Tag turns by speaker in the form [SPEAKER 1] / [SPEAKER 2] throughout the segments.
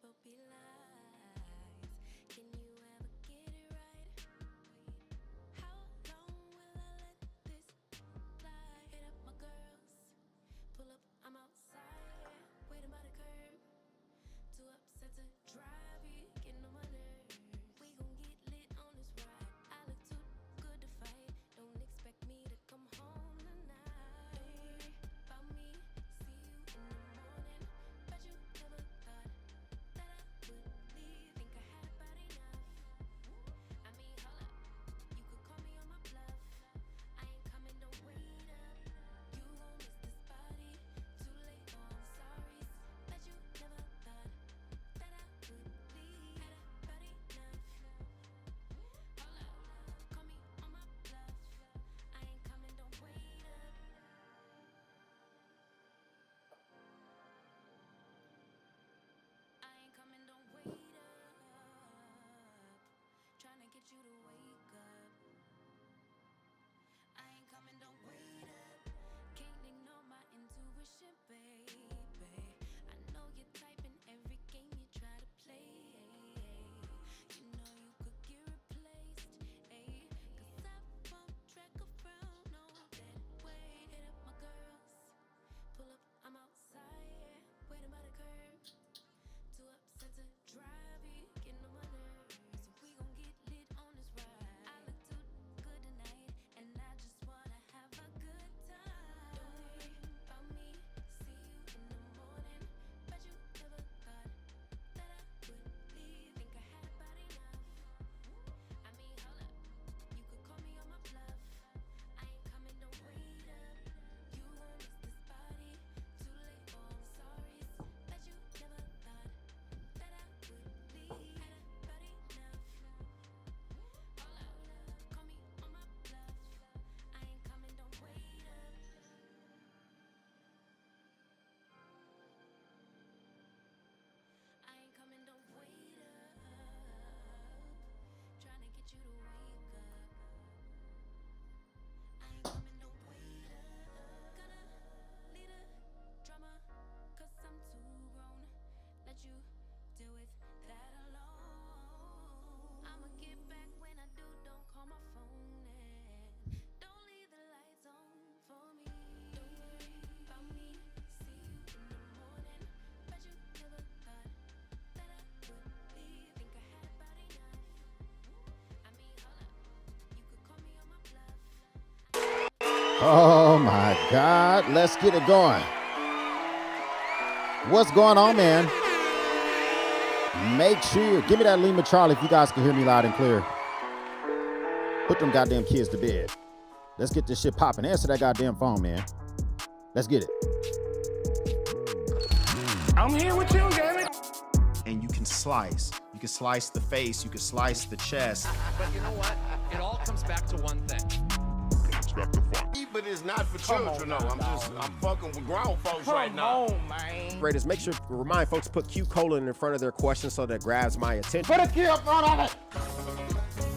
[SPEAKER 1] will be lies. Can you ever get it right? How long will I let this fly? Hit up my girls, pull up, I'm outside, waiting by the curb. Too upset to drive, getting on my nerves. We gon' get lit on this ride. I look too good to fight. Don't expect me to come home tonight. Don't worry about me, see you in the morning. Bet you never thought that I would leave. Think I had about enough. I mean, hold up, you could call me on my bluff. I ain't coming, don't wait up. You gon' miss this body. Too late, oh I'm sorry. Bet you never thought that I would leave. Had about enough. Hold up, call me on my bluff. I ain't coming, don't wait up. I ain't coming, don't wait up. Tryna get you to wake up. I ain't coming, don't wait up. Can't ignore my intuition, baby. I know you're typing every game you try to play. You know you could get replaced, ayy. Cause I won't track around on that way. Hit up my girls, pull up, I'm outside, waiting by the curb. Too upset to drive, getting on my nerves. We gon' get lit on this ride. I look too good tonight, and I just wanna have a good time. Don't worry about me, see you in the morning. Bet you never thought that I would leave. Think I had about enough. I mean, hold up, you could call me on my bluff. I ain't coming, don't wait up. You gon' miss this body. Too late, oh I'm sorry. Bet you never thought that I would leave. Had about enough. Hold up, call me on my bluff. I ain't coming, don't wait up. I ain't coming, don't wait up. Tryna get you to wake up. I ain't coming, don't wait up. Gonna lead a drama, cause I'm too grown. Let you deal with that alone. I'ma get back when I do, don't call my phone and don't leave the lights on for me. Don't worry about me, see you in the morning. Bet you never thought that I would leave. Think I had about enough. I mean, hold up, you could call me on my bluff.
[SPEAKER 2] Oh my God, let's get it going. What's going on, man? Make sure, give me that Lima Charlie if you guys can hear me loud and clear. Put them goddamn kids to bed. Let's get this shit popping. Answer that goddamn phone, man. Let's get it.
[SPEAKER 3] I'm here with you, damn it.
[SPEAKER 4] And you can slice. You can slice the face, you can slice the chest.
[SPEAKER 5] But you know what? It all comes back to one thing.
[SPEAKER 3] But it's not for children, no. I'm fucking with grown folks right now.
[SPEAKER 5] Come on, man.
[SPEAKER 6] Raiders, make sure to remind folks to put Q colon in front of their question so that grabs my attention.
[SPEAKER 3] Put a key up front of it.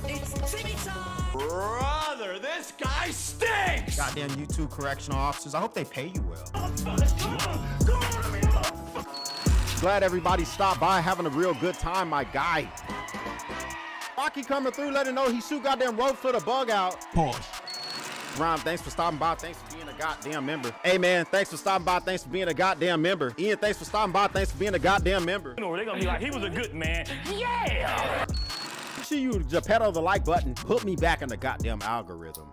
[SPEAKER 1] It's Timmy time.
[SPEAKER 3] Brother, this guy stinks.
[SPEAKER 4] Goddamn YouTube correctional officers, I hope they pay you well.
[SPEAKER 2] Glad everybody stopped by, having a real good time, my guy. Rocky coming through, letting know he shoot goddamn rope for the bug out.
[SPEAKER 3] Pause.
[SPEAKER 2] Ron, thanks for stopping by. Thanks for being a goddamn member. Hey, man, thanks for stopping by. Thanks for being a goddamn member. Ian, thanks for stopping by. Thanks for being a goddamn member.
[SPEAKER 3] You know, they're gonna be like, he was a good man. Yeah!
[SPEAKER 2] See you, Geppetto, the like button. Put me back in the goddamn algorithm.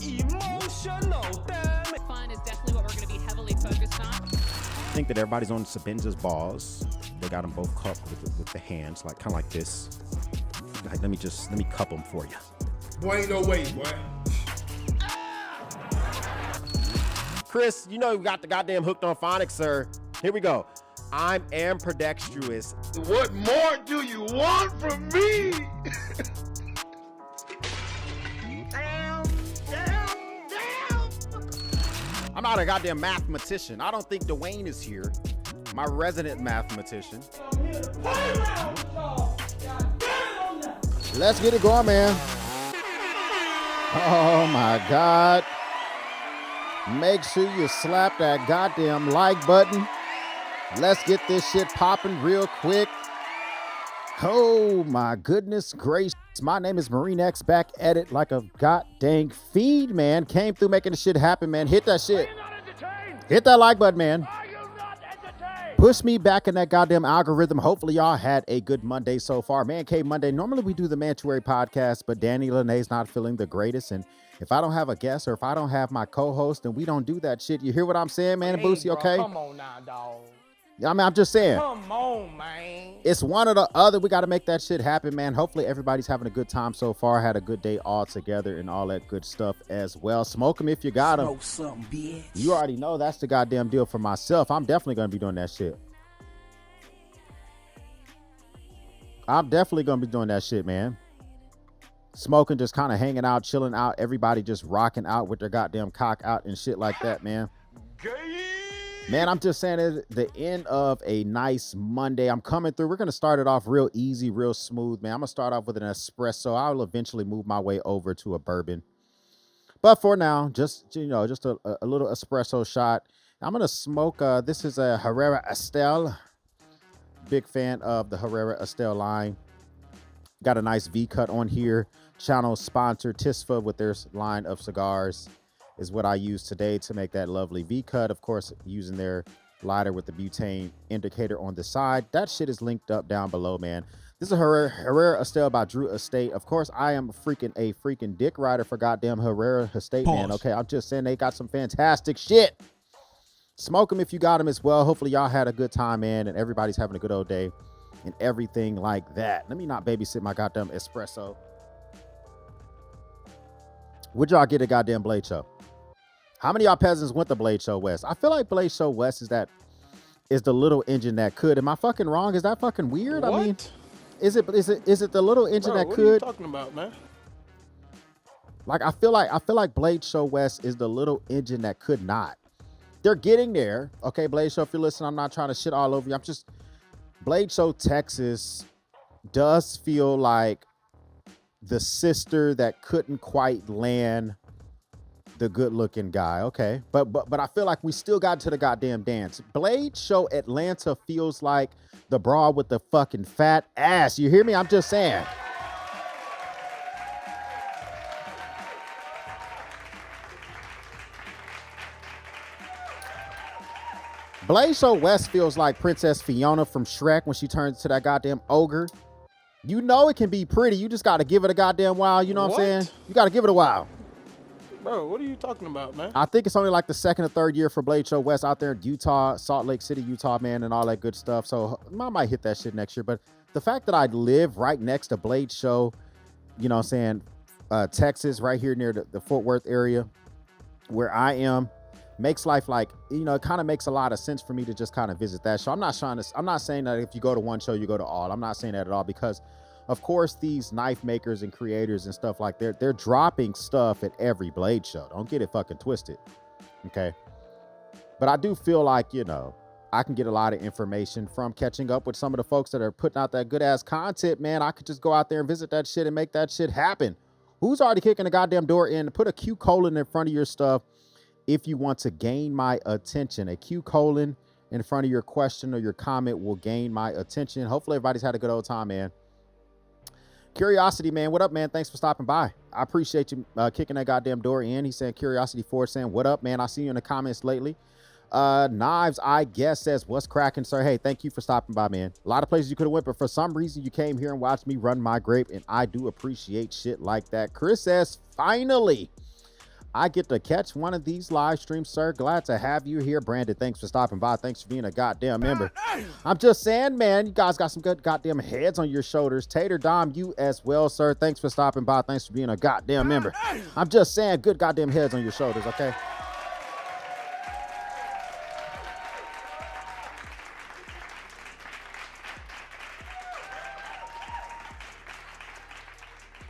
[SPEAKER 3] Emotional, damn it.
[SPEAKER 7] Fun is definitely what we're going to be heavily focused on.
[SPEAKER 2] I think that everybody's on Sabinja's balls. They got them both cupped with the hands, like kind of like this. Like, let me cup them for you.
[SPEAKER 3] Boy, ain't no way, boy.
[SPEAKER 6] Chris, you know you got the goddamn hooked on phonics, sir. Here we go. I'm ambidextrous.
[SPEAKER 3] What more do you want from me? Damn.
[SPEAKER 2] I'm not a goddamn mathematician. I don't think Dwayne is here. My resident mathematician. Let's get it going, man. Oh my God. Make sure you slap that goddamn like button. Let's get this shit popping real quick. Oh my goodness gracious. My name is Marine X, back at it like a goddamn feed, man. Came through making the shit happen, man. Hit that shit. Hit that like button, man. Push me back in that goddamn algorithm. Hopefully y'all had a good Monday so far. Man Cave Monday. Normally we do the Mantuary podcast, but Danny Lene's not feeling the greatest. And if I don't have a guest or if I don't have my co-host, then we don't do that shit. You hear what I'm saying, man? And Boosie, okay?
[SPEAKER 8] Come on now, dog.
[SPEAKER 2] I mean, I'm just saying.
[SPEAKER 8] Come on, man.
[SPEAKER 2] It's one or the other. We got to make that shit happen, man. Hopefully everybody's having a good time so far. Had a good day all together and all that good stuff as well. Smoke them if you got them.
[SPEAKER 8] Smoke something, bitch.
[SPEAKER 2] You already know that's the goddamn deal for myself. I'm definitely going to be doing that shit. I'm definitely going to be doing that shit, man. Smoking, just kind of hanging out, chilling out. Everybody just rocking out with their goddamn cock out and shit like that, man. Man, I'm just saying it's the end of a nice Monday. I'm coming through. We're going to start it off real easy, real smooth, man. I'm going to start off with an espresso. I will eventually move my way over to a bourbon. But for now, just, you know, just a little espresso shot. I'm going to smoke. This is a Herrera Estelle. Big fan of the Herrera Estelle line. Got a nice V-cut on here. Channel sponsor Tisfa with their line of cigars is what I use today to make that lovely V-cut. Of course, using their lighter with the butane indicator on the side. That shit is linked up down below, man. This is a Herrera Estelle by Drew Estate. Of course, I am a freaking dick rider for goddamn Herrera Estate, man. Okay, I'm just saying they got some fantastic shit. Smoke them if you got them as well. Hopefully y'all had a good time, man, and everybody's having a good old day and everything like that. Let me not babysit my goddamn espresso. Would y'all get a goddamn Blade Show? How many of y'all peasants went to Blade Show West? I feel like Blade Show West is the little engine that could. Am I fucking wrong? Is that fucking weird?
[SPEAKER 8] What?
[SPEAKER 2] I mean, is it the little engine that
[SPEAKER 8] what
[SPEAKER 2] could?
[SPEAKER 8] What are you talking about, man?
[SPEAKER 2] Like I feel like Blade Show West is the little engine that could not. They're getting there. Okay, Blade Show, if you're listening, I'm not trying to shit all over you. I'm just Blade Show Texas does feel like the sister that couldn't quite land the good-looking guy. Okay, but I feel like we still got to the goddamn dance. Blade Show Atlanta feels like the broad with the fucking fat ass. You hear me? I'm just saying. Blade Show West feels like Princess Fiona from Shrek when she turns to that goddamn ogre. You know it can be pretty. You just got to give it a goddamn while. You know what I'm saying? You got to give it a while.
[SPEAKER 8] Bro, what are you talking about, man?
[SPEAKER 2] I think it's only like the second or third year for Blade Show West out there in Utah, Salt Lake City, Utah, man, and all that good stuff. So I might hit that shit next year. But the fact that I live right next to Blade Show, you know what I'm saying, Texas, right here near the Fort Worth area where I am, makes life like, you know, it kind of makes a lot of sense for me to just kind of visit that show. I'm not saying that if you go to one show, you go to all. I'm not saying that at all because, of course, these knife makers and creators and stuff like they're dropping stuff at every Blade Show. Don't get it fucking twisted, okay? But I do feel like, you know, I can get a lot of information from catching up with some of the folks that are putting out that good-ass content, man. I could just go out there and visit that shit and make that shit happen. Who's already kicking the goddamn door in? Put a Q colon in front of your stuff if you want to gain my attention. A Q colon in front of your question or your comment will gain my attention. Hopefully everybody's had a good old time, man. Curiosity, man. What up, man? Thanks for stopping by. I appreciate you kicking that goddamn door in. He's saying Curiosity Ford saying, what up, man? I see you in the comments lately. Knives, I guess, says, what's cracking, sir? Hey, thank you for stopping by, man. A lot of places you could have went, but for some reason you came here and watched me run my grape, and I do appreciate shit like that. Chris says, finally, I get to catch one of these live streams, sir. Glad to have you here. Brandon, thanks for stopping by. Thanks for being a goddamn member. I'm just saying, man, you guys got some good goddamn heads on your shoulders. Tater Dom, you as well, sir. Thanks for stopping by. Thanks for being a goddamn member. I'm just saying, good goddamn heads on your shoulders, okay?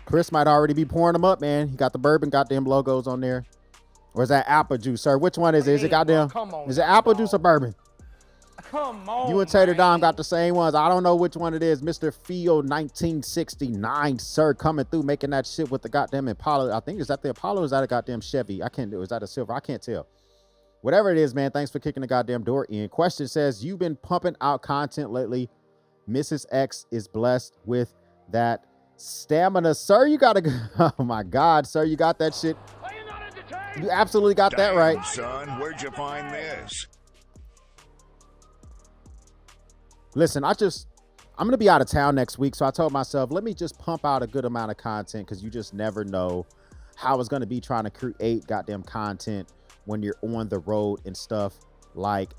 [SPEAKER 2] Chris might already be pouring them up, man. He got the bourbon, goddamn logos on there. Or is that apple juice, sir? Which one is it? Is it goddamn? Is it apple juice or bourbon?
[SPEAKER 8] Come on.
[SPEAKER 2] You and Tater Dom got the same ones. I don't know which one it is. Mr. Field 1969, sir, coming through, making that shit with the goddamn Impala. I think, is that the Apollo or is that a goddamn Chevy? I can't do. Is that a silver? I can't tell. Whatever it is, man, thanks for kicking the goddamn door in. Question says, you've been pumping out content lately. Mrs. X is blessed with that stamina. Sir, you got to, oh my God, sir, you got that shit. You absolutely got that right.
[SPEAKER 3] Son, where'd you find this?
[SPEAKER 2] Listen, I'm going to be out of town next week. So I told myself, let me just pump out a good amount of content because you just never know how it's going to be trying to create goddamn content when you're on the road and stuff like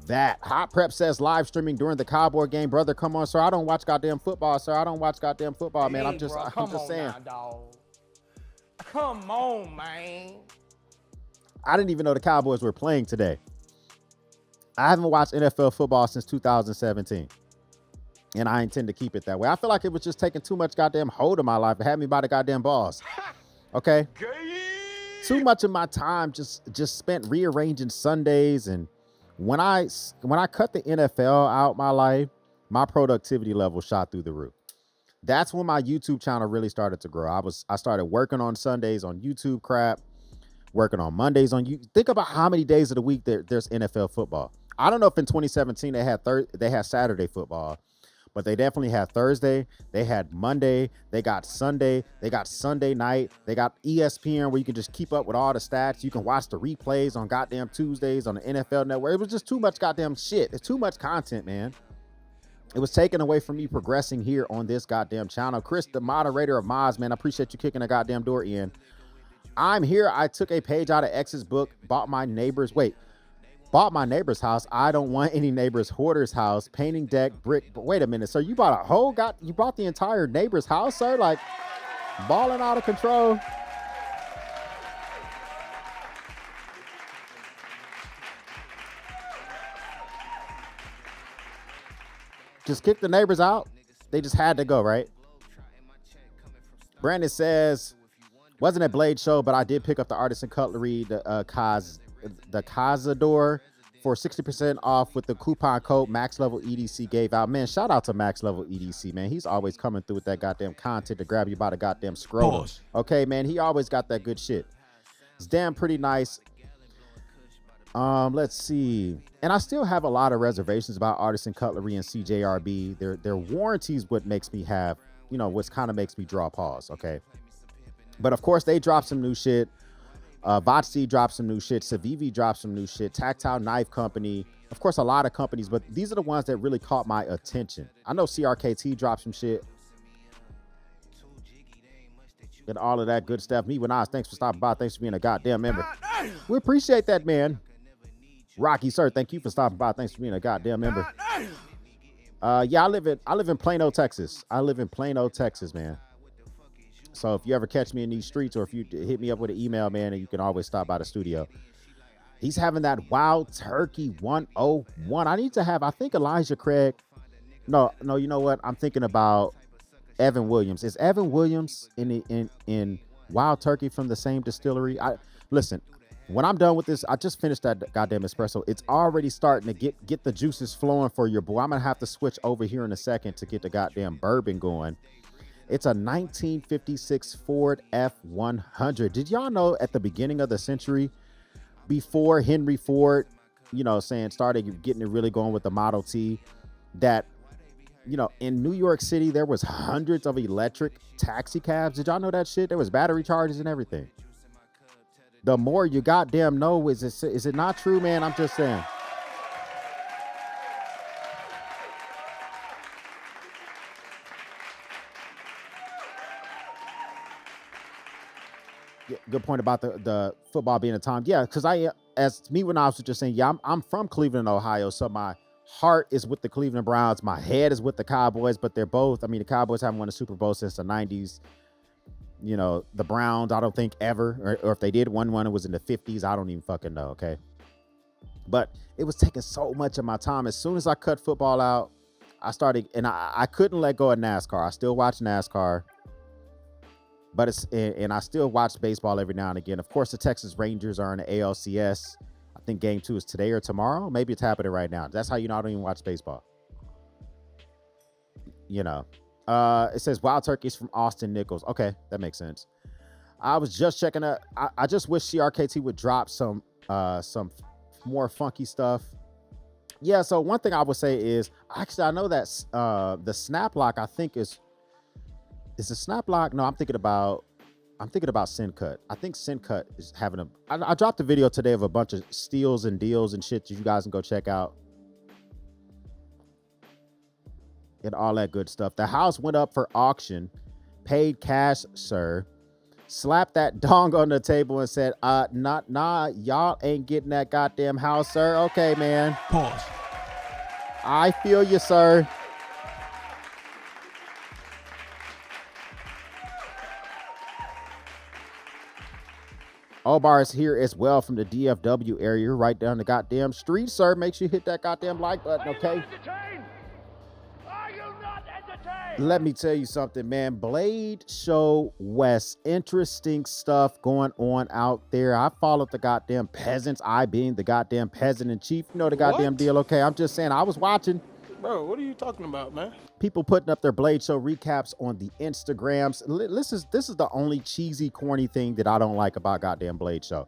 [SPEAKER 2] that. Hot Prep says live streaming during the Cowboy game. Brother, come on, sir. I don't watch goddamn football, sir. I don't watch goddamn football, man. I'm just saying.
[SPEAKER 8] Now, dog. Come on, man.
[SPEAKER 2] I didn't even know the Cowboys were playing today. I haven't watched NFL football since 2017. And I intend to keep it that way. I feel like it was just taking too much goddamn hold of my life. It had me by the goddamn balls. Okay? Too much of my time just spent rearranging Sundays. And when I cut the NFL out my life, my productivity level shot through the roof. That's when my YouTube channel really started to grow. I started working on Sundays on YouTube crap, working on Mondays on you. Think about how many days of the week there's NFL football. I don't know if in 2017 they had Saturday football, but they definitely had Thursday. They had Monday. They got Sunday. They got Sunday night. They got ESPN where you can just keep up with all the stats. You can watch the replays on goddamn Tuesdays on the NFL Network. It was just too much goddamn shit. It's too much content, man. It was taken away from me progressing here on this goddamn channel. Chris, the moderator of Moz, man, I appreciate you kicking the goddamn door in. I'm here. I took a page out of X's book, bought my neighbor's house. I don't want any neighbor's hoarder's house, painting deck, brick. But wait a minute, sir, you bought you bought the entire neighbor's house, sir? Like, balling out of control. Just kick the neighbors out. They just had to go, right? Brandon says, wasn't a Blade show, but I did pick up the artisan cutlery, the Cazador for 60% off with the coupon code Max Level EDC gave out. Man, shout out to Max Level EDC, man. He's always coming through with that goddamn content to grab you by the goddamn scrotum. Okay, man, he always got that good shit. It's damn pretty nice. Let's see. And I still have a lot of reservations about artisan cutlery and CJRB. Their warranties what makes me have, what's kind of makes me draw pause, okay? But of course, they dropped some new shit. Votsy dropped some new shit. Civivi dropped some new shit. Tactile Knife Company. Of course, a lot of companies, but these are the ones that really caught my attention. I know CRKT dropped some shit. And all of that good stuff. Me when I was, thanks for stopping by. Thanks for being a goddamn member. We appreciate that, man. Rocky, sir, thank you for stopping by. Thanks for being a goddamn member. Yeah, I live in Plano, Texas. I live in Plano, Texas, man. So if you ever catch me in these streets, or if you hit me up with an email, man, and you can always stop by the studio. He's having that Wild Turkey 101. I need to have, I think Elijah Craig. No, you know what? I'm thinking about Evan Williams. Is Evan Williams in Wild Turkey from the same distillery? Listen, when I'm done with this, I just finished that goddamn espresso. It's already starting to get the juices flowing for your boy. I'm gonna have to switch over here in a second to get the goddamn bourbon going. It's a 1956 Ford F100. Did y'all know at the beginning of the century, before Henry Ford, started getting it really going with the Model T, that, in New York City, there was hundreds of electric taxi cabs. Did y'all know that shit? There was battery chargers and everything. The more you goddamn know, is it not true, man? I'm just saying. Yeah, good point about the football being a time. Yeah, because when I was just saying, yeah, I'm from Cleveland, Ohio, so my heart is with the Cleveland Browns. My head is with the Cowboys, but they're both. I mean, the Cowboys haven't won a Super Bowl since the 90s. The Browns, I don't think ever, or if they did won one, it was in the 50s. I don't even fucking know, okay? But it was taking so much of my time. As soon as I cut football out, I started, and I couldn't let go of NASCAR. I still watch NASCAR, but and I still watch baseball every now and again. Of course, the Texas Rangers are in the ALCS. I think game 2 is today or tomorrow. Maybe it's happening right now. That's how I don't even watch baseball. It says Wild Turkey's from Austin Nichols. Okay, that makes sense. I was just checking out. I just wish CRKT would drop some more funky stuff. Yeah, so one thing I would say is, actually, I know that the snap lock, I think is a snap lock. No, I'm thinking about Syncut. I think Syncut is having I dropped a video today of a bunch of steals and deals and shit that you guys can go check out. And all that good stuff. The house went up for auction. Paid cash, sir. Slapped that dong on the table and said, nah, y'all ain't getting that goddamn house, sir. Okay, man.
[SPEAKER 8] Pause.
[SPEAKER 2] I feel you, sir. Obar is here as well from the DFW area, right down the goddamn street, sir. Make sure you hit that goddamn like button, okay? Let me tell you something, man. Blade Show West, interesting stuff going on out there. I followed the goddamn peasants, I being the goddamn peasant in chief. You know the goddamn deal, okay? I'm just saying, I was watching.
[SPEAKER 8] Bro, what are you talking about, man?
[SPEAKER 2] People putting up their Blade Show recaps on the Instagrams. This is the only cheesy, corny thing that I don't like about goddamn Blade Show.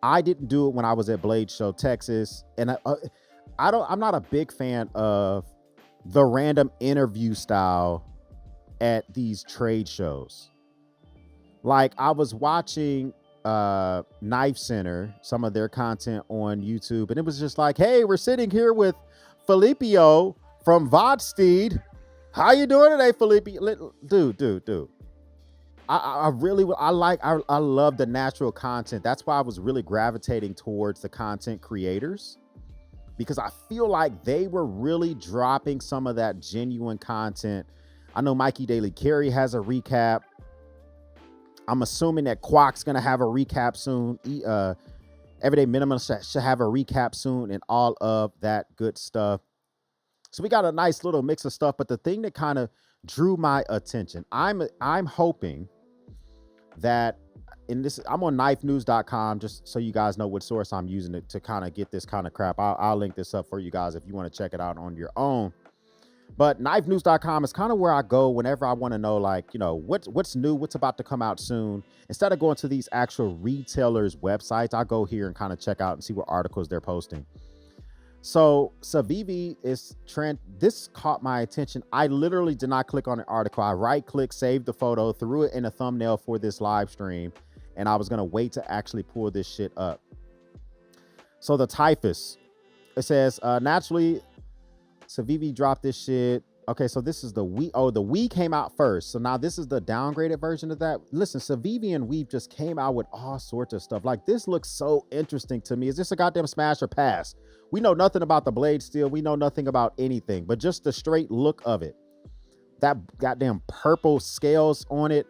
[SPEAKER 2] I didn't do it when I was at Blade Show Texas, and I'm not a big fan of the random interview style at these trade shows. Like, I was watching Knife Center, some of their content on YouTube, and it was just like, hey, we're sitting here with Filipio from Vodsteed. How you doing today, Filipio? Dude. I love the natural content. That's why I was really gravitating towards the content creators, because I feel like they were really dropping some of that genuine content. I know Mikey Daily Carey has a recap. I'm assuming that Quack's going to have a recap soon. Everyday Minimum should have a recap soon, and all of that good stuff. So we got a nice little mix of stuff, but the thing that kind of drew my attention, I'm hoping that I'm on knifenews.com, just so you guys know what source I'm using to kind of get this kind of crap. I'll link this up for you guys if you want to check it out on your own. But knifenews.com is kind of where I go whenever I want to know, like, you know, what's new, what's about to come out soon. Instead of going to these actual retailers' websites, I go here and kind of check out and see what articles they're posting. So Savivi is trend. This caught my attention. I literally did not click on the article. I right-clicked, saved the photo, threw it in a thumbnail for this live stream, and I was gonna wait to actually pull this shit up. So the typhus, it says naturally, Savivi dropped this shit. Okay, so this is the Wii. Oh, the Wii came out first. So now this is the downgraded version of that. Listen, Savivi and Weave just came out with all sorts of stuff. Like, this looks so interesting to me. Is this a goddamn smash or pass? We know nothing about the blade steel. We know nothing about anything, but just the straight look of it. That goddamn purple scales on it.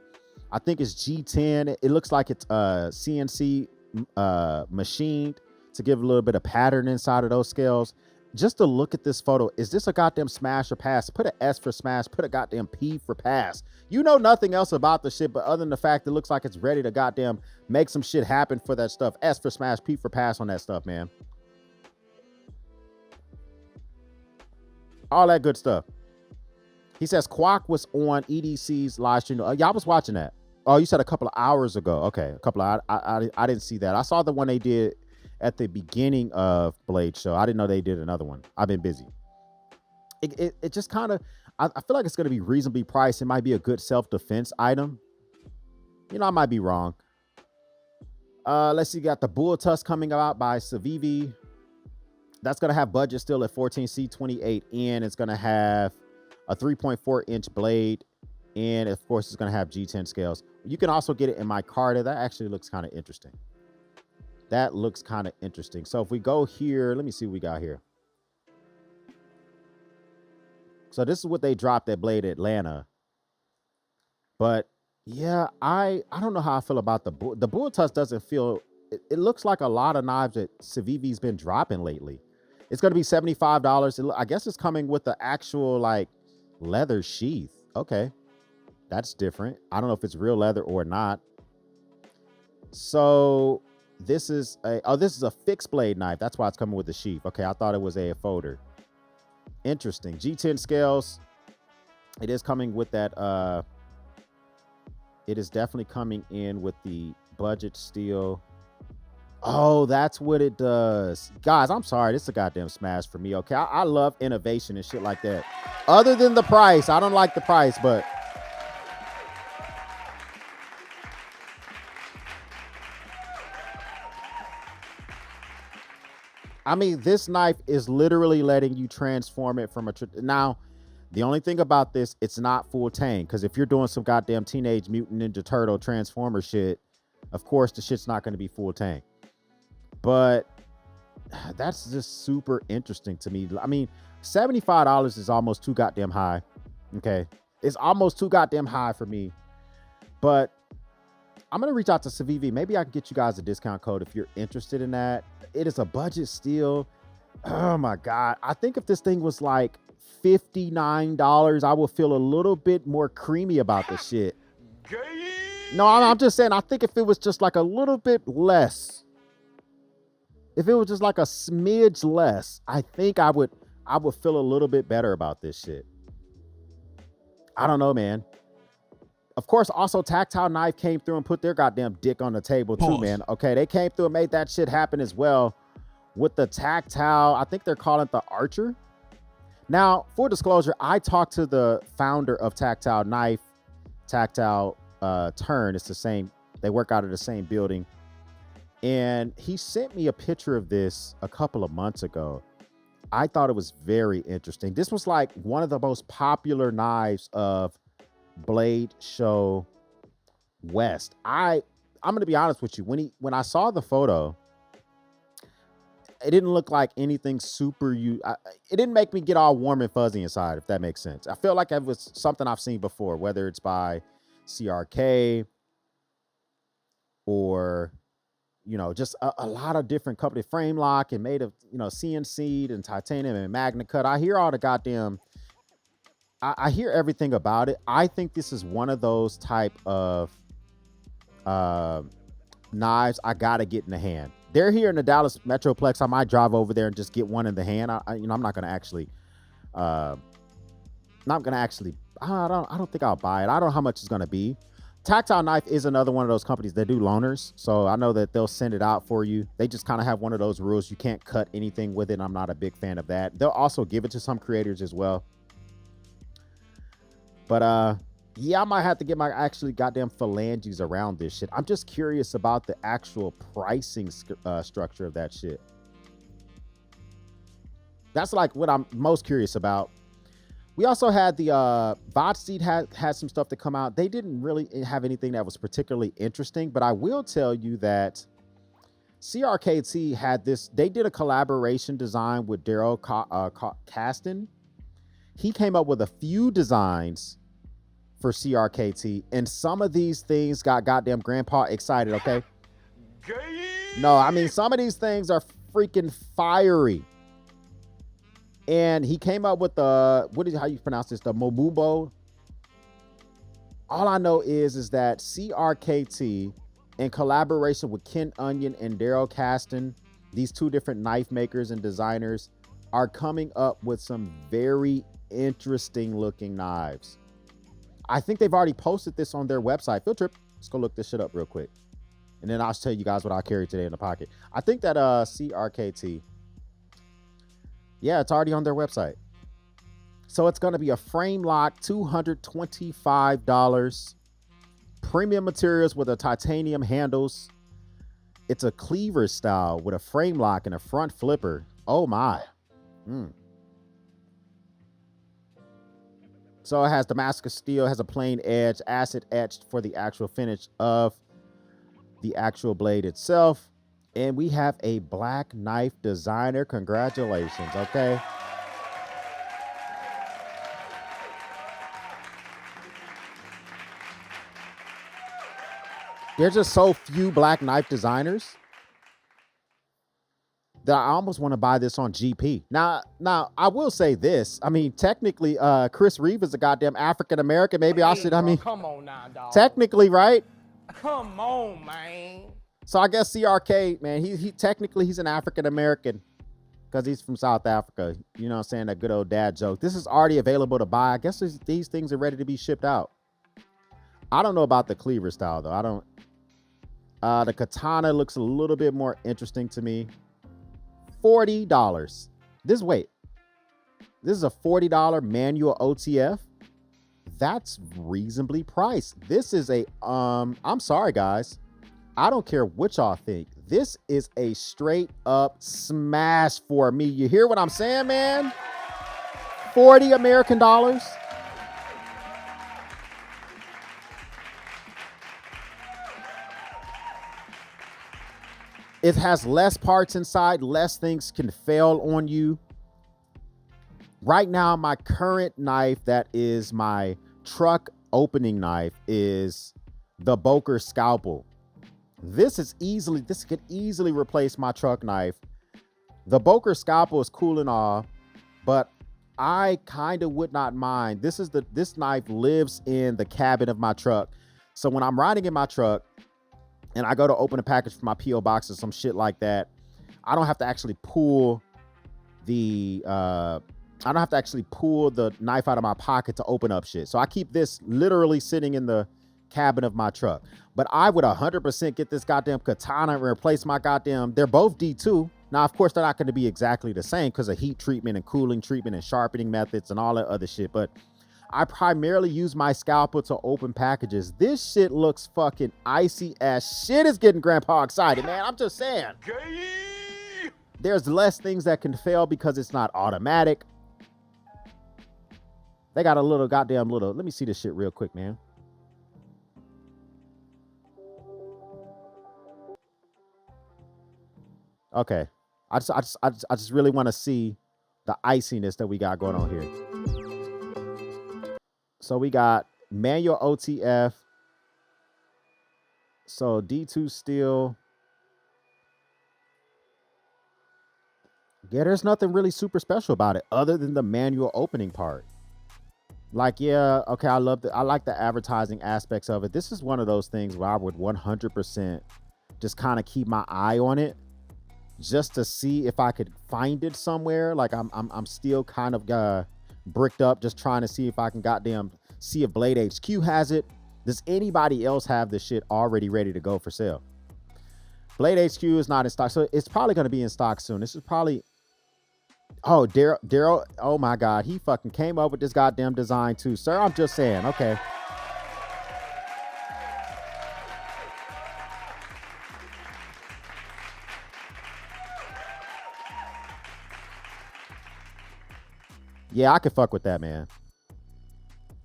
[SPEAKER 2] I think it's G10. It looks like it's CNC machined to give a little bit of pattern inside of those scales. Just to look at this photo, is this a goddamn smash or pass? Put an S for smash, put a goddamn P for pass. You know nothing else about the shit, but other than the fact it looks like it's ready to goddamn make some shit happen for that stuff. S for smash, P for pass on that stuff, man. All that good stuff. He says Quack was on EDC's live stream. Yeah, I was watching that. Oh, you said a couple of hours ago. Okay, a couple of, I didn't see that. I saw the one they did at the beginning of Blade Show. I didn't know they did another one. I've been busy. It just kind of, I feel like it's going to be reasonably priced. It might be a good self-defense item. You know, I might be wrong. Let's see, you got the Bull Tusk coming out by Savivi. That's going to have budget still at 14C28N. It's going to have a 3.4-inch blade. And, of course, it's going to have G10 scales. You can also get it in my Micarta. That actually looks kind of interesting. That looks kind of interesting. So if we go here, let me see what we got here. So this is what they dropped at Blade Atlanta. But yeah, I don't know how I feel about the Bull Tusk. Doesn't feel, it looks like a lot of knives that Savivi's been dropping lately. It's going to be $75. I guess it's coming with the actual like leather sheath. Okay, that's different. I don't know if it's real leather or not. So this is a fixed blade knife. That's why it's coming with the sheath. Okay, I thought it was a folder. Interesting. G10 scales. It is coming with that. It is definitely coming in with the budget steel. Oh, that's what it does. Guys, I'm sorry. This is a goddamn smash for me, okay? I love innovation and shit like that. Other than the price. I don't like the price, but... I mean, this knife is literally letting you transform it from a... Now, the only thing about this, it's not full tang. Because if you're doing some goddamn Teenage Mutant Ninja Turtle Transformer shit, of course, the shit's not going to be full tang. But that's just super interesting to me. I mean, $75 is almost too goddamn high. Okay. It's almost too goddamn high for me. But I'm going to reach out to Civivi. Maybe I can get you guys a discount code if you're interested in that. It is a budget steal. Oh my God. I think if this thing was like $59, I would feel a little bit more creamy about this shit. No, I'm just saying, I think if it was just like a little bit less, if it was just like a smidge less, I think I would feel a little bit better about this shit. I don't know, man. Of course, also Tactile Knife came through and put their goddamn dick on the table too, man. Okay, they came through and made that shit happen as well with the Tactile. I think they're calling it the Archer. Now, full disclosure, I talked to the founder of Tactile Knife, Tactile Turn. It's the same. They work out of the same building. And he sent me a picture of this a couple of months ago. I thought it was very interesting. This was like one of the most popular knives of Blade Show West. I'm going to be honest with you. When I saw the photo, it didn't look like anything super... It didn't make me get all warm and fuzzy inside, if that makes sense. I feel like it was something I've seen before, whether it's by CRK or... you know, just a lot of different company, frame lock and made of, you know, CNC'd and titanium and magna cut. I hear all the goddamn, I hear everything about it. I think this is one of those type of knives I got to get in the hand. They're here in the Dallas Metroplex. I might drive over there and just get one in the hand. I'm not going to actually, I don't think I'll buy it. I don't know how much it's going to be. Tactile Knife is another one of those companies that do loaners. So I know that they'll send it out for you. They just kind of have one of those rules. You can't cut anything with it. I'm not a big fan of that. They'll also give it to some creators as well. But yeah, I might have to get my actually goddamn phalanges around this shit. I'm just curious about the actual pricing structure of that shit. That's like what I'm most curious about. We also had the Vodsteed had some stuff to come out. They didn't really have anything that was particularly interesting, but I will tell you that CRKT had this. They did a collaboration design with Daryl Caston. He came up with a few designs for CRKT, and some of these things got goddamn grandpa excited, okay? No, I mean, some of these things are freaking fiery. And he came up with the, how you pronounce this? The Mobubo. All I know is that CRKT, in collaboration with Ken Onion and Daryl Caston, these two different knife makers and designers, are coming up with some very interesting looking knives. I think they've already posted this on their website. Field Trip, let's go look this shit up real quick. And then I'll tell you guys what I carry today in the pocket. I think that CRKT, yeah, it's already on their website. So it's going to be a frame lock, $225. Premium materials with a titanium handles. It's a cleaver style with a frame lock and a front flipper. Oh my. So it has Damascus steel, has a plain edge, acid etched for the actual finish of the actual blade itself. And we have a black knife designer. Congratulations, okay? There's just so few black knife designers that I almost want to buy this on GP. Now, I will say this. I mean, technically, Chris Reeve is a goddamn African-American. Maybe I should,
[SPEAKER 8] Come on now, dog.
[SPEAKER 2] technically, right?
[SPEAKER 8] Come on, man.
[SPEAKER 2] So I guess CRK, man, he technically he's an African-American because he's from South Africa. You know what I'm saying? That good old dad joke. This is already available to buy. I guess these things are ready to be shipped out. I don't know about the cleaver style, though. The katana looks a little bit more interesting to me. $40. This is a $40 manual OTF. That's reasonably priced. This is a I'm sorry guys, I don't care what y'all think, this is a straight up smash for me. You hear what I'm saying, man? 40 American dollars. It has less parts inside, less things can fail on you. Right now, my current knife that is my truck opening knife is the Boker Scalpel. This could easily replace my truck knife. The Boker Scalpel is cool and all, but I kind of would not mind. This knife lives in the cabin of my truck. So when I'm riding in my truck and I go to open a package for my P.O. box or some shit like that, I don't have to actually pull the knife out of my pocket to open up shit. So I keep this literally sitting in the cabin of my truck. But I would 100% get this goddamn katana and replace my goddamn, they're both D2. Now, of course, they're not going to be exactly the same because of heat treatment and cooling treatment and sharpening methods and all that other shit. But I primarily use my scalpel to open packages. This shit looks fucking icy as shit. Is getting grandpa excited, man. I'm just saying. There's less things that can fail because it's not automatic. They got a little goddamn little, let me see this shit real quick, man. Okay. I just really want to see the iciness that we got going on here. So we got manual OTF. So D2 steel. Yeah, there's nothing really super special about it other than the manual opening part. Like, yeah, okay, I like the advertising aspects of it. This is one of those things where I would 100% just kind of keep my eye on it just to see if I could find it somewhere. Like I'm still kind of bricked up, just trying to see if I can goddamn see if Blade HQ has it. Does anybody else have this shit already ready to go for sale? Blade HQ is not in stock, so it's probably going to be in stock soon. This is probably, oh, Daryl, oh my God, he fucking came up with this goddamn design too, sir. I'm just saying, okay. Yeah, I could fuck with that, man.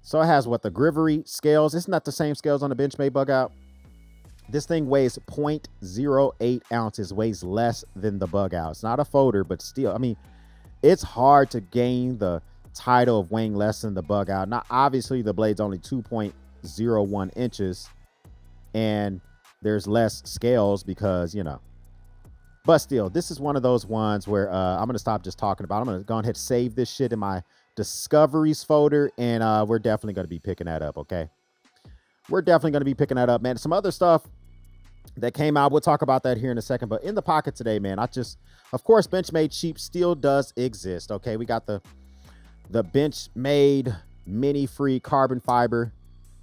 [SPEAKER 2] So it has what, the Grivery scales. It's not the same scales on the Benchmade bug out. This thing weighs 0.08 ounces, weighs less than the bug out. It's not a folder, but still, I mean, it's hard to gain the title of weighing less than the bug out. Now, obviously, the blade's only 2.01 inches, and there's less scales because, you know. But still, this is one of those ones where I'm going to stop just talking about it. I'm going to go ahead and save this shit in my discoveries folder, and we're definitely going to be picking that up, okay? We're definitely going to be picking that up, man. Some other stuff that came out, we'll talk about that here in a second. But in the pocket today, man, of course, Benchmade cheap still does exist, okay? We got the Benchmade mini free carbon fiber.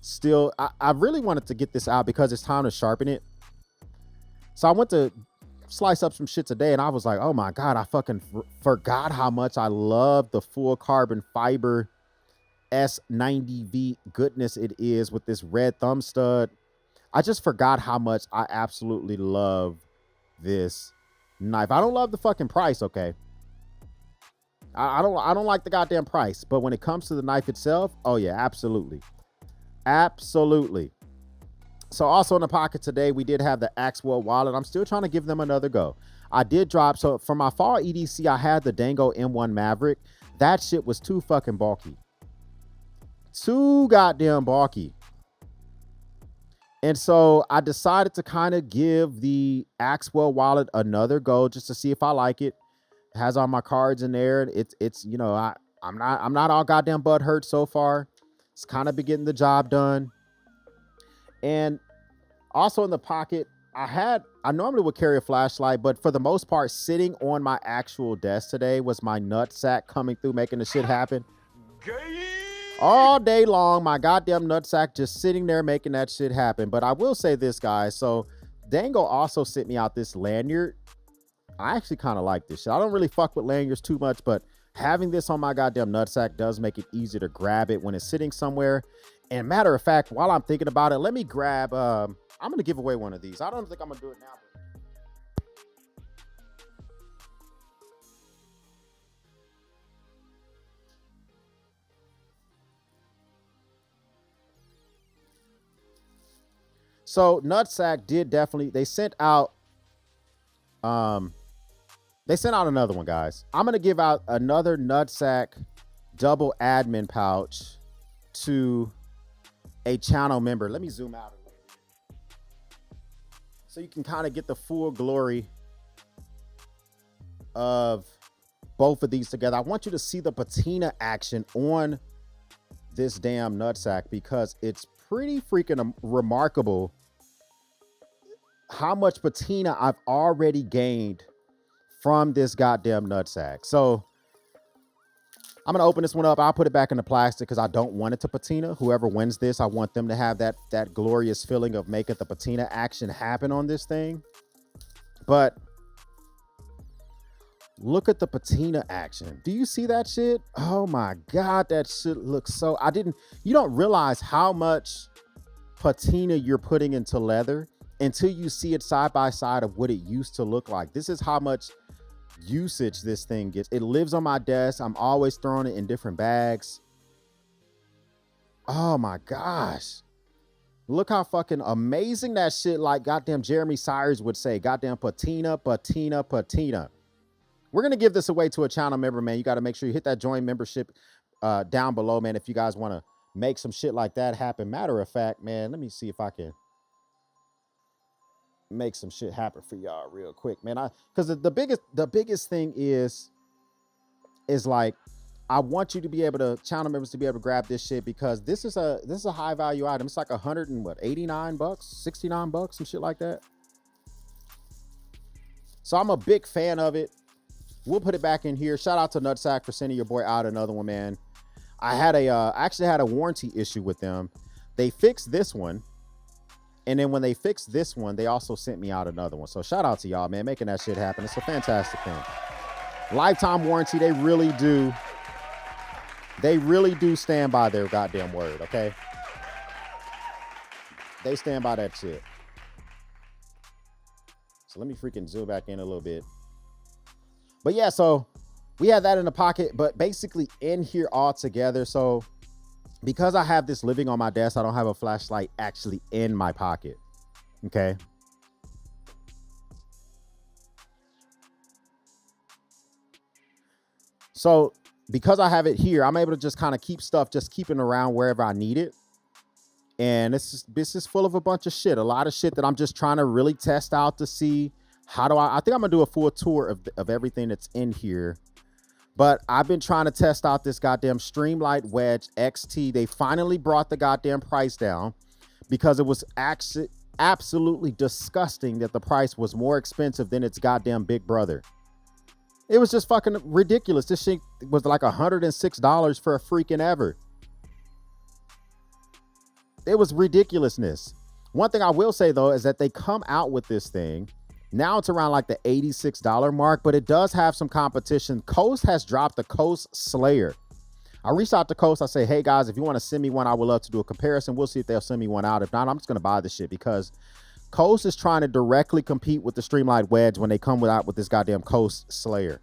[SPEAKER 2] Still, I really wanted to get this out because it's time to sharpen it. So I went to slice up some shit today, and I was like, oh my God, I fucking forgot how much I love the full carbon fiber S90V goodness it is with this red thumb stud. I just forgot how much I absolutely love this knife. I don't love the fucking price, okay? I don't like the goddamn price, but when it comes to the knife itself, oh yeah, absolutely. Absolutely. So also in the pocket today, we did have the Axwell wallet. I'm still trying to give them another go. I did drop, so for my fall EDC, I had the Dango M1 Maverick. That shit was too fucking bulky. Too goddamn bulky. And so I decided to kind of give the Axwell wallet another go just to see if I like it. It has all my cards in there. It's you know, I'm not all goddamn butt hurt so far. It's kind of been getting the job done. And also in the pocket, I normally would carry a flashlight, but for the most part, sitting on my actual desk today was my nut sack coming through, making the shit happen. All day long, my goddamn nut sack just sitting there making that shit happen. But I will say this, guys. So Dango also sent me out this lanyard. I actually kind of like this shit. I don't really fuck with lanyards too much, but having this on my goddamn nutsack does make it easy to grab it when it's sitting somewhere. And matter of fact, while I'm thinking about it, let me grab, I'm going to give away one of these. I don't think I'm going to do it now. So nutsack did definitely, they sent out another one, guys. I'm going to give out another nutsack double admin pouch to a channel member. Let me zoom out a little bit so you can kind of get the full glory of both of these together. I want you to see the patina action on this damn nutsack because it's pretty freaking remarkable how much patina I've already gained from this goddamn nutsack. So I'm going to open this one up. I'll put it back in the plastic because I don't want it to patina. Whoever wins this, I want them to have that glorious feeling of making the patina action happen on this thing. But look at the patina action. Do you see that shit? Oh my God, that shit looks so... You don't realize how much patina you're putting into leather until you see it side by side of what it used to look like. This is how much usage this thing gets. It lives on my desk. I'm always throwing it in different bags. Oh my gosh. Look how fucking amazing that shit, like goddamn Jeremy Sires would say, goddamn patina, patina, patina. We're going to give this away to a channel member, man. You got to make sure you hit that join membership down below, man, if you guys want to make some shit like that happen. Matter of fact, man, let me see if I can make some shit happen for y'all real quick, man. Because the biggest thing is like, I want you to be able to, channel members to be able to grab this shit because this is a high value item. It's like 89 bucks, 69 bucks, some shit like that. So I'm a big fan of it. We'll put it back in here. Shout out to Nutsack for sending your boy out another one, man. I actually had a warranty issue with them. They fixed this one. And then when they fixed this one, they also sent me out another one. So shout out to y'all, man, making that shit happen. It's a fantastic thing. Lifetime warranty. They really do stand by their goddamn word, okay? They stand by that shit. So let me freaking zoom back in a little bit. But yeah, so we had that in the pocket, but basically in here all together. So because I have this living on my desk, I don't have a flashlight actually in my pocket. Okay. So because I have it here, I'm able to just kind of keep stuff, just keeping around wherever I need it. And this is full of a bunch of shit, a lot of shit that I'm just trying to really test out to see how do I think I'm gonna do a full tour of everything that's in here. But I've been trying to test out this goddamn Streamlight Wedge XT. They finally brought the goddamn price down because it was actually absolutely disgusting that the price was more expensive than its goddamn big brother. It was just fucking ridiculous. This shit was like $106 for a freaking ever. It was ridiculousness. One thing I will say though is that they come out with this thing. Now it's around like the $86 mark, but it does have some competition. Coast has dropped the Coast Slayer. I reached out to Coast. I say, hey guys, if you want to send me one, I would love to do a comparison. We'll see if they'll send me one out. If not, I'm just going to buy this shit because Coast is trying to directly compete with the Streamlight Wedge when they come out with this goddamn Coast Slayer.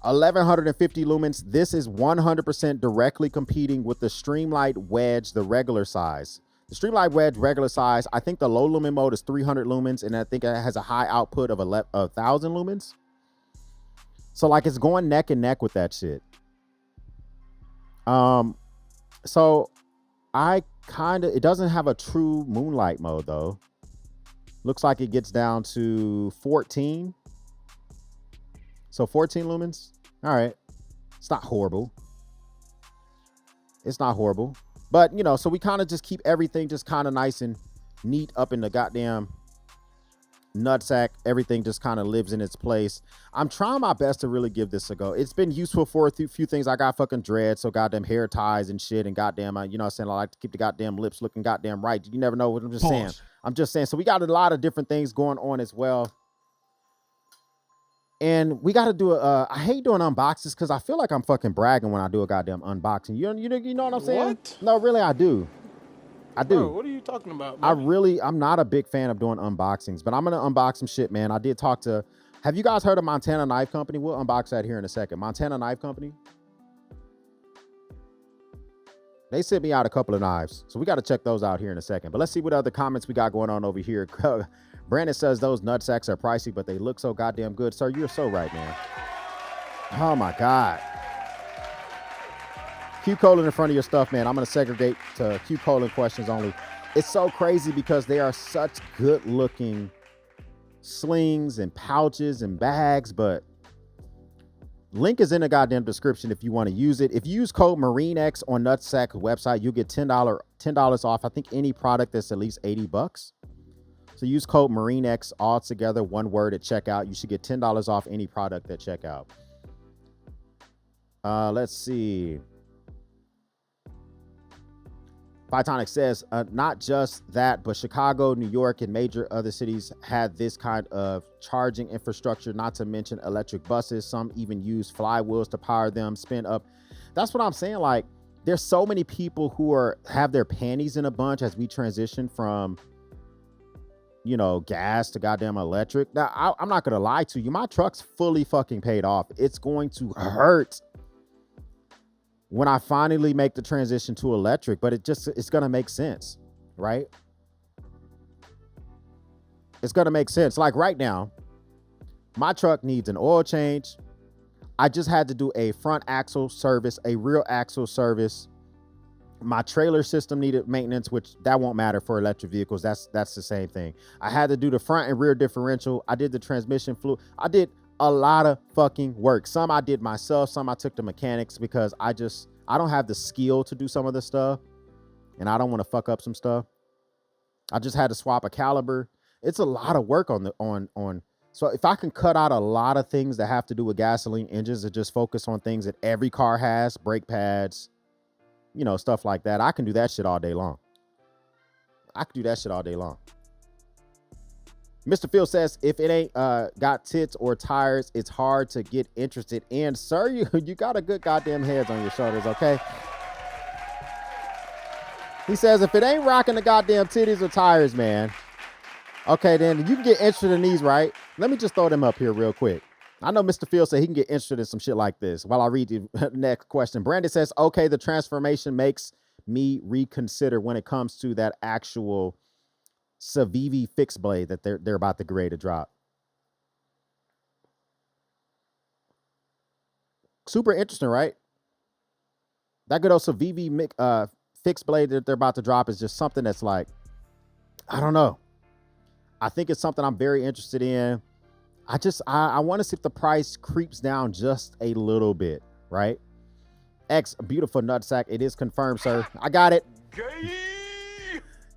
[SPEAKER 2] 1150 lumens. This is 100% directly competing with the Streamlight Wedge, the regular size. The Streamlight Wedge regular size, I think the low lumen mode is 300 lumens, and I think it has a high output of 1,000 lumens. So like it's going neck and neck with that shit. So it doesn't have a true moonlight mode though. Looks like it gets down to 14. So 14 lumens. All right. It's not horrible. It's not horrible. But, you know, so we kind of just keep everything just kind of nice and neat up in the goddamn nutsack, everything just kind of lives in its place. I'm trying my best to really give this a go. It's been useful for a few things. I got fucking dreads, so goddamn hair ties and shit, and goddamn, you know what I'm saying, I like to keep the goddamn lips looking goddamn right. You never know what I'm just saying. I'm just saying. So we got a lot of different things going on as well. And we got to do I hate doing unboxes because I feel like I'm fucking bragging when I do a goddamn unboxing. You know what I'm saying?
[SPEAKER 8] What?
[SPEAKER 2] No, really, I do. I do.
[SPEAKER 8] Bro, what are you talking about, man?
[SPEAKER 2] I'm not a big fan of doing unboxings, but I'm going to unbox some shit, man. I did talk to, have you guys heard of Montana Knife Company? We'll unbox that here in a second. Montana Knife Company. They sent me out a couple of knives, so we got to check those out here in a second. But let's see what other comments we got going on over here. Brandon says those nutsacks are pricey, but they look so goddamn good. Sir, you're so right, man. Oh, my God. Q colon in front of your stuff, man. I'm going to segregate to Q colon questions only. It's so crazy because they are such good looking slings and pouches and bags, but link is in the goddamn description if you want to use it. If you use code MarineX on Nutsack website, you'll get $10 off. I think any product that's at least $80. So use code MarineX all together, one word at checkout. You should get $10 off any product at checkout. Let's see. Pytonic says, not just that, but Chicago, New York, and major other cities had this kind of charging infrastructure, not to mention electric buses. Some even use flywheels to power them, spin up. That's what I'm saying. Like, there's so many people who have their panties in a bunch as we transition from, you know, gas to goddamn electric. Now, I'm not going to lie to you. My truck's fully fucking paid off. It's going to hurt when I finally make the transition to electric, but it's going to make sense, right? It's going to make sense. Like right now, my truck needs an oil change. I just had to do a front axle service, a rear axle service. My trailer system needed maintenance, which that won't matter for electric vehicles. That's the same thing. I had to do the front and rear differential. I did the transmission fluid. I did a lot of fucking work. Some I did myself, some I took to mechanics because I don't have the skill to do some of this stuff, and I don't want to fuck up some stuff. I just had to swap a caliber. It's a lot of work on. So if I can cut out a lot of things that have to do with gasoline engines and just focus on things that every car has, brake pads, you know, stuff like that, I can do that shit all day long. Mr. Phil says, if it ain't got tits or tires, it's hard to get interested in. Sir, you got a good goddamn heads on your shoulders, okay? He says, if it ain't rocking the goddamn titties or tires, man, okay, then you can get interested in these, right? Let me just throw them up here real quick. I know Mr. Phil said he can get interested in some shit like this while I read the next question. Brandon says, okay, the transformation makes me reconsider when it comes to that actual Civivi fixed blade that they're about to grade to drop. Super interesting, right? That good old Civivi fixed blade that they're about to drop is just something that's like, I don't know. I think it's something I'm very interested in. I want to see if the price creeps down just a little bit, right? X, beautiful nutsack. It is confirmed, sir. I got it.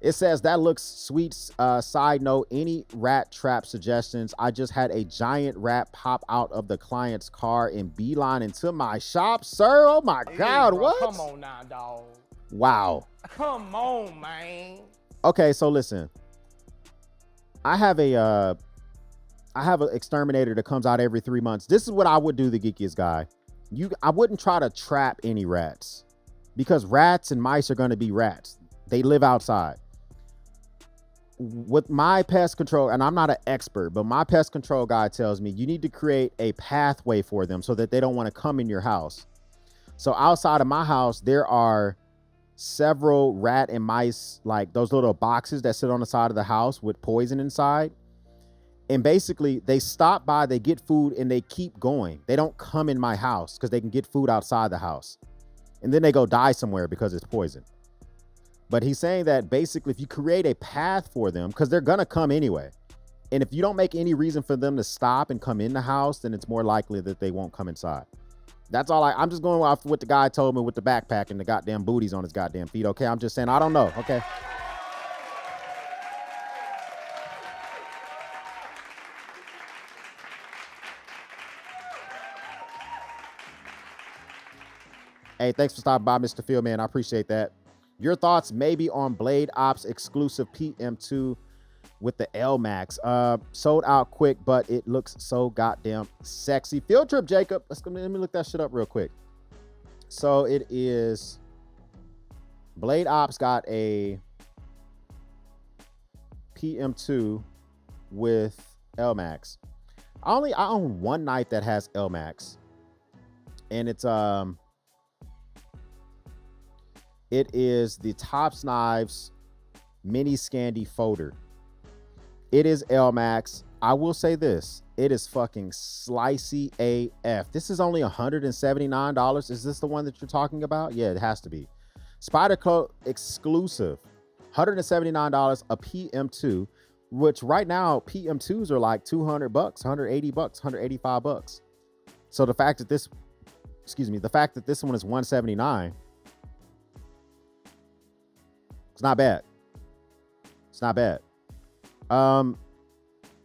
[SPEAKER 2] It says, that looks sweet. Side note, any rat trap suggestions? I just had a giant rat pop out of the client's car and beeline into my shop, sir. Oh my God,
[SPEAKER 8] bro,
[SPEAKER 2] what?
[SPEAKER 8] Come on now, dog.
[SPEAKER 2] Wow.
[SPEAKER 8] Come on, man.
[SPEAKER 2] Okay, so listen. I have an exterminator that comes out every 3 months. This is what I would do, the geekiest guy. I wouldn't try to trap any rats because rats and mice are going to be rats. They live outside. With my pest control, and I'm not an expert, but my pest control guy tells me you need to create a pathway for them so that they don't want to come in your house. So outside of my house, there are several rat and mice, like those little boxes that sit on the side of the house with poison inside. And basically they stop by, they get food, and they keep going. They don't come in my house because they can get food outside the house. And then they go die somewhere because it's poison. But he's saying that basically if you create a path for them, because they're going to come anyway. And if you don't make any reason for them to stop and come in the house, then it's more likely that they won't come inside. That's all I'm just going off what the guy told me with the backpack and the goddamn booties on his goddamn feet. Okay, I'm just saying, I don't know. Okay. Hey, thanks for stopping by, Mr. Phil, man. I appreciate that. Your thoughts maybe on Blade Ops exclusive PM2 with the L Max. Sold out quick, but it looks so goddamn sexy. Field trip, Jacob. Let me look that shit up real quick. So it is Blade Ops got a PM2 with L Max. I own one knife that has L Max, and it is the Tops Knives Mini Scandi Folder. It is L Max. I will say this. It is fucking slicey AF. This is only $179. Is this the one that you're talking about? Yeah, it has to be. Spyderco exclusive. $179 a PM2, which right now PM2s are like $200, $180, $185. So the fact that this one is $179, it's not bad. It's not bad.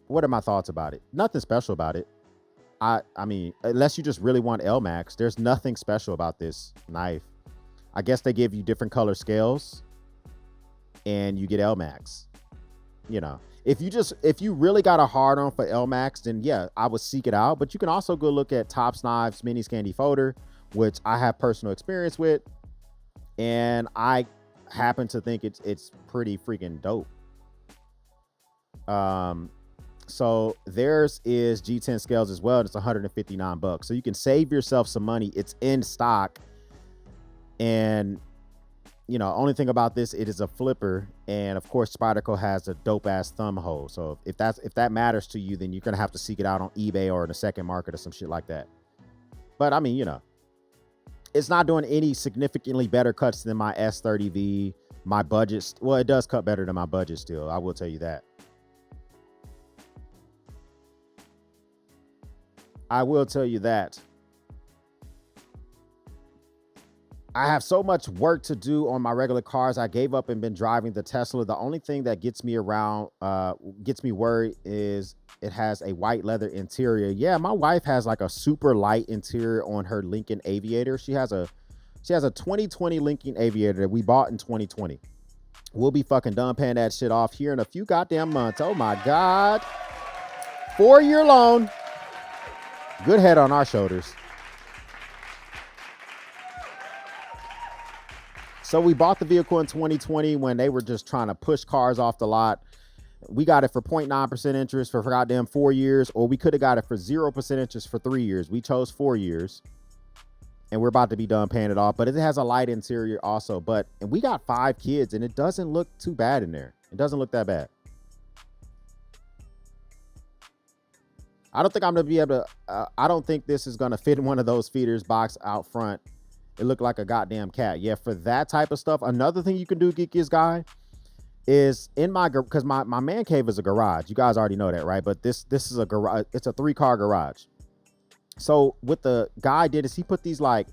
[SPEAKER 2] What are my thoughts about it? Nothing special about it. I mean, unless you just really want L Max, there's nothing special about this knife. I guess they give you different color scales and you get L Max. You know, if you really got a hard on for L Max, then yeah, I would seek it out. But you can also go look at Tops Knives Mini Scandi Folder, which I have personal experience with, and I happen to think it's pretty freaking dope. So theirs is G10 scales as well. It's $159. So you can save yourself some money. It's in stock. And you know, only thing about this, it is a flipper. And of course, Spyderco has a dope ass thumb hole. So if that matters to you, then you're going to have to seek it out on eBay or in the second market or some shit like that. But I mean, you know, it's not doing any significantly better cuts than my S30V, my budget. Well, it does cut better than my budget still. I will tell you that. I will tell you that. I have so much work to do on my regular cars. I gave up and been driving the Tesla. The only thing that gets me around, gets me worried is it has a white leather interior. Yeah, my wife has like a super light interior on her Lincoln Aviator. She has a 2020 Lincoln Aviator that we bought in 2020. We'll be fucking done paying that shit off here in a few goddamn months. Oh my God. 4-year loan. Good head on our shoulders. So we bought the vehicle in 2020 when they were just trying to push cars off the lot. We got it for 0.9% interest for goddamn 4 years, or we could have got it for 0% interest for 3 years. We chose 4 years, and we're about to be done paying it off. But it has a light interior also. And we got 5 kids, and it doesn't look too bad in there. It doesn't look that bad. I don't think I'm going to be able to, I don't think this is going to fit in one of those feeders box out front. It looked like a goddamn cat. Yeah, for that type of stuff. Another thing you can do, Geekiest Guy, is in my, because my man cave is a garage. You guys already know that, right? But this is a garage. It's a 3-car garage. So what the guy did is he put these like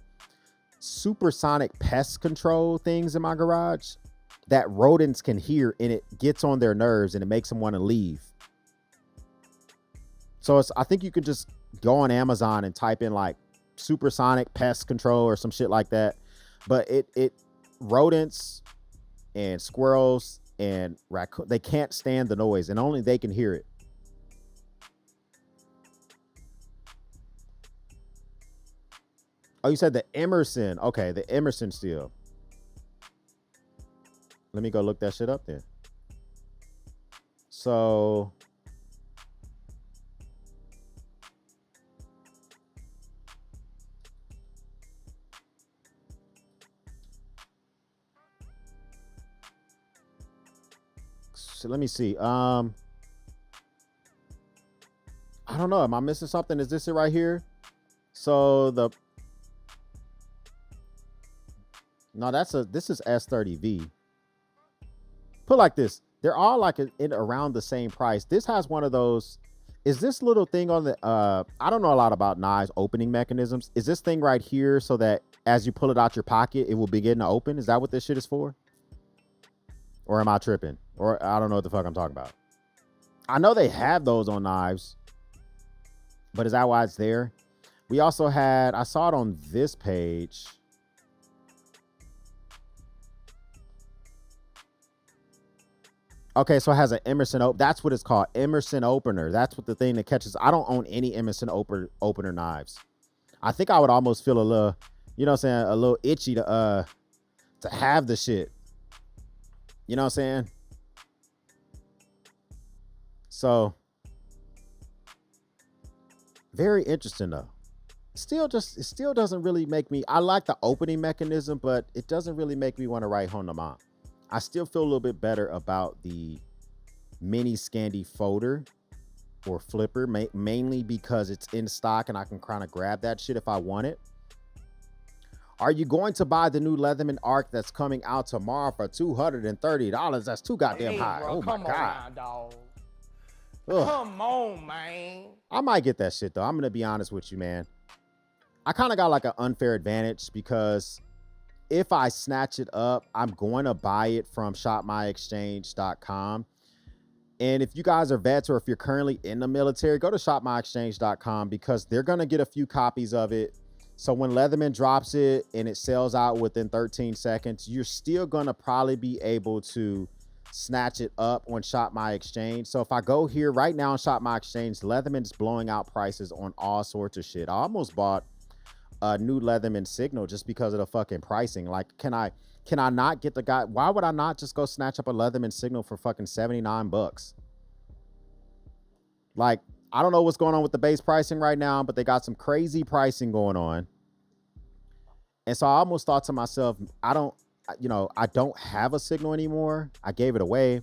[SPEAKER 2] supersonic pest control things in my garage that rodents can hear, and it gets on their nerves and it makes them want to leave. So I think you could just go on Amazon and type in like supersonic pest control or some shit like that. But it rodents and squirrels and raccoon, they can't stand the noise, and only they can hear it. Oh, you said the Emerson. Okay, the Emerson steel. Let me go look that shit up then. So let me see. I don't know. Am I missing something? Is this it right here? So this is S30V. Put like this. They're all like in around the same price. This has one of those. Is this little thing on the, I don't know a lot about knives opening mechanisms. Is this thing right here so that as you pull it out your pocket, it will begin to open? Is that what this shit is for? Or am I tripping? Or I don't know what the fuck I'm talking about. I know they have those on knives, but is that why it's there? We also had, I saw it on this page. Okay, so it has an Emerson that's what it's called, Emerson opener. That's what the thing that catches. I don't own any Emerson opener knives. I think I would almost feel a little, you know what I'm saying, a little itchy to have the shit. You know what I'm saying? So very interesting though. It still doesn't really make me, I like the opening mechanism, but it doesn't really make me want to write home to mom. I still feel a little bit better about the mini Scandi folder or flipper, mainly because it's in stock and I can kind of grab that shit if I want it. Are you going to buy the new Leatherman Arc that's coming out tomorrow for $230? That's too goddamn high.
[SPEAKER 8] Bro,
[SPEAKER 2] Oh my
[SPEAKER 8] come on
[SPEAKER 2] God.
[SPEAKER 8] now, dog.
[SPEAKER 2] Ugh.
[SPEAKER 8] Come on, man.
[SPEAKER 2] I might get that shit though. I'm going to be honest with you, man. I kind of got like an unfair advantage because if I snatch it up, I'm going to buy it from shopmyexchange.com. And if you guys are vets or if you're currently in the military, go to shopmyexchange.com because they're going to get a few copies of it. So when Leatherman drops it and it sells out within 13 seconds, you're still going to probably be able to snatch it up on Shop My Exchange. So if I go here right now on Shop My Exchange, Leatherman's blowing out prices on all sorts of shit. I almost bought a new Leatherman Signal just because of the fucking pricing. Like, can I not get the guy? Why would I not just go snatch up a Leatherman Signal for fucking $79? Like, I don't know what's going on with the base pricing right now, but they got some crazy pricing going on. And so I almost thought to myself, I don't have a Signal anymore. I gave it away,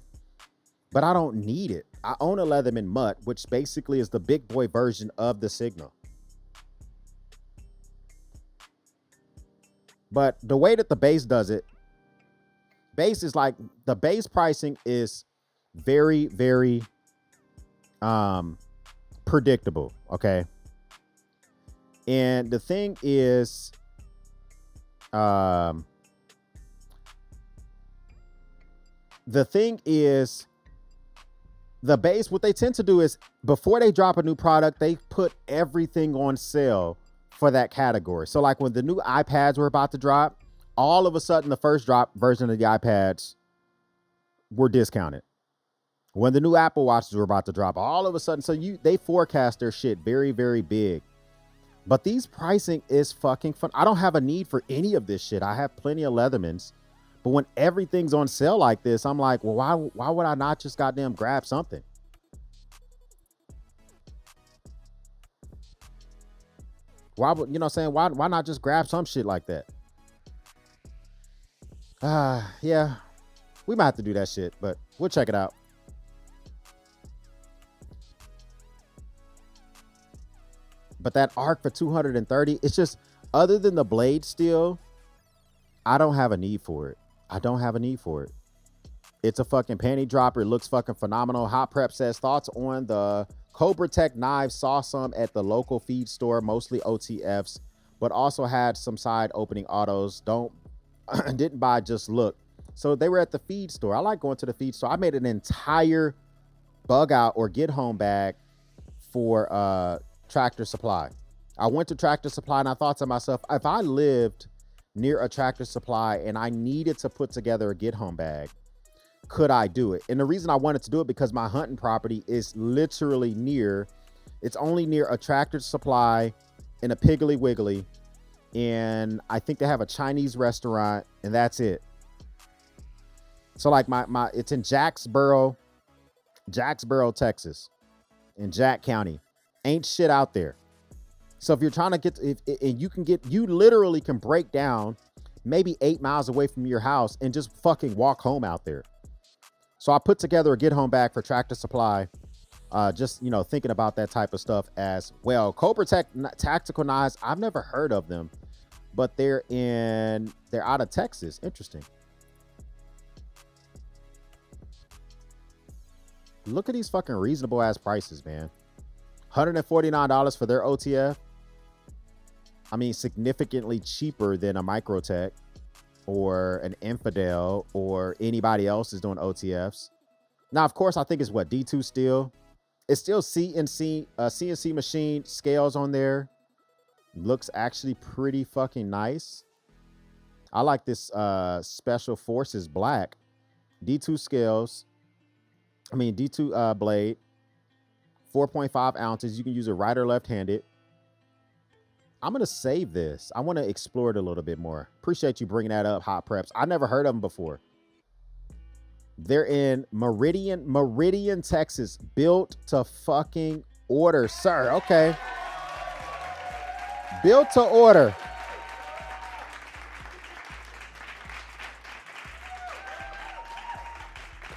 [SPEAKER 2] but I don't need it. I own a Leatherman Mutt, which basically is the big boy version of the Signal. But the way that the base does it, base is like, the base pricing is very, very predictable, okay? And the thing is, the base, what they tend to do is before they drop a new product, they put everything on sale for that category. So like when the new iPads were about to drop, all of a sudden the first drop version of the iPads were discounted. When the new Apple Watches were about to drop, all of a sudden, so they forecast their shit very, very big. But these pricing is fucking fun. I don't have a need for any of this shit. I have plenty of Leathermans. But when everything's on sale like this, I'm like, well, why would I not just goddamn grab something? Why would, you know what I'm saying? Why not just grab some shit like that? Yeah, we might have to do that shit, but we'll check it out. But that Arc for $230, it's just, other than the blade steel, I don't have a need for it. I don't have a need for it. It's a fucking panty dropper. It looks fucking phenomenal. Hot Prep says, thoughts on the Protec knives. Saw some at the local feed store, mostly OTFs, but also had some side opening autos. Didn't buy, just look. So they were at the feed store. I like going to the feed store. I made an entire bug out or get home bag for Tractor Supply. I went to Tractor Supply and I thought to myself, if I lived near a Tractor Supply and I needed to put together a get home bag, could I do it? And the reason I wanted to do it because my hunting property is literally near, it's only near a Tractor Supply and a Piggly Wiggly, and I think they have a Chinese restaurant, and that's it. So like my it's in Jacksboro, Texas, in Jack County. Ain't shit out there. So if you're trying to get, you literally can break down maybe 8 miles away from your house and just fucking walk home out there. So I put together a get home bag for Tractor Supply. Just, thinking about that type of stuff as well. Protec tactical knives, I've never heard of them, but they're out of Texas. Interesting. Look at these fucking reasonable ass prices, man. $149 for their OTF. I mean, significantly cheaper than a Microtech or an Infidel or anybody else is doing OTFs. Now, of course, I think it's what, D2 steel. It's still CNC machine scales on there. Looks actually pretty fucking nice. I like this Special Forces black. D2 scales. D2 blade, 4.5 ounces. You can use it right or left-handed. I'm going to save this. I want to explore it a little bit more. Appreciate you bringing that up, Hot Preps. I never heard of them before. They're in Meridian, Texas. Built to fucking order, sir. Okay. Built to order.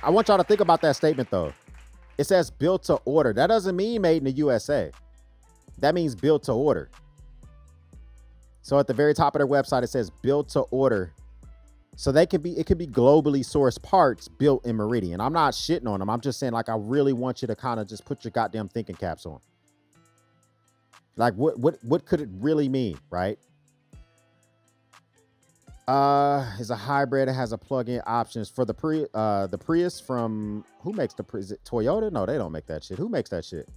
[SPEAKER 2] I want y'all to think about that statement, though. It says built to order. That doesn't mean made in the USA. That means built to order. So at the very top of their website, it says built to order. So it could be globally sourced parts built in Meridian. I'm not shitting on them. I'm just saying, like, I really want you to kind of just put your goddamn thinking caps on. Like, what could it really mean, right? Is a hybrid. It has a plug-in options for the Prius from, who makes the Prius? Is it Toyota? No, they don't make that shit. Who makes that shit?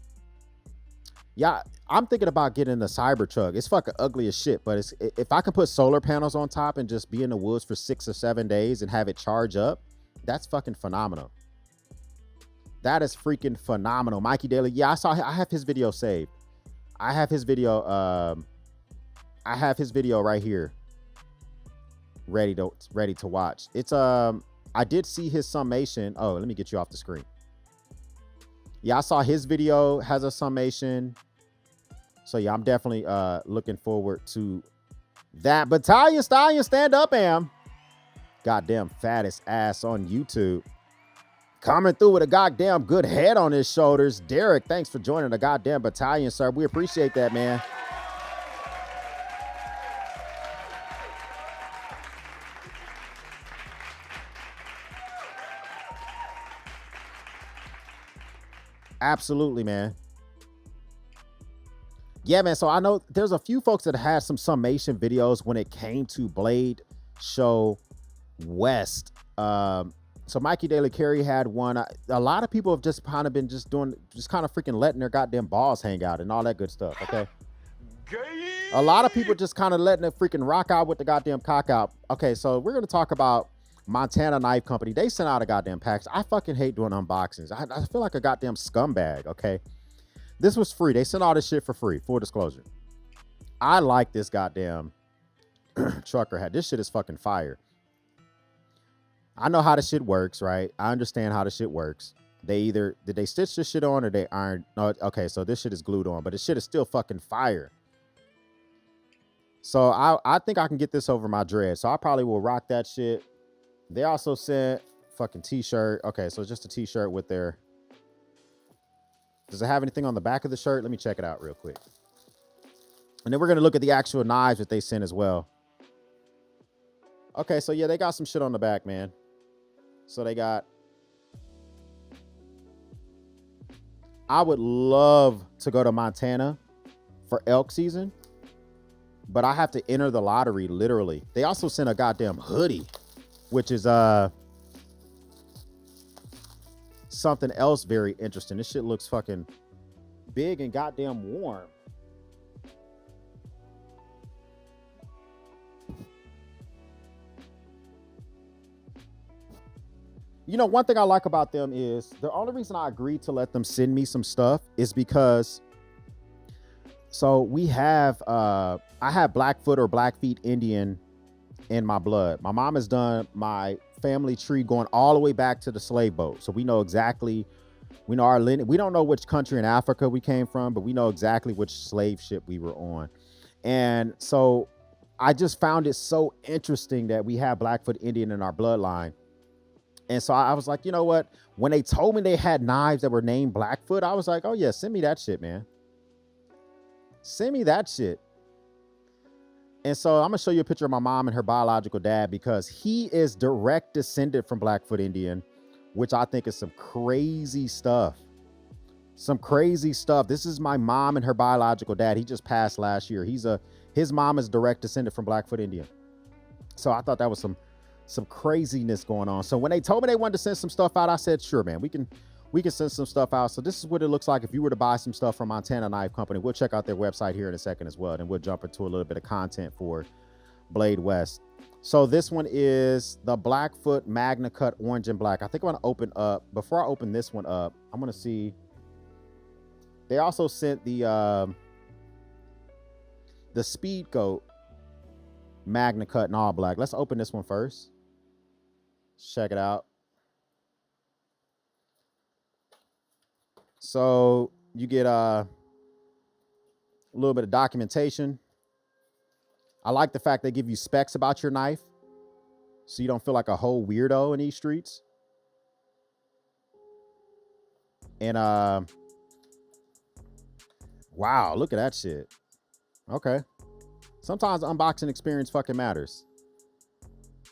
[SPEAKER 2] Yeah, I'm thinking about getting the Cybertruck. It's fucking ugly as shit, but if I can put solar panels on top and just be in the woods for 6 or 7 days and have it charge up, that's fucking phenomenal. That is freaking phenomenal. Mikey Daly, yeah, I have his video saved. I have his video right here. Ready to watch. It's I did see his summation. Oh, let me get you off the screen. Yeah, I saw his video has a summation. So yeah, I'm definitely looking forward to that. Battalion Stallion, stand up, am. Goddamn fattest ass on YouTube. Coming through with a goddamn good head on his shoulders. Derek, thanks for joining the goddamn battalion, sir. We appreciate that, man. Absolutely, man. Yeah, man. So I know there's a few folks that had some summation videos when it came to Blade Show West. So Mikey Daly Carey had one. A lot of people have just kind of been just kind of freaking letting their goddamn balls hang out and all that good stuff. Okay. A lot of people just kind of letting it freaking rock out with the goddamn cock out. Okay, so we're gonna talk about Montana Knife Company. They sent out a goddamn package. I fucking hate doing unboxings. I feel like a goddamn scumbag, okay? This was free. They sent all this shit for free, full disclosure. I like this goddamn trucker hat. This shit is fucking fire. I know how this shit works, right? I understand how this shit works. Did they stitch this shit on or they iron? No, okay, so this shit is glued on, but this shit is still fucking fire. So I think I can get this over my dread. So I probably will rock that shit. They also sent fucking t-shirt. Okay, so it's just a t-shirt with their... Does it have anything on the back of the shirt? Let me check it out real quick. And then we're going to look at the actual knives that they sent as well. Okay, so yeah, they got some shit on the back, man. So they got... I would love to go to Montana for elk season, but I have to enter the lottery, literally. They also sent a goddamn hoodie, which is something else very interesting. This shit looks fucking big and goddamn warm. You know, one thing I like about them is the only reason I agreed to let them send me some stuff is because, so we have, I have Blackfoot or Blackfeet Indian in my blood. My mom has done my family tree going all the way back to the slave boat. So we know exactly, we know our lineage. We don't know which country in Africa we came from, but we know exactly which slave ship we were on. And so I just found it so interesting that we have Blackfoot Indian in our bloodline. And so I was like, you know what? When they told me they had knives that were named Blackfoot, I was like, oh yeah, send me that shit, man. Send me that shit. And so I'm gonna show you a picture of my mom and her biological dad because he is direct descendant from Blackfoot Indian, which I think is some crazy stuff. Some crazy stuff. This is my mom and her biological dad. He just passed last year. His mom is direct descendant from Blackfoot Indian. So I thought that was some craziness going on. So when they told me they wanted to send some stuff out, I said, sure, man, we can send some stuff out. So this is what it looks like if you were to buy some stuff from Montana Knife Company. We'll check out their website here in a second as well. Then we'll jump into a little bit of content for Blade West. So this one is the Blackfoot Magna Cut Orange and Black. I think I'm gonna open up, before I open this one up, I'm gonna see. They also sent the Speed Goat Magna Cut in all black. Let's open this one first. Check it out. So you get a little bit of documentation. I like the fact they give you specs about your knife, so you don't feel like a whole weirdo in these streets. And wow, look at that shit. Okay. Sometimes the unboxing experience fucking matters.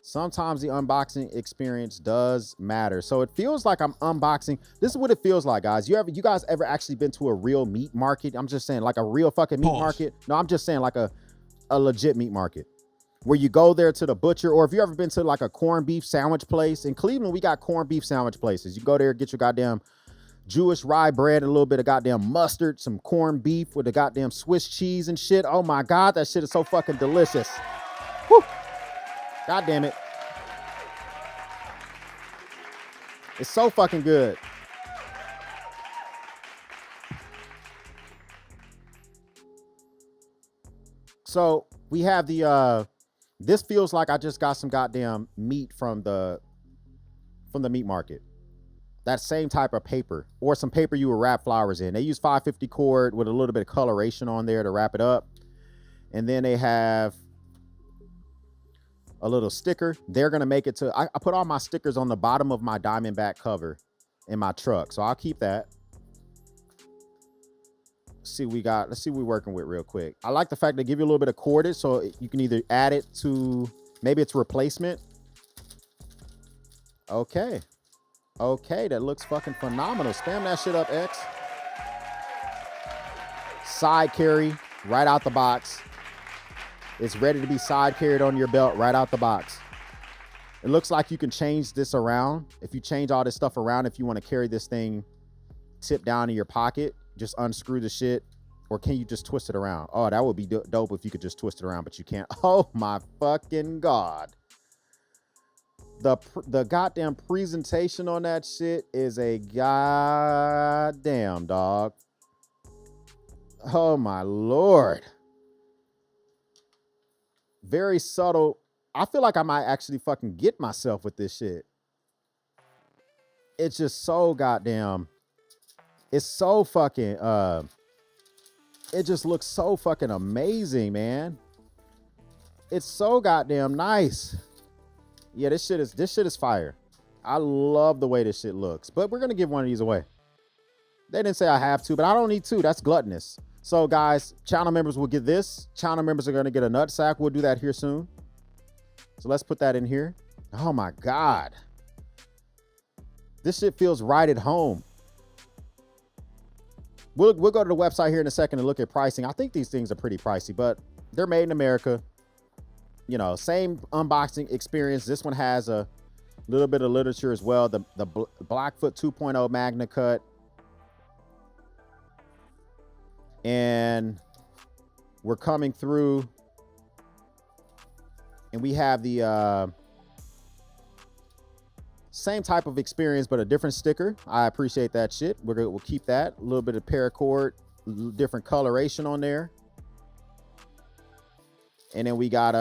[SPEAKER 2] Sometimes the unboxing experience does matter. So it feels like I'm unboxing. This is what it feels like, guys. You guys ever actually been to a real meat market? I'm just saying, like a real fucking meat market. No, I'm just saying like a legit meat market where you go there to the butcher, or if you ever been to like a corned beef sandwich place. In Cleveland, we got corned beef sandwich places. You go there, get your goddamn Jewish rye bread, and a little bit of goddamn mustard, some corned beef with the goddamn Swiss cheese and shit. Oh my God, that shit is so fucking delicious. Whew. God damn it. It's so fucking good. So we have the this feels like I just got some goddamn meat from the meat market. That same type of paper, or some paper you would wrap flowers in. They use 550 cord with a little bit of coloration on there to wrap it up. And then they have a little sticker. They're gonna make it to, I put all my stickers on the bottom of my Diamondback cover in my truck, so I'll keep that. Let's see what we're working with real quick. I like the fact they give you a little bit of cordage, so you can either add it to, maybe it's replacement. Okay, that looks fucking phenomenal. Spam that shit up, X. Side carry right out the box. It's ready to be side carried on your belt right out the box. It looks like you can change this around. If you change all this stuff around, if you want to carry this thing tip down in your pocket, just unscrew the shit. Or can you just twist it around? Oh, that would be dope if you could just twist it around, but you can't. Oh my fucking God. The goddamn presentation on that shit is a goddamn dog. Oh my Lord. Very subtle. I feel like I might actually fucking get myself with this shit. It's just so goddamn. It's so fucking, it just looks so fucking amazing, man. It's so goddamn nice. Yeah, this shit is fire. I love the way this shit looks, but we're going to give one of these away. They didn't say I have to, but I don't need to. That's gluttonous. So guys, channel members will get this. Channel members are going to get a nut sack. We'll do that here soon. So let's put that in here. Oh my God. This shit feels right at home. We'll go to the website here in a second and look at pricing. I think these things are pretty pricey, but they're made in America. You know, same unboxing experience. This one has a little bit of literature as well. The Blackfoot 2.0 Magna Cut. And we're coming through, and we have the same type of experience, but a different sticker. I appreciate that shit. We'll keep that. A little bit of paracord, different coloration on there. And then we got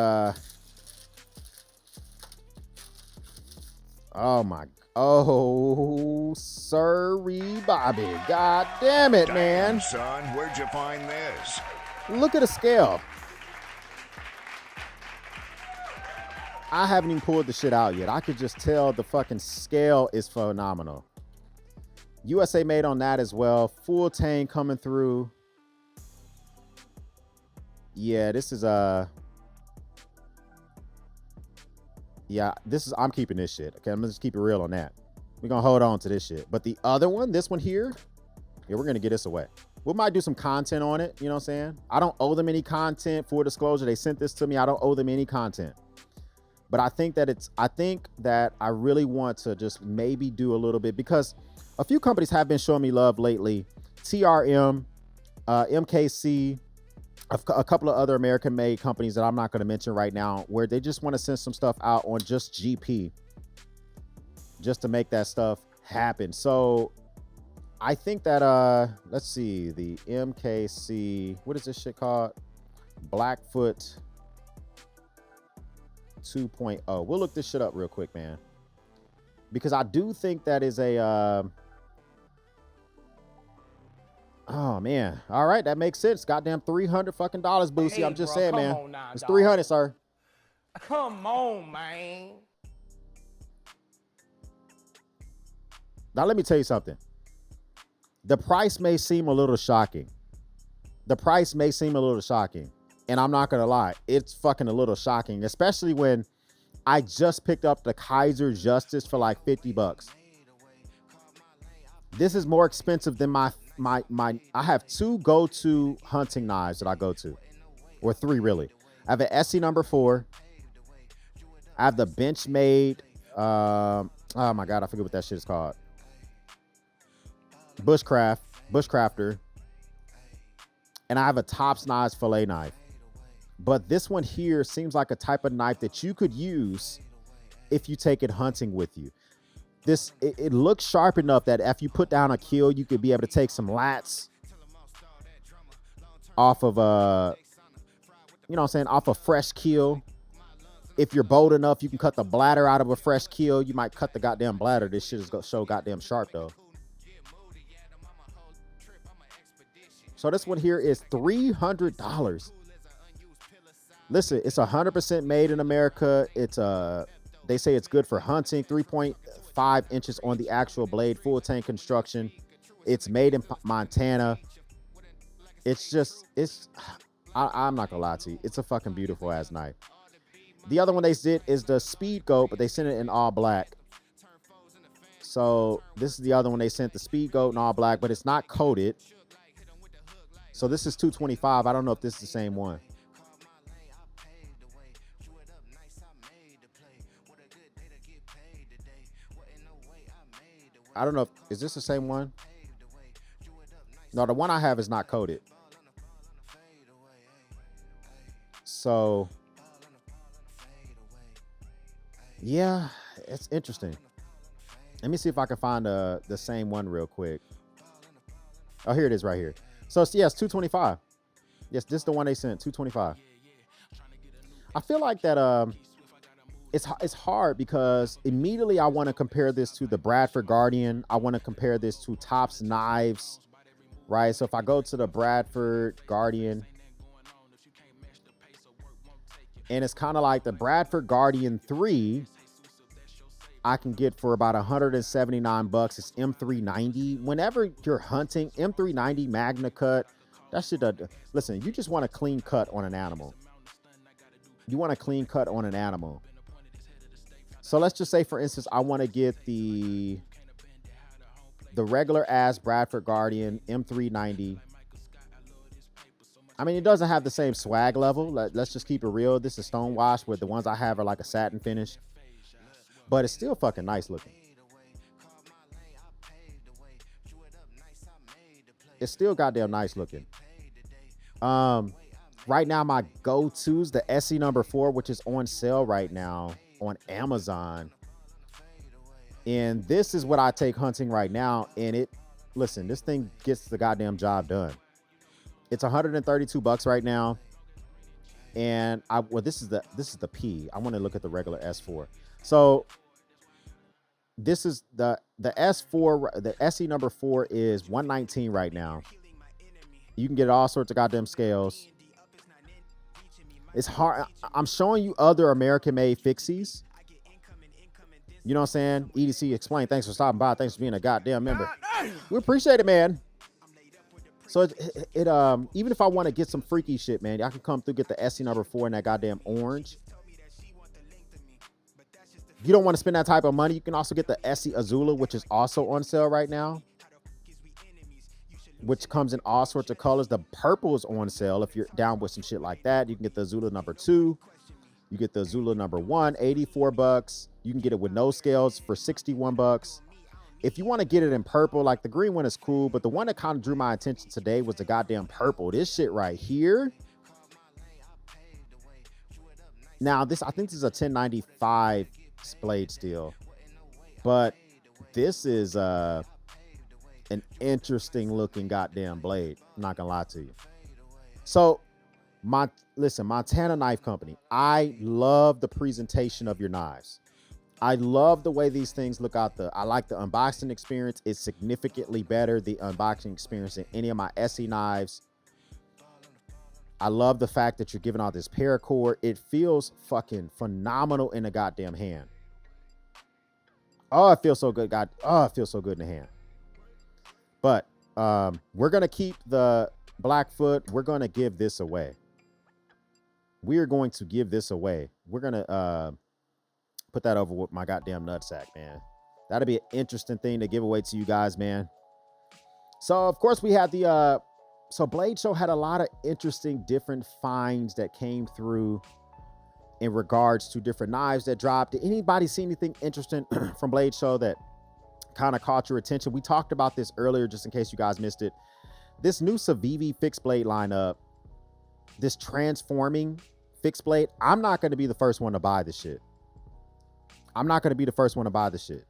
[SPEAKER 2] oh sorry, Bobby. God damn it, man.
[SPEAKER 3] Son, where'd you find this?
[SPEAKER 2] Look at the scale. I haven't even pulled the shit out yet. I could just tell the fucking scale is phenomenal. USA made on that as well. Full tang coming through. Yeah, this is I'm keeping this shit. Okay, I'm gonna just keep it real on that. We're gonna hold on to this shit. But the other one, this one here, yeah, we're gonna get this away. We might do some content on it, you know what I'm saying? I don't owe them any content. For disclosure, they sent this to me. I don't owe them any content. But I think that I really want to just maybe do a little bit, because a few companies have been showing me love lately. TRM, MKC, a couple of other American-made companies that I'm not going to mention right now, where they just want to send some stuff out on just GP, just to make that stuff happen. So I think that let's see, the MKC, what is this shit called? Blackfoot 2.0. We'll look this shit up real quick, man, because I do think that is a oh man, all right, that makes sense. Goddamn $300 fucking dollars, Boosie.
[SPEAKER 8] Hey,
[SPEAKER 2] I'm just
[SPEAKER 8] bro,
[SPEAKER 2] saying,
[SPEAKER 8] come
[SPEAKER 2] man.
[SPEAKER 8] on now,
[SPEAKER 2] It's
[SPEAKER 8] dog.
[SPEAKER 2] 300, sir.
[SPEAKER 8] Come on, man.
[SPEAKER 2] Now let me tell you something. The price may seem a little shocking. The price may seem a little shocking. And I'm not gonna lie, it's fucking a little shocking, especially when I just picked up the Kaiser Justice for like 50 bucks. This is more expensive than my I have 2 go-to hunting knives that I go to, or 3 really. I have an SC number 4. I have the Benchmade, oh my God, I forget what that shit is called. Bushcrafter. And I have a Tops Knives fillet knife. But this one here seems like a type of knife that you could use if you take it hunting with you. It looks sharp enough that if you put down a kill, you could be able to take some lats off of you know what I'm saying, off a fresh kill. If you're bold enough, you can cut the bladder out of a fresh kill. You might cut the goddamn bladder. This shit is so goddamn sharp though. So this one here is $300. Listen, it's 100% made in America. It's they say it's good for hunting. 3.5 inches on the actual blade, full tank construction. It's made in Montana. It's just, I'm not gonna lie to you, it's a fucking beautiful ass knife. The other one they did is the Speed Goat, but they sent it in all black. So this is the other one they sent, the Speed Goat in all black, but it's not coated. So this is $225. I don't know if this is the same one. I don't know if, is this the same one? No, the one I have is not coated. So yeah, it's interesting. Let me see if I can find the same one real quick. Oh, here it is right here. So it's, yes, $225. Yes, this is the one they sent, $225. I feel like that it's hard because immediately I want to compare this to the Bradford Guardian. I want to compare this to Tops Knives, right? So if I go to the Bradford Guardian, and it's kind of like the Bradford Guardian 3, I can get for about $179. It's M390. Whenever you're hunting, M390 Magna Cut, that shit, listen, you just want a clean cut on an animal. You want a clean cut on an animal. So let's just say, for instance, I want to get the regular ass Bradford Guardian M390. I mean, it doesn't have the same swag level. Let's just keep it real. This is stone wash, where the ones I have are like a satin finish. But it's still fucking nice looking. It's still goddamn nice looking. Right now, my go-to's the SE number 4, which is on sale right now on Amazon. And this is what I take hunting right now. And listen, this thing gets the goddamn job done. It's $132 right now. And this is the P. I want to look at the regular S4. So this is the S4, the SE number 4 is $119 right now. You can get all sorts of goddamn scales. It's hard. I'm showing you other American-made fixies. You know what I'm saying? EDC Explain. Thanks for stopping by. Thanks for being a goddamn member. We appreciate it, man. So it even if I want to get some freaky shit, man, I can come through, get the SE number 4 in that goddamn orange. If you don't want to spend that type of money, you can also get the SE Azula, which is also on sale right now, which comes in all sorts of colors. The purple is on sale. If you're down with some shit like that, you can get the Azula number 2. You get the Azula number 1, $84. You can get it with no scales for $61. If you want to get it in purple, like the green one is cool, but the one that kind of drew my attention today was the goddamn purple. This shit right here, Now this, I think this is a 1095 blade steel, but this is an interesting looking goddamn blade. I'm not gonna lie to you. So Montana Knife Company, I love the presentation of your knives. I love the way these things look out. I like the unboxing experience. It's significantly better, the unboxing experience, than any of my SE knives. I love the fact that you're giving out this paracord. It feels fucking phenomenal in the goddamn hand. Oh, it feels so good. It feels so good in the hand. But we're gonna keep the Blackfoot. We're gonna give this away. We are going to give this away. We're gonna put that over with my goddamn nutsack, man. That'll be an interesting thing to give away to you guys, man. So of course we had the so Blade Show had a lot of interesting different finds that came through in regards to different knives that dropped. Did anybody see anything interesting from Blade Show that kind of caught your attention? We talked about this earlier, just in case you guys missed it. This new Civivi fixed blade lineup, this transforming fixed blade, I'm not going to be the first one to buy this shit. I'm not going to be the first one to buy this shit.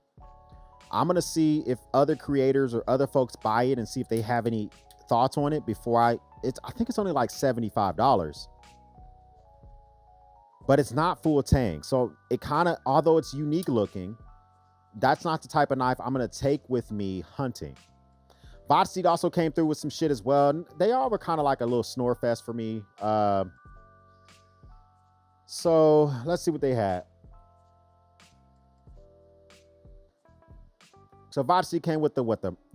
[SPEAKER 2] I'm going to see if other creators or other folks buy it and see if they have any thoughts on it before I think it's only like $75. But it's not full tang. So it kind of, although it's unique looking, that's not the type of knife I'm going to take with me hunting. Vodseed also came through with some shit as well. They all were kind of like a little snore fest for me. So let's see what they had. So Vodseed came with the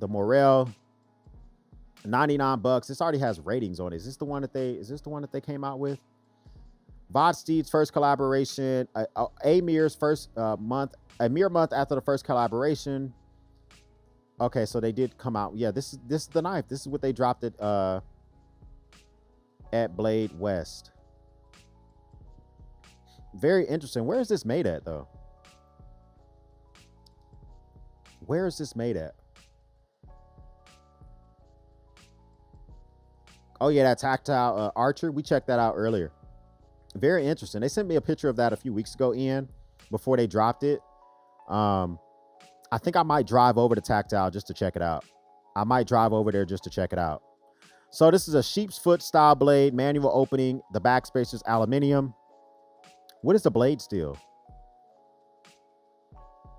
[SPEAKER 2] Morel, $99. This already has ratings on it. Is this the one that they came out with? Vodseed's first collaboration, Amir's first month, a mere month after the first collaboration. Okay, so they did come out. Yeah, this is the knife. This is what they dropped it at Blade West. Very interesting. Where is this made at though? Where is this made at? Oh yeah, that tactile Archer. We checked that out earlier. Very interesting. They sent me a picture of that a few weeks ago, Ian, before they dropped it. I think I might drive over to Tactile just to check it out. I might drive over there just to check it out. So this is a sheep's foot style blade, manual opening. The backspace is aluminum. What is the blade steel?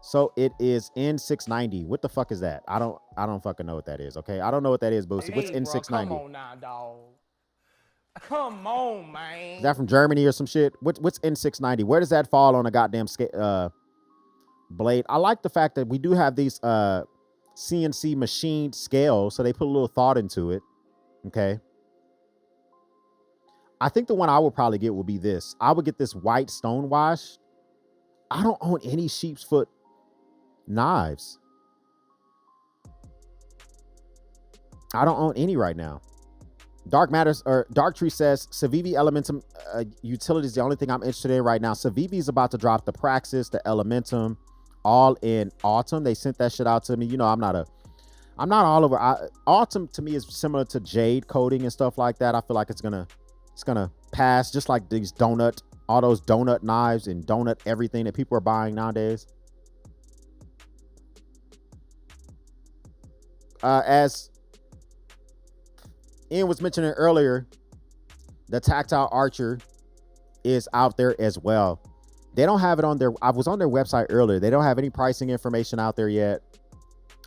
[SPEAKER 2] So it is N690. What the fuck is that? I don't fucking know what that is. Okay, I don't know what that is, Boosie. What's N690?
[SPEAKER 8] Come on now, dog. Come on, man.
[SPEAKER 2] Is that from Germany or some shit? What's N690? Where does that fall on a goddamn blade? I like the fact that we do have these CNC machined scales, so they put a little thought into it. Okay. I think the one I would probably get will be this. I would get this white stone wash. I don't own any sheep's foot knives. I don't own any right now. Dark Tree says Civivi Elementum utility is the only thing I'm interested in right now. Civivi is about to drop the Praxis, the Elementum, all in autumn. They sent that shit out to me. You know, I'm not all over. Autumn to me is similar to jade coating and stuff like that. I feel like it's gonna pass, just like these all those donut knives and donut everything that people are buying nowadays. As Ian was mentioning earlier, the Tactile Archer is out there as well. They don't have it on their, I was on their website earlier. They don't have any pricing information out there yet.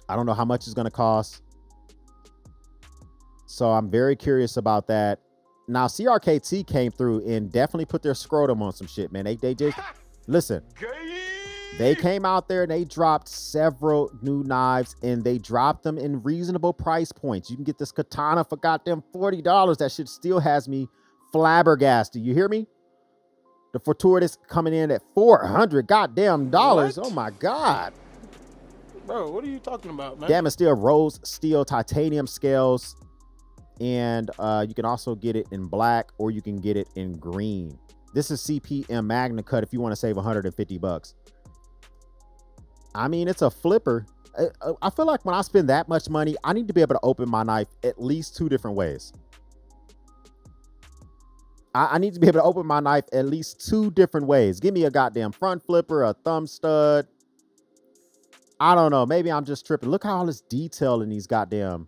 [SPEAKER 2] I don't know how much it's going to cost. So I'm very curious about that. Now, CRKT came through and definitely put their scrotum on some shit, man. They just, listen, they came out there and they dropped several new knives, and they dropped them in reasonable price points. You can get this katana for goddamn $40. That shit still has me flabbergasted. You hear me? The Fortuitous coming in at $400 goddamn dollars. Oh my God.
[SPEAKER 8] Bro, what are you talking about, man?
[SPEAKER 2] Damn, it's still rose steel titanium scales. And you can also get it in black, or you can get it in green. This is CPM Magna Cut if you want to save $150. I mean, it's a flipper. I feel like when I spend that much money, I need to be able to open my knife at least 2 different ways. I need to be able to open my knife at least 2 different ways. Give me a goddamn front flipper, a thumb stud. I don't know. Maybe I'm just tripping. Look how all this detail in these goddamn,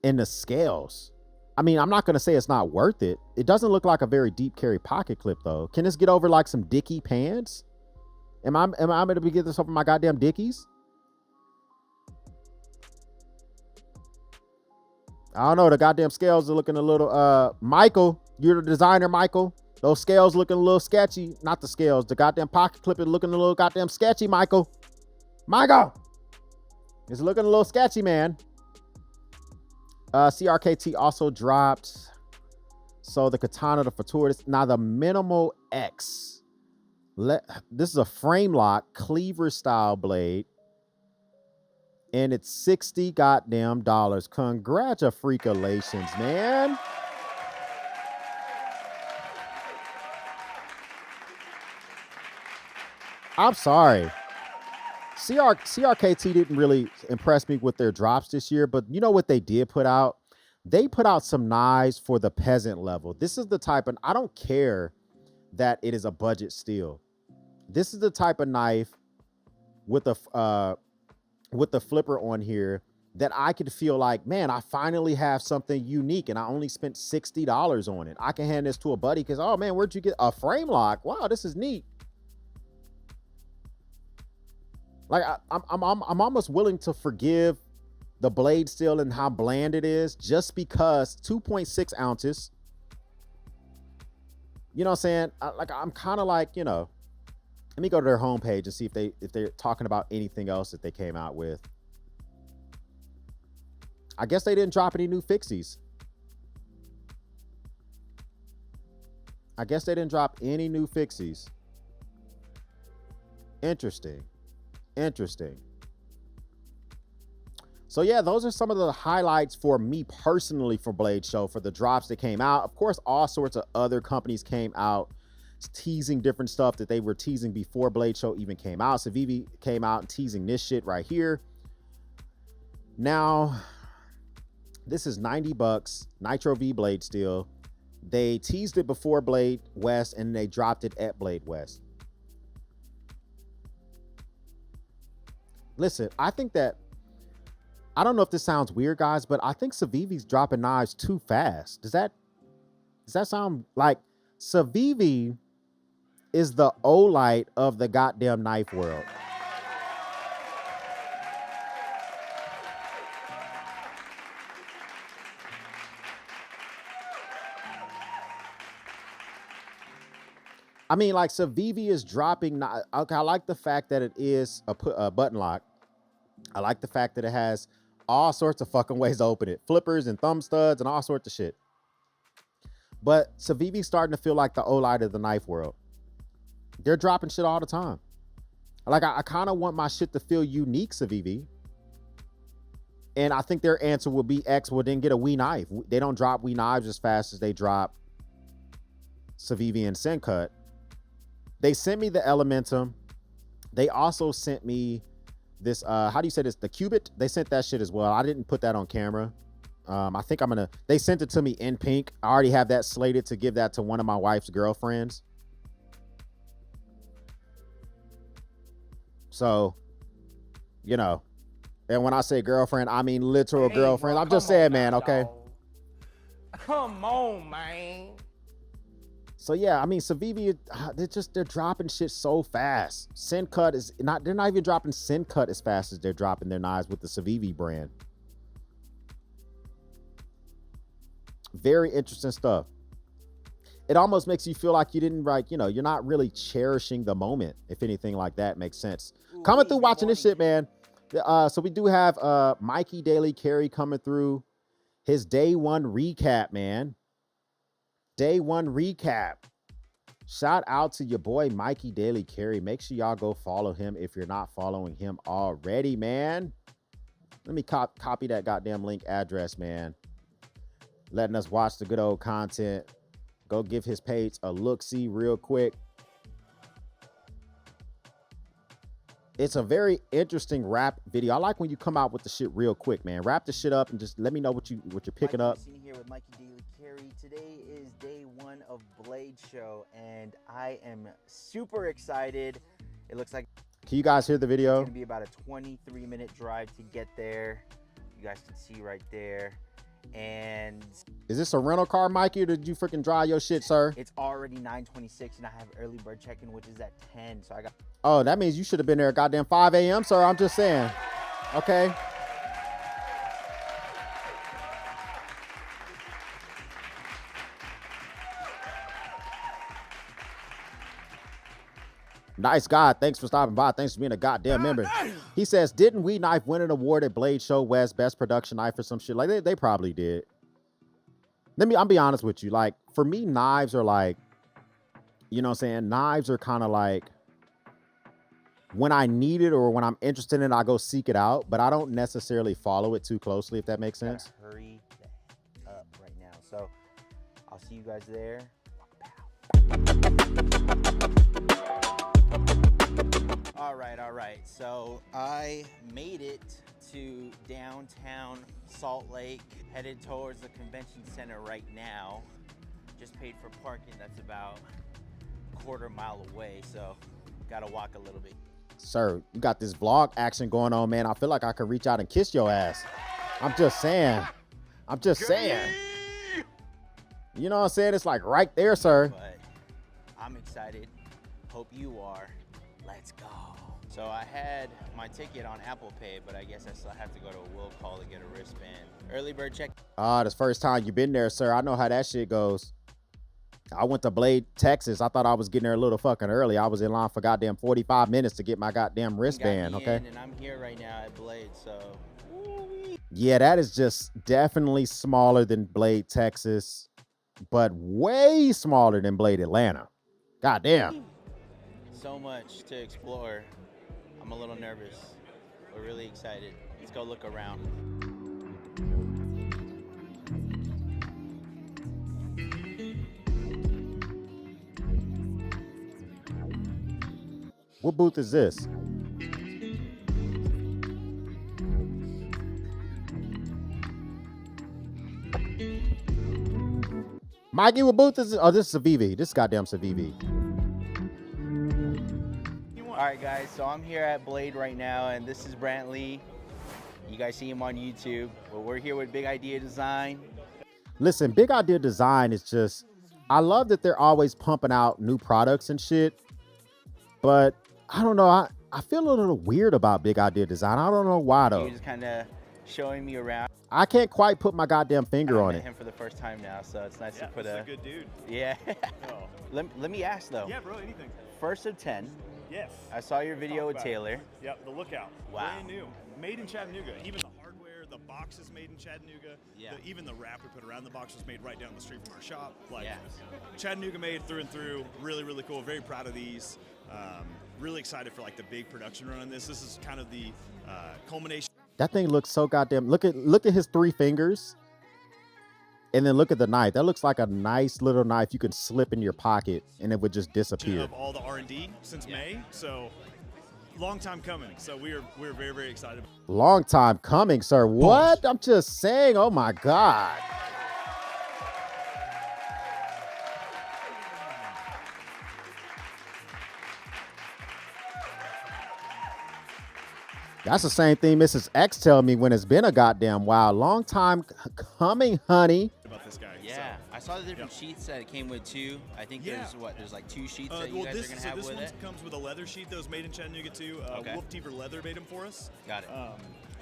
[SPEAKER 2] in the scales. I mean, I'm not going to say it's not worth it. It doesn't look like a very deep carry pocket clip though. Can this get over like some Dickie pants? Am I going to get this over my goddamn Dickies? I don't know. The goddamn scales are looking a little, Michael, you're the designer, Michael. Those scales looking a little sketchy. Not the scales. The goddamn pocket clip is looking a little goddamn sketchy, Michael. Michael! It's looking a little sketchy, man. CRKT also dropped. So the katana, the fortuitous. Now the Minimal X. This is a frame lock cleaver style blade. And it's $60 goddamn dollars. Congratulations, man. I'm sorry. CRKT didn't really impress me with their drops this year, but you know what they did put out? They put out some knives for the peasant level. This is the type of, I don't care that it is a budget steel. This is the type of knife with the flipper on here that I could feel like, man, I finally have something unique and I only spent $60 on it. I can hand this to a buddy because, oh man, where'd you get a frame lock? Wow, this is neat. Like I'm almost willing to forgive the blade steel and how bland it is just because 2.6 ounces. You know what I'm saying? I'm kind of like, you know, let me go to their homepage and see if they're talking about anything else that they came out with. I guess they didn't drop any new fixies. I guess they didn't drop any new fixies. Interesting. So yeah, those are some of the highlights for me personally for Blade Show, for the drops that came out. Of course, all sorts of other companies came out teasing different stuff that they were teasing before Blade Show even came out. So Vivi came out and teasing this shit right here. Now, this is $90, Nitro V blade steel. They teased it before Blade West and they dropped it at Blade West. Listen, I think that, I don't know if this sounds weird, guys, but I think Civivi's dropping knives too fast. Does that sound like Civivi is the Olight of the goddamn knife world? I mean, like, Civivi is dropping. Okay, I like the fact that it is a button lock. I like the fact that it has all sorts of fucking ways to open it. Flippers and thumb studs and all sorts of shit. But Civivi's starting to feel like the Olight of the knife world. They're dropping shit all the time. Like, I kind of want my shit to feel unique, Civivi. And I think their answer will be X will then get a Wii knife. They don't drop Wii knives as fast as they drop Civivi and Sencut. They sent me the Elementum. They also sent me this, how do you say this? The Cubit. They sent that shit as well. I didn't put that on camera. I think they sent it to me in pink. I already have that slated to give that to one of my wife's girlfriends. So, you know, and when I say girlfriend, I mean literal girlfriend. I'm just saying, man, okay?
[SPEAKER 8] Come on, man.
[SPEAKER 2] So yeah, I mean, Civivi, they're dropping shit so fast. Sencut is not, they're not even dropping Sencut as fast as they're dropping their knives with the Civivi brand. Very interesting stuff. It almost makes you feel like you didn't, like, you know, you're not really cherishing the moment, if anything like that makes sense. Coming through watching this shit, man. So we do have Mikey Daily Carry coming through his day one recap, man. Day one recap. Shout out to your boy Mikey Daily Carry. Make sure y'all go follow him if you're not following him already, man. Let me copy that goddamn link address, man. Letting us watch the good old content. Go give his page a look-see real quick. it's a very interesting wrap video. I like when you come out with the shit real quick, man. Wrap the shit up and just let me know what you're picking up.
[SPEAKER 9] Sitting here with Mikey Daily Carey. Today is day 1 of Blade Show, and I am super excited. It looks like
[SPEAKER 2] Can you guys hear the video?
[SPEAKER 9] it's gonna be about a 23-minute drive to get there. You guys can see right there. And
[SPEAKER 2] Is this a rental car, Mikey, or did you freaking drive your shit, sir?
[SPEAKER 9] it's already 9:26, and I have early bird check-in, which is at 10. So I got
[SPEAKER 2] Oh, that means you should have been there at goddamn 5 a.m., sir. I'm just saying. Okay. Nice guy. Thanks for stopping by. Thanks for being a goddamn member. He says, didn't We Knife win an award at Blade Show West Best Production Knife or some shit? Like, they probably did. I'll be honest with you. Like, for me, knives are like, you know what I'm saying? Knives are kind of like, when I need it or when I'm interested in it, I go seek it out, but I don't necessarily follow it too closely, if that makes sense.
[SPEAKER 9] hurry the up right now. So I'll see you guys there. All right. So I made it to downtown Salt Lake, headed towards the convention center right now. Just paid for parking. That's about a quarter mile away, so gotta walk a little bit.
[SPEAKER 2] Sir, you got this vlog action going on, man. I feel like I could reach out and kiss your ass. I'm just saying. You know what I'm saying? It's like right there, sir.
[SPEAKER 9] But I'm excited. Hope you are. Let's go. So I had my ticket on Apple Pay, but I guess I still have to go to a will call to get a wristband. Early bird check.
[SPEAKER 2] This first time you've been there, sir. I know how that shit goes. I went to Blade, Texas. I thought I was getting there a little fucking early. I was in line for goddamn 45 minutes to get my goddamn wristband, okay?
[SPEAKER 9] And I'm here right now at Blade, so.
[SPEAKER 2] Yeah, that is just definitely smaller than Blade, Texas, but way smaller than Blade, Atlanta. Goddamn.
[SPEAKER 9] So much to explore. I'm a little nervous. We're really excited. Let's go look around.
[SPEAKER 2] What booth is this? Mikey, what booth is this? Oh, this is a VV. This goddamn a VV.
[SPEAKER 9] All right, guys, so I'm here at Blade right now, and this is Brantley. You guys see him on YouTube, but we're here with Big Idea Design.
[SPEAKER 2] Listen, Big Idea Design is just, I love that they're always pumping out new products and shit, but I don't know, I feel a little weird about Big Idea Design. I don't know why, though.
[SPEAKER 9] You're just kind of showing me around.
[SPEAKER 2] I can't quite put my goddamn finger on
[SPEAKER 9] I met
[SPEAKER 2] it.
[SPEAKER 9] him for the first time now, so it's nice to put
[SPEAKER 10] a good dude.
[SPEAKER 9] Yeah.
[SPEAKER 10] Oh.
[SPEAKER 9] Let me ask, though.
[SPEAKER 10] Yeah, bro, anything.
[SPEAKER 9] First of 10.
[SPEAKER 10] Yes.
[SPEAKER 9] I saw your video with Taylor.
[SPEAKER 10] Yep, the Lookout.
[SPEAKER 9] Wow.
[SPEAKER 10] Brand new. Made in Chattanooga. Even the hardware, the box is made in Chattanooga.
[SPEAKER 9] Yeah.
[SPEAKER 10] Even the wrap we put around the box was made right down the street from our shop. Like,
[SPEAKER 9] Yeah.
[SPEAKER 10] Chattanooga made through and through. Really, really cool. Very proud of these. Really excited for like the big production run on this. This is kind of the culmination.
[SPEAKER 2] That thing looks so goddamn, look at his 3 fingers. And then look at the knife. That looks like a nice little knife you can slip in your pocket and it would just disappear.
[SPEAKER 10] Of all the R&D since May, so long time coming. So we're very, very excited.
[SPEAKER 2] Long time coming, sir. What? I'm just saying, oh my God. That's the same thing Mrs. X tell me when it's been a goddamn while. Long time coming, honey.
[SPEAKER 10] About this guy.
[SPEAKER 9] Yeah, I saw the different sheets that it came with too. I think there's like 2 sheets that you guys are gonna have with it.
[SPEAKER 10] This one comes with a leather sheet that was made in Chattanooga too. Wolf Teeper Leather made them for us.
[SPEAKER 9] Got it.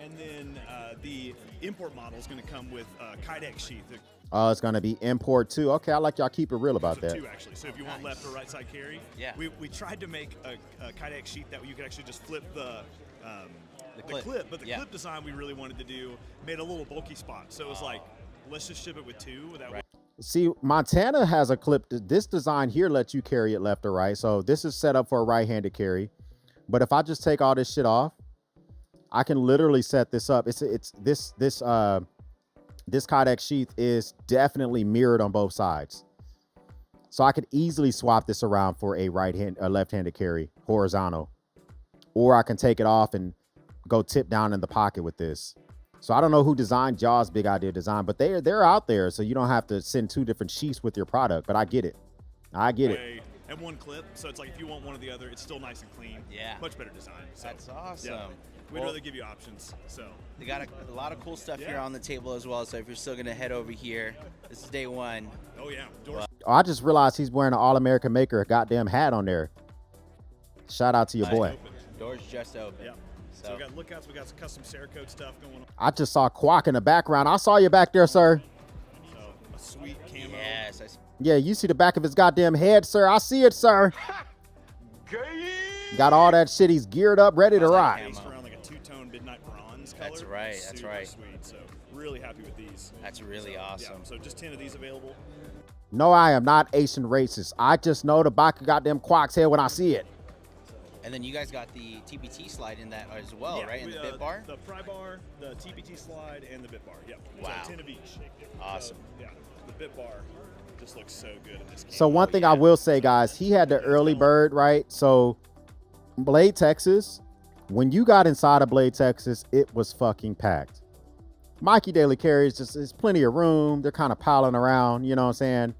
[SPEAKER 10] And then the import model is going to come with a Kydex sheath.
[SPEAKER 2] Oh, it's gonna be import too. Okay, I like y'all keep it real about that.
[SPEAKER 10] 2 actually. So if you want left or right side carry,
[SPEAKER 9] Yeah.
[SPEAKER 10] We tried to make a Kydex sheet that you could actually just flip the clip, but the clip design we really wanted to do made a little bulky spot. So it was like, let's just ship it with 2.
[SPEAKER 2] See, Montana has a clip. This design here lets you carry it left or right. So this is set up for a right-handed carry. But if I just take all this shit off, I can literally set this up. This Kydex sheath is definitely mirrored on both sides. So I could easily swap this around for a left-handed carry, horizontal. or I can take it off and go tip down in the pocket with this. So I don't know who designed Jaw's Big Idea Design, but they're out there, so you don't have to send 2 different sheets with your product. But I get it. I get it.
[SPEAKER 10] And one clip, so it's like if you want one or the other, it's still nice and clean.
[SPEAKER 9] Yeah.
[SPEAKER 10] Much better design. So,
[SPEAKER 9] That's awesome.
[SPEAKER 10] Yeah, we'd rather give you options. So
[SPEAKER 9] they got a lot of cool stuff here on the table as well. So if you're still gonna head over here, this is day 1.
[SPEAKER 10] Oh yeah. Doors.
[SPEAKER 2] Oh, I just realized he's wearing an All-American Maker goddamn hat on there. Shout out to your boy.
[SPEAKER 9] Doors just open.
[SPEAKER 10] Yeah. So we got lookouts, we got some custom Cerakote stuff going on.
[SPEAKER 2] I just saw Quack in the background. I saw you back there, sir.
[SPEAKER 10] So a sweet camo.
[SPEAKER 9] Yes.
[SPEAKER 2] Yeah, you see the back of his goddamn head, sir. I see it, sir. Got all that shit. He's geared up, ready to rock.
[SPEAKER 10] Based around like a 2-tone midnight bronze color.
[SPEAKER 9] That's right. That's
[SPEAKER 10] Super
[SPEAKER 9] right.
[SPEAKER 10] Sweet. So really happy with these.
[SPEAKER 9] That's really awesome.
[SPEAKER 10] Yeah, so just 10 of these available.
[SPEAKER 2] No, I am not Asian racist. I just know the back of goddamn Quack's head when I see it.
[SPEAKER 9] And then you guys got the TBT slide in that as well,
[SPEAKER 10] Yeah,
[SPEAKER 9] right? In the bit bar?
[SPEAKER 10] The pry bar, the TBT slide, and the bit bar. Yep.
[SPEAKER 9] Wow.
[SPEAKER 10] So 10 of each.
[SPEAKER 9] Awesome.
[SPEAKER 10] So, yeah, the bit bar just looks so good in this game.
[SPEAKER 2] So one thing I will say, guys, he had the early bird, right? So Blade, Texas, when you got inside of Blade, Texas, it was fucking packed. Mikey Daily Carries, just there's plenty of room. They're kind of piling around, you know what I'm saying?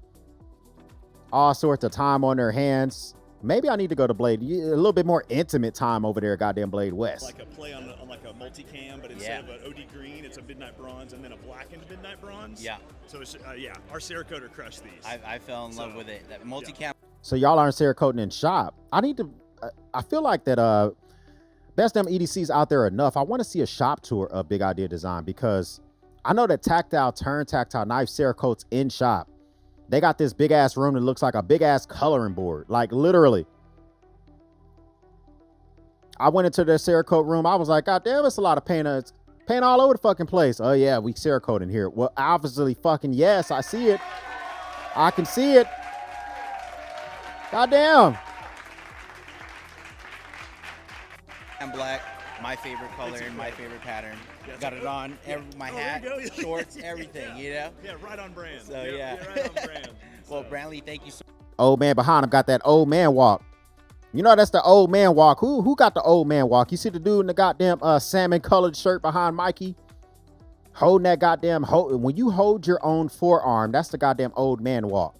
[SPEAKER 2] All sorts of time on their hands. Maybe I need to go to Blade. A little bit more intimate time over there, goddamn Blade West.
[SPEAKER 10] Like a play on like a multicam, but instead of an OD green, it's a midnight bronze and then a blackened midnight bronze.
[SPEAKER 9] Yeah.
[SPEAKER 10] So it's yeah, our Cerakoter crushed these.
[SPEAKER 9] I fell in love with it. That multicam.
[SPEAKER 2] So y'all aren't Cerakoting in shop. I need to. I feel like that. Best damn EDCs out there enough. I want to see a shop tour of Big Idea Design because I know that tactile knife Cerakotes in shop. They got this big ass room that looks like a big ass coloring board. Like literally. I went into their Cerakote room. I was like, God damn, it's a lot of paint. Paint all over the fucking place. Oh yeah, we Cerakote in here. Well, obviously fucking yes, I see it. I can see it. God damn.
[SPEAKER 9] And black, my favorite color and my favorite pattern.
[SPEAKER 10] Yes.
[SPEAKER 9] Got it on my hat, shorts, everything, you know?
[SPEAKER 10] Yeah, right on brand.
[SPEAKER 9] So
[SPEAKER 10] yeah, right on brand.
[SPEAKER 9] Well, Brantley, thank you so much.
[SPEAKER 2] Old man behind him got that old man walk. You know that's the old man walk. Who got the old man walk? You see the dude in the goddamn salmon colored shirt behind Mikey? Holding that goddamn when you hold your own forearm, that's the goddamn old man walk.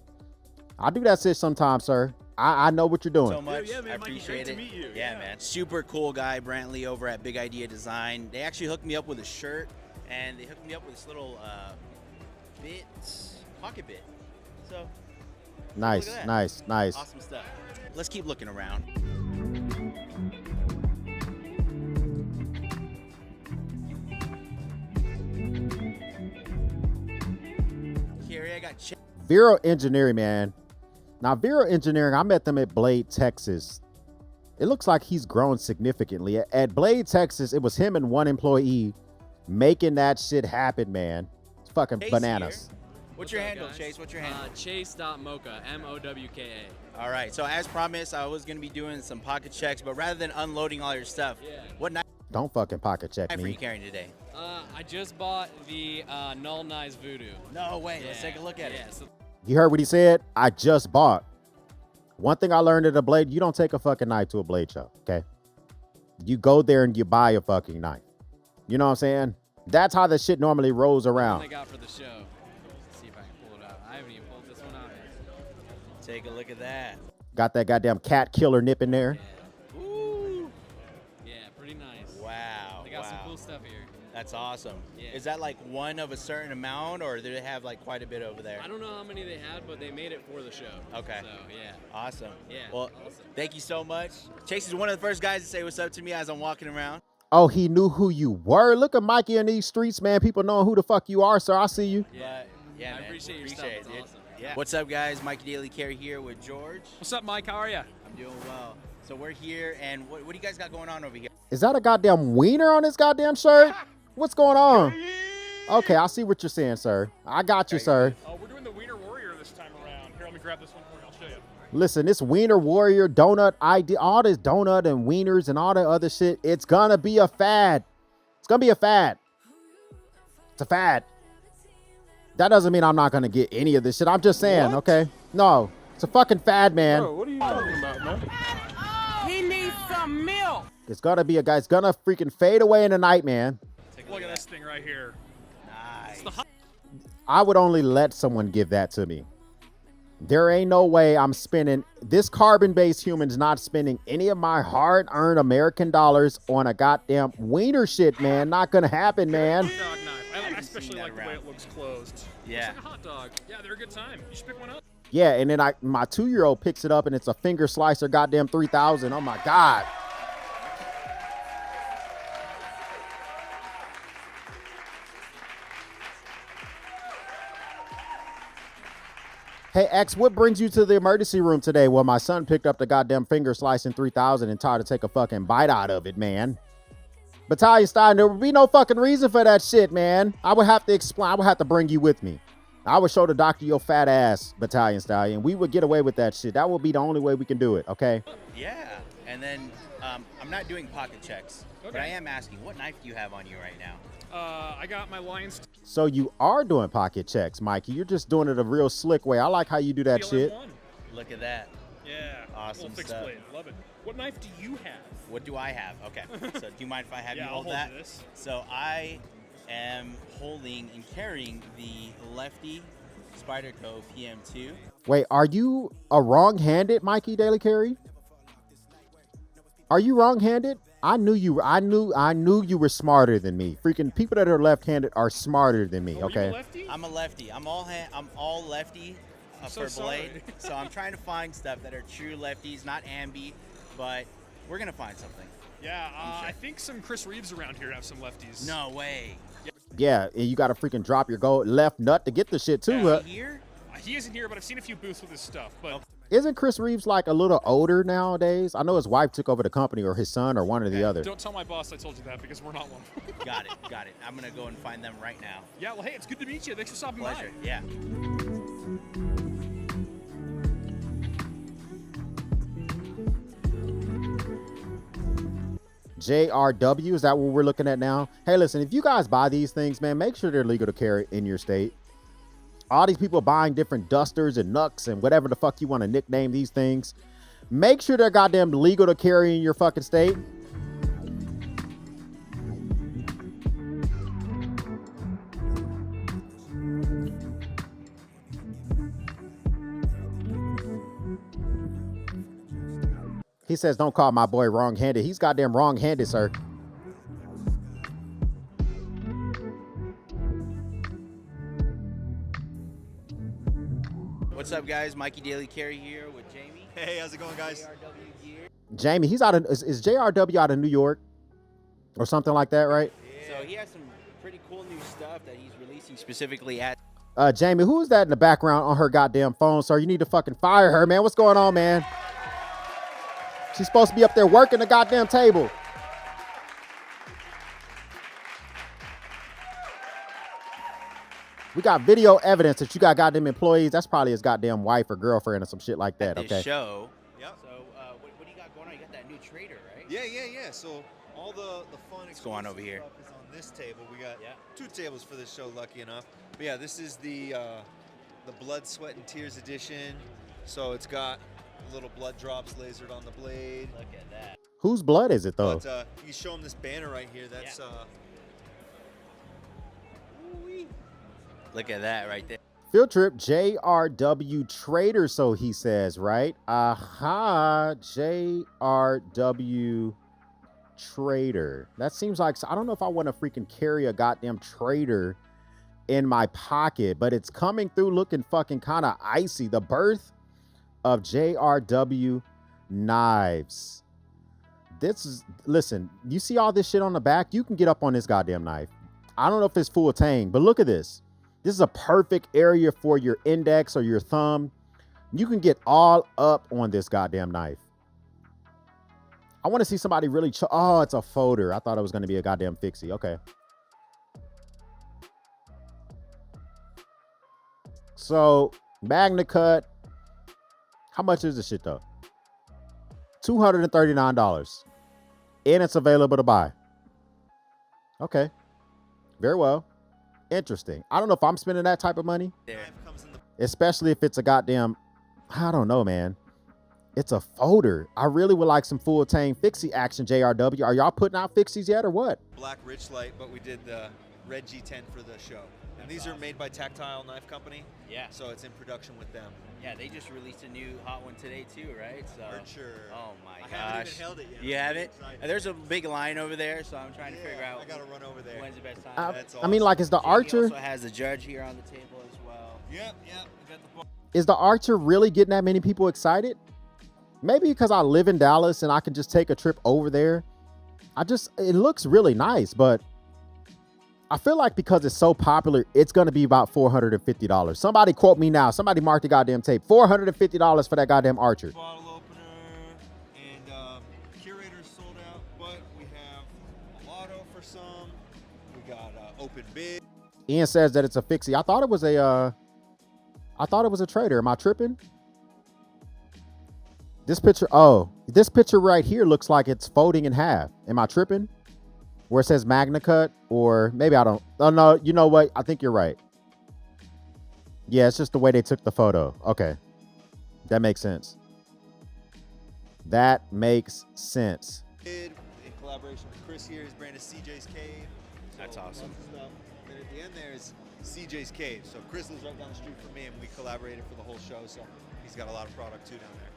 [SPEAKER 2] I do that shit sometimes, sir. I know what you're doing.
[SPEAKER 9] So much.
[SPEAKER 10] Yeah, man,
[SPEAKER 9] I
[SPEAKER 10] Mikey,
[SPEAKER 9] appreciate
[SPEAKER 10] great
[SPEAKER 9] it.
[SPEAKER 10] to meet you.
[SPEAKER 9] Yeah, man. Super cool guy, Brantley, over at Big Idea Design. They actually hooked me up with a shirt, and they hooked me up with this little pocket bit. So
[SPEAKER 2] Nice, nice, nice.
[SPEAKER 9] awesome stuff. Let's keep looking around. Here I got
[SPEAKER 2] Vero Engineering, man. Now, Vero Engineering, I met them at Blade, Texas. It looks like he's grown significantly. At Blade, Texas, it was him and one employee making that shit happen, man. It's fucking
[SPEAKER 9] Chase
[SPEAKER 2] bananas.
[SPEAKER 9] here. What's your handle, Chase? What's your handle?
[SPEAKER 11] Chase.mocha, M-O-W-K-A.
[SPEAKER 9] All right, so as promised, I was going to be doing some pocket checks, but rather than unloading all your stuff, what knife
[SPEAKER 2] Don't fucking pocket check
[SPEAKER 9] are you
[SPEAKER 2] me.
[SPEAKER 9] carrying today?
[SPEAKER 11] I just bought the Null Knives Voodoo.
[SPEAKER 9] No way, let's take a look at it.
[SPEAKER 11] So
[SPEAKER 2] You heard what he said? I just bought. One thing I learned at a Blade, you don't take a fucking knife to a Blade show, okay? You go there and you buy a fucking knife. You know what I'm saying? That's how the shit normally rolls
[SPEAKER 11] I
[SPEAKER 2] around.
[SPEAKER 11] got for the show. Let's see if I can pull it out. I haven't even pulled this one out yet.
[SPEAKER 9] Take a look at that.
[SPEAKER 2] Got that goddamn cat killer nip in there.
[SPEAKER 9] Ooh.
[SPEAKER 11] Yeah, pretty nice.
[SPEAKER 9] Wow.
[SPEAKER 11] They got some cool stuff here.
[SPEAKER 9] That's awesome.
[SPEAKER 11] Yeah.
[SPEAKER 9] Is that like one of a certain amount, or do they have like quite a bit over there?
[SPEAKER 11] I don't know how many they had, but they made it for the show.
[SPEAKER 9] Okay.
[SPEAKER 11] So, yeah.
[SPEAKER 9] Awesome.
[SPEAKER 11] Yeah,
[SPEAKER 9] Well,
[SPEAKER 11] awesome.
[SPEAKER 9] thank you so much. Chase is one of the first guys to say what's up to me as I'm walking around.
[SPEAKER 2] Oh, he knew who you were. Look at Mikey in these streets, man. People knowing who the fuck you are, sir. I see you.
[SPEAKER 9] But, yeah,
[SPEAKER 11] I
[SPEAKER 9] man.
[SPEAKER 11] appreciate your stuff.
[SPEAKER 9] it,
[SPEAKER 11] It's
[SPEAKER 9] dude.
[SPEAKER 11] awesome.
[SPEAKER 9] Yeah. What's up, guys? Mikey Daily Carry here with George.
[SPEAKER 5] What's up, Mike? How are you?
[SPEAKER 9] I'm doing well. So we're here, and what do you guys got going on over here?
[SPEAKER 2] Is that a goddamn wiener on this goddamn shirt? What's going on? Okay, I see what you're saying, sir. I got you, sir.
[SPEAKER 5] Oh, we're doing the Wiener Warrior this time around. Here, let me grab this one for you. I'll show you.
[SPEAKER 2] Listen, this wiener warrior donut idea, all this donut and wieners and all that other shit, it's gonna be a fad. It's gonna be a fad. It's a fad. That doesn't mean I'm not gonna get any of this shit. I'm just saying, okay? No, it's a fucking fad, man.
[SPEAKER 8] Bro, what are you talking about, man? He needs some milk.
[SPEAKER 2] It's gonna be a guy. It's gonna freaking fade away in the night, man.
[SPEAKER 5] Look at this thing right here.
[SPEAKER 9] Nice.
[SPEAKER 2] I would only let someone give that to me. There ain't no way I'm spending this carbon-based human's not spending any of my hard-earned American dollars on a goddamn wiener shit, man. Not gonna happen, man.
[SPEAKER 5] Dog knife. I especially like the way it looks closed.
[SPEAKER 9] Yeah.
[SPEAKER 5] Looks like a hot dog. Yeah, they're a good time. You should pick one up.
[SPEAKER 2] Yeah, and then my 2-year-old picks it up and it's a finger slicer, goddamn 3,000. Oh my God. Hey, X, what brings you to the emergency room today? Well, my son picked up the goddamn finger slicing 3,000 and tried to take a fucking bite out of it, man. Battalion style, there would be no fucking reason for that shit, man. I would have to explain. I would have to bring you with me. I would show the doctor your fat ass, Battalion Stallion. We would get away with that shit. That would be the only way we can do it, okay?
[SPEAKER 9] Yeah, and then I'm not doing pocket checks, but I am asking, what knife do you have on you right now?
[SPEAKER 5] I got my lion's.
[SPEAKER 2] So you are doing pocket checks, Mikey. You're just doing it a real slick way. I like how you do that shit.
[SPEAKER 9] Look at that.
[SPEAKER 5] Yeah.
[SPEAKER 9] Awesome
[SPEAKER 5] fixed
[SPEAKER 9] stuff.
[SPEAKER 5] blade. Love it. What knife do you have?
[SPEAKER 9] What do I have? Okay. So do you mind if I have you hold
[SPEAKER 5] I'll
[SPEAKER 9] that?
[SPEAKER 5] this.
[SPEAKER 9] So I am holding and carrying the Lefty Spyderco PM2.
[SPEAKER 2] Wait, are you a wrong-handed Mikey Daily Carey? Are you wrong-handed? I knew you were smarter than me. Freaking people that are left-handed are smarter than me, okay?
[SPEAKER 5] Are you a lefty?
[SPEAKER 9] I'm a lefty. I'm all lefty for blade. So I'm trying to find stuff that are true lefties, not ambi, but we're gonna find something.
[SPEAKER 5] Yeah, I think some Chris Reeves around here have some lefties.
[SPEAKER 9] No way.
[SPEAKER 2] Yeah, and you got to freaking drop your gold left nut to get the shit too.
[SPEAKER 9] Is he here?
[SPEAKER 5] He isn't here, but I've seen a few booths with his stuff. But
[SPEAKER 2] Isn't Chris Reeves like a little older nowadays? I know his wife took over the company, or his son, or one or the other.
[SPEAKER 5] Don't tell my boss I told you that, because we're not one.
[SPEAKER 9] Got it. I'm gonna go and find them right now.
[SPEAKER 5] Yeah, well, hey, it's good to meet you. Thanks for stopping
[SPEAKER 9] Pleasure.
[SPEAKER 5] by.
[SPEAKER 9] Yeah.
[SPEAKER 2] JRW, is that what we're looking at now? Hey, listen, if you guys buy these things, man, make sure they're legal to carry in your state. All these people buying different dusters and nucks and whatever the fuck you want to nickname these things. Make sure they're goddamn legal to carry in your fucking state. He says, don't call my boy wrong-handed. He's goddamn wrong-handed, sir.
[SPEAKER 9] What's up, guys? Mikey Daily Carey here with Jamie.
[SPEAKER 10] Hey, how's it going, guys?
[SPEAKER 9] JRW gear.
[SPEAKER 2] Jamie, he's out of, is JRW out of New York or something like that, right?
[SPEAKER 9] Yeah. So he has some pretty cool new stuff that he's releasing specifically at.
[SPEAKER 2] Jamie, who is that in the background on her goddamn phone, sir? You need to fucking fire her, man. What's going on, man? She's supposed to be up there working the goddamn table. We got video evidence that you got goddamn employees. That's probably his goddamn wife or girlfriend or some shit like that,
[SPEAKER 9] At
[SPEAKER 2] okay?
[SPEAKER 9] this show.
[SPEAKER 10] Yep.
[SPEAKER 9] So what do you got going on? You got that new trader, right?
[SPEAKER 12] Yeah. So all the fun
[SPEAKER 9] What's going on over here?
[SPEAKER 12] stuff is on this table. We got 2 tables for this show, lucky enough. But yeah, this is the Blood, Sweat, and Tears edition. So it's got little blood drops lasered on the blade.
[SPEAKER 9] Look at that.
[SPEAKER 2] Whose blood is it, though?
[SPEAKER 12] But you can show them this banner right here. That's
[SPEAKER 9] Look at that right there.
[SPEAKER 2] Field trip, JRW Trader, so he says, right? Aha, JRW Trader. That seems like, I don't know if I want to freaking carry a goddamn Trader in my pocket, but it's coming through looking fucking kind of icy. The birth of JRW Knives. This is, listen, you see all this shit on the back? You can get up on this goddamn knife. I don't know if it's full tang, but look at this. This is a perfect area for your index or your thumb. You can get all up on this goddamn knife. I want to see somebody really, oh, it's a folder. I thought it was going to be a goddamn fixie. Okay. So, Magna Cut. How much is this shit, though? $239. And it's available to buy. Okay. Very well. Interesting. I don't know if I'm spending that type of money.
[SPEAKER 9] There.
[SPEAKER 2] Especially if it's a goddamn, I don't know, man. It's a folder. I really would like some full tang fixie action, JRW. Are y'all putting out fixies yet or what?
[SPEAKER 12] Black Rich Light, but we did the red G10 for the show. And these are made by Tactile Knife Company.
[SPEAKER 9] Yeah.
[SPEAKER 12] So it's in production with them.
[SPEAKER 9] Yeah, they just released a new hot one today too, right? So.
[SPEAKER 12] Sure.
[SPEAKER 9] Oh my gosh.
[SPEAKER 12] I haven't even held it yet.
[SPEAKER 9] You haven't? There's a big line over there, so I'm trying to figure out.
[SPEAKER 12] I gotta run over there.
[SPEAKER 9] When's the best time?
[SPEAKER 12] That's
[SPEAKER 2] I mean, like, is the Archer?
[SPEAKER 9] Also has the judge here on the table as well.
[SPEAKER 12] Yep. We got the
[SPEAKER 2] Is the Archer really getting that many people excited? Maybe because I live in Dallas and I can just take a trip over there. It looks really nice, but I feel like because it's so popular, it's going to be about $450. Somebody quote me now. Somebody mark the goddamn tape. $450 for that goddamn Archer.
[SPEAKER 12] bottle opener and Curator's sold out, but we have a lotto for some. We got open bid.
[SPEAKER 2] Ian says that it's a fixie. I thought it was a trader. Am I tripping? This picture right here looks like it's folding in half. Am I tripping? Where it says Magna Cut, or maybe I don't. Oh no, you know what? I think you're right. Yeah, it's just the way they took the photo. Okay, that makes sense. That makes sense.
[SPEAKER 12] In collaboration with Chris here, his brand is CJ's Cave.
[SPEAKER 9] That's awesome.
[SPEAKER 12] And at the end there is CJ's Cave. So Chris lives right down the street from me, and we collaborated for the whole show. So he's got a lot of product too down there.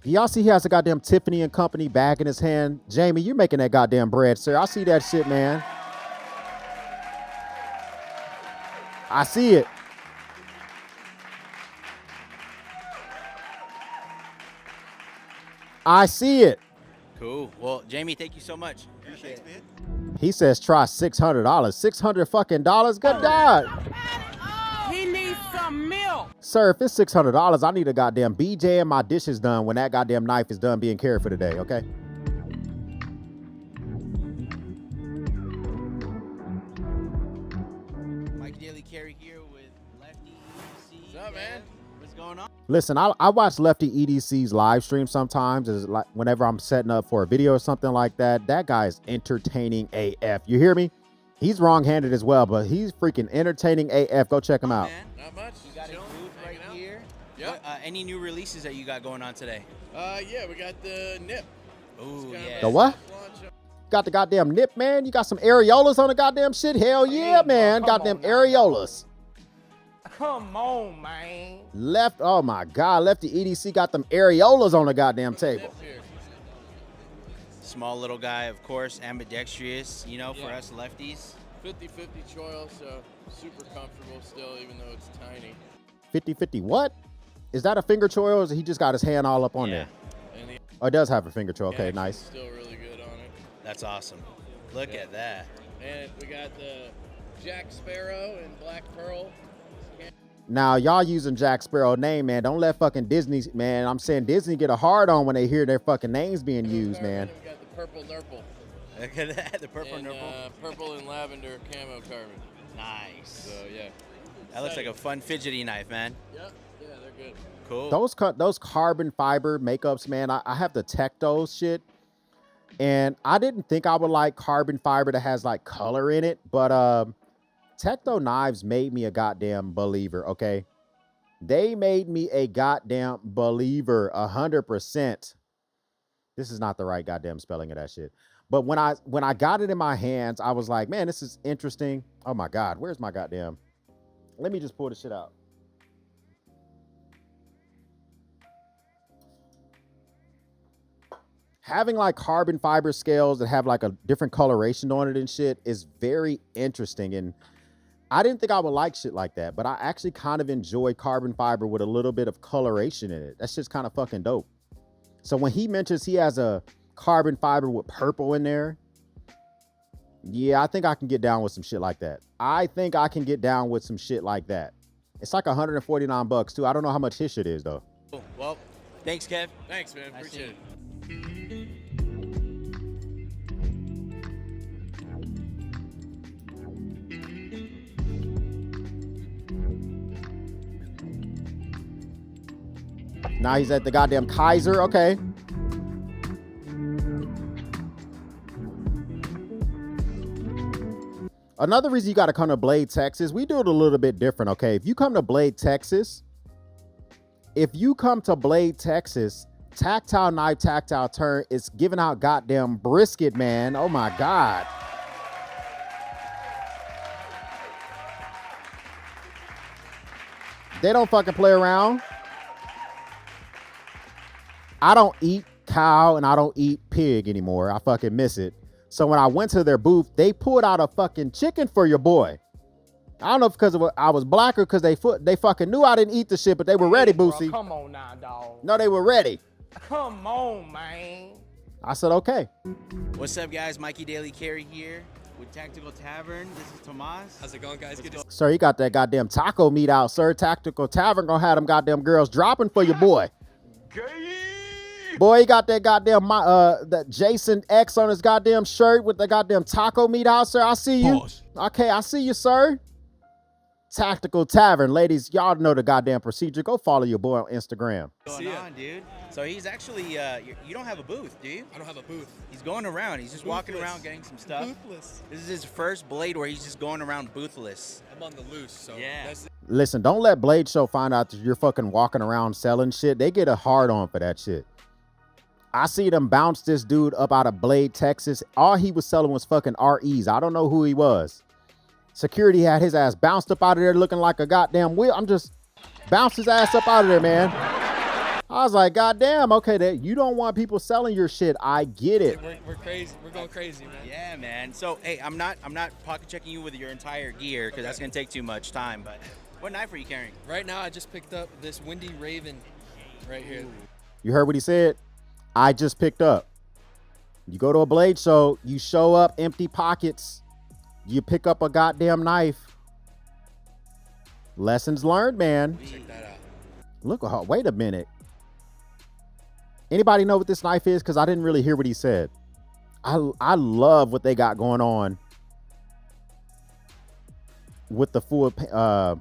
[SPEAKER 2] Y'all see he has a goddamn Tiffany and Company bag in his hand. Jamie, you're making that goddamn bread, sir. I see that shit, man. I see it. I see it.
[SPEAKER 9] Cool. Well, Jamie, thank you so much. Appreciate it.
[SPEAKER 2] He says try $600. $600 fucking dollars. Good God.
[SPEAKER 8] He needs some milk.
[SPEAKER 2] Sir, if it's $600, I need a goddamn BJ and my dishes done when that goddamn knife is done being cared for today, okay?
[SPEAKER 9] Mike Daily Carey here with Lefty EDC. What's up, man? What's going on?
[SPEAKER 2] Listen, I watch Lefty EDC's live stream sometimes. It's like whenever I'm setting up for a video or something like that. That guy is entertaining AF. You hear me? He's wrong-handed as well, but he's freaking entertaining AF. Go check him out.
[SPEAKER 9] Man. Not much. You got a booth right here. Yep. Any new releases that you got going on today?
[SPEAKER 13] Yeah, we got the nip.
[SPEAKER 9] Ooh, yeah.
[SPEAKER 2] The what? Got the goddamn nip, man. You got some areolas on the goddamn shit. Hell yeah, man. Goddamn areolas.
[SPEAKER 8] Come on, man.
[SPEAKER 2] Oh my God. Lefty EDC got them areolas on the goddamn table.
[SPEAKER 9] Small little guy, of course, ambidextrous, you know, for us lefties.
[SPEAKER 13] 50-50 choil, so super comfortable still, even though it's tiny.
[SPEAKER 2] 50-50 what? Is that a finger choil, or is he just got his hand all up on there? Oh, it does have a finger choil. Okay, nice.
[SPEAKER 13] Still really good on it.
[SPEAKER 9] That's awesome. Look at that.
[SPEAKER 13] And we got the Jack Sparrow and Black Pearl.
[SPEAKER 2] Now, y'all using Jack Sparrow name, man. Don't let fucking Disney, man. I'm saying Disney get a hard on when they hear their fucking names being used, man.
[SPEAKER 13] We got the Purple Nurple.
[SPEAKER 9] Look at that, the Purple Nurple.
[SPEAKER 13] Purple and Lavender Camo Carbon.
[SPEAKER 9] Nice.
[SPEAKER 13] So, yeah.
[SPEAKER 9] That looks like a fun fidgety knife, man.
[SPEAKER 13] Yep. Yeah, they're good.
[SPEAKER 9] Cool.
[SPEAKER 2] Those carbon fiber makeups, man, I have to tech those shit. And I didn't think I would like carbon fiber that has like color in it, but Tecto knives made me a goddamn believer, okay? They made me a goddamn believer, 100%. This is not the right goddamn spelling of that shit. But when I got it in my hands, I was like, man, this is interesting. Oh my God, where's my goddamn? Let me just pull this shit out. Having like carbon fiber scales that have like a different coloration on it and shit is very interesting. And I didn't think I would like shit like that, but I actually kind of enjoy carbon fiber with a little bit of coloration in it. That's just kind of fucking dope. So when he mentions he has a carbon fiber with purple in there, yeah, I think I can get down with some shit like that. I think I can get down with some shit like that. It's like $149 too. I don't know how much his shit is though.
[SPEAKER 9] Cool. Well, thanks, Kev.
[SPEAKER 13] Thanks, man. Appreciate it.
[SPEAKER 2] Now he's at the goddamn Kaiser. Okay. Another reason you got to come to Blade, Texas, we do it a little bit different, okay? If you come to Blade, Texas, Tactile knife, tactile turn. It's giving out goddamn brisket, man. Oh my God. They don't fucking play around. I don't eat cow and I don't eat pig anymore. I fucking miss it. So when I went to their booth, they pulled out a fucking chicken for your boy. I don't know if because I was black or because they fucking knew I didn't eat the shit, but they were ready, Boosie.
[SPEAKER 8] Come on now, dog.
[SPEAKER 2] No, they were ready.
[SPEAKER 8] Come on, man.
[SPEAKER 2] I said, okay.
[SPEAKER 9] What's up, guys? Mikey Daily Carry here with Tactical Tavern. This is Tomas.
[SPEAKER 11] How's it going, guys? Good to
[SPEAKER 2] Sir, you got that goddamn taco meat out, sir. Tactical Tavern gonna have them goddamn girls dropping for your boy. Boy, he got that goddamn that Jason X on his goddamn shirt with the goddamn taco meat out, sir. I see you. Pause. Okay, I see you, sir. Tactical Tavern. Ladies, y'all know the goddamn procedure. Go follow your boy on Instagram.
[SPEAKER 9] What's going on, dude? So he's actually, you don't have a booth, do you?
[SPEAKER 11] I don't have a booth.
[SPEAKER 9] He's going around. He's just walking around getting some stuff.
[SPEAKER 11] Boothless.
[SPEAKER 9] This is his first blade where he's just going around boothless.
[SPEAKER 11] I'm on the loose, so
[SPEAKER 9] yeah.
[SPEAKER 2] Listen, don't let Blade Show find out that you're fucking walking around selling shit. They get a hard on for that shit. I see them bounce this dude up out of Blade, Texas. All he was selling was fucking REs. I don't know who he was. Security had his ass bounced up out of there looking like a goddamn wheel. I'm just bounced his ass up out of there, man. I was like, goddamn, okay, you don't want people selling your shit. I get it.
[SPEAKER 11] We're crazy. We're going crazy, man.
[SPEAKER 9] Yeah, man. So, hey, I'm not pocket checking you with your entire gear because that's gonna take too much time. But what knife are you carrying?
[SPEAKER 11] Right now, I just picked up this Windy Raven right here.
[SPEAKER 2] You heard what he said? I just picked up. You go to a Blade Show, you show up empty pockets. You pick up a goddamn knife. Lessons learned, man.
[SPEAKER 11] Check that out.
[SPEAKER 2] Look, wait a minute. Anybody know what this knife is? Because I didn't really hear what he said. I love what they got going on with the full. I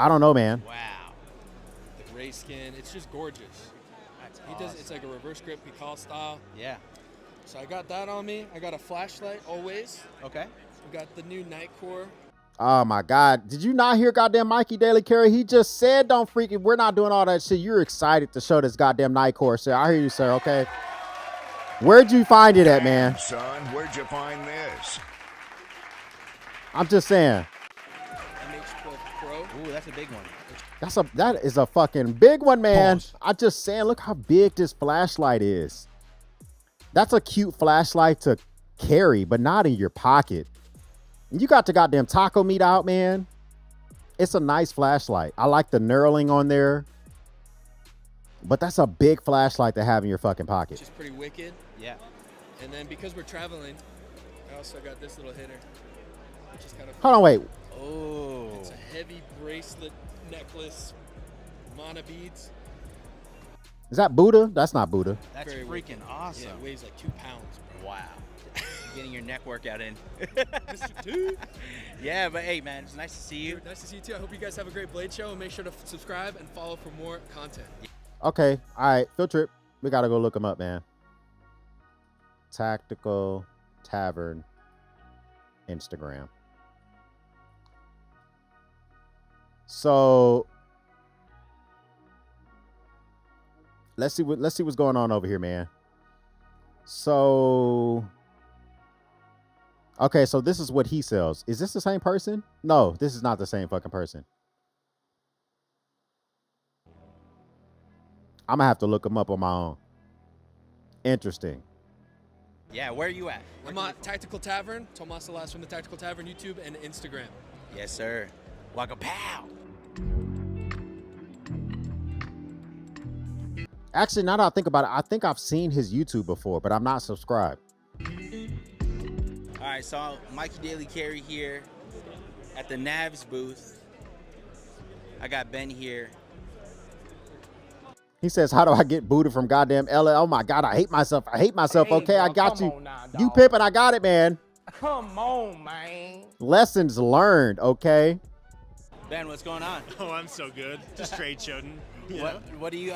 [SPEAKER 2] don't know, man.
[SPEAKER 9] Wow.
[SPEAKER 11] The gray skin, it's just gorgeous. He does. It's like a reverse grip Pical style.
[SPEAKER 9] Yeah.
[SPEAKER 11] So I got that on me. I got a flashlight always.
[SPEAKER 9] Okay.
[SPEAKER 11] We got the new night core.
[SPEAKER 2] Oh my God. Did you not hear goddamn Mikey Daily Carry? He just said don't freaking, we're not doing all that shit. You're excited to show this goddamn night core, sir. I hear you, sir, okay? Where'd you find it at, man?
[SPEAKER 3] Son, where'd you find this?
[SPEAKER 2] I'm just saying.
[SPEAKER 11] MH12 Pro.
[SPEAKER 9] Ooh, that's a big one.
[SPEAKER 2] That is a fucking big one, man.
[SPEAKER 11] Pause.
[SPEAKER 2] I'm just saying, look how big this flashlight is. That's a cute flashlight to carry, but not in your pocket. You got the goddamn taco meat out, man. It's a nice flashlight. I like the knurling on there. But that's a big flashlight to have in your fucking pocket.
[SPEAKER 11] Which is pretty wicked.
[SPEAKER 9] Yeah.
[SPEAKER 11] And then because we're traveling, I also got this little hitter. Which is kind of
[SPEAKER 2] Hold on, wait.
[SPEAKER 9] Oh.
[SPEAKER 11] It's a heavy bracelet necklace, mana beads.
[SPEAKER 2] Is that Buddha? That's not Buddha.
[SPEAKER 9] That's
[SPEAKER 11] Very
[SPEAKER 9] freaking
[SPEAKER 11] wicked.
[SPEAKER 9] awesome.
[SPEAKER 11] Yeah, it weighs like 2 pounds, bro.
[SPEAKER 9] Wow. Getting your neck workout in.
[SPEAKER 11] Mr. Dude.
[SPEAKER 9] Yeah, but hey, man, it's nice to see you.
[SPEAKER 11] Dude, nice to see you too. I hope you guys have a great Blade Show and make sure to subscribe and follow for more content.
[SPEAKER 2] Okay, all right, field trip. We gotta go look him up, man. Tactical Tavern, Instagram. So let's see what's going on over here, man. So okay, so this is what he sells. Is this the same person? No, this is not the same fucking person. I'm gonna have to look him up on my own. Interesting.
[SPEAKER 9] Yeah, where are you at?
[SPEAKER 11] I'm at Tactical Tavern, Tomas Alas from the Tactical Tavern, YouTube and Instagram.
[SPEAKER 9] Yes, sir. Waka pow.
[SPEAKER 2] Actually, now that I think about it, I think I've seen his YouTube before, but I'm not subscribed.
[SPEAKER 9] All right, so Mikey Daily Carry here at the Navs booth. I got Ben here.
[SPEAKER 2] He says, how do I get booted from goddamn LA? Oh my God, I hate myself. I hate myself.
[SPEAKER 8] Hey,
[SPEAKER 2] Okay,
[SPEAKER 8] bro,
[SPEAKER 2] I got
[SPEAKER 8] come
[SPEAKER 2] you.
[SPEAKER 8] on now,
[SPEAKER 2] You
[SPEAKER 8] dog.
[SPEAKER 2] pimping, I got it, man.
[SPEAKER 8] Come on, man.
[SPEAKER 2] Lessons learned, okay?
[SPEAKER 9] Ben, what's going on?
[SPEAKER 10] Oh, I'm so good. Just trade showing.
[SPEAKER 9] What do you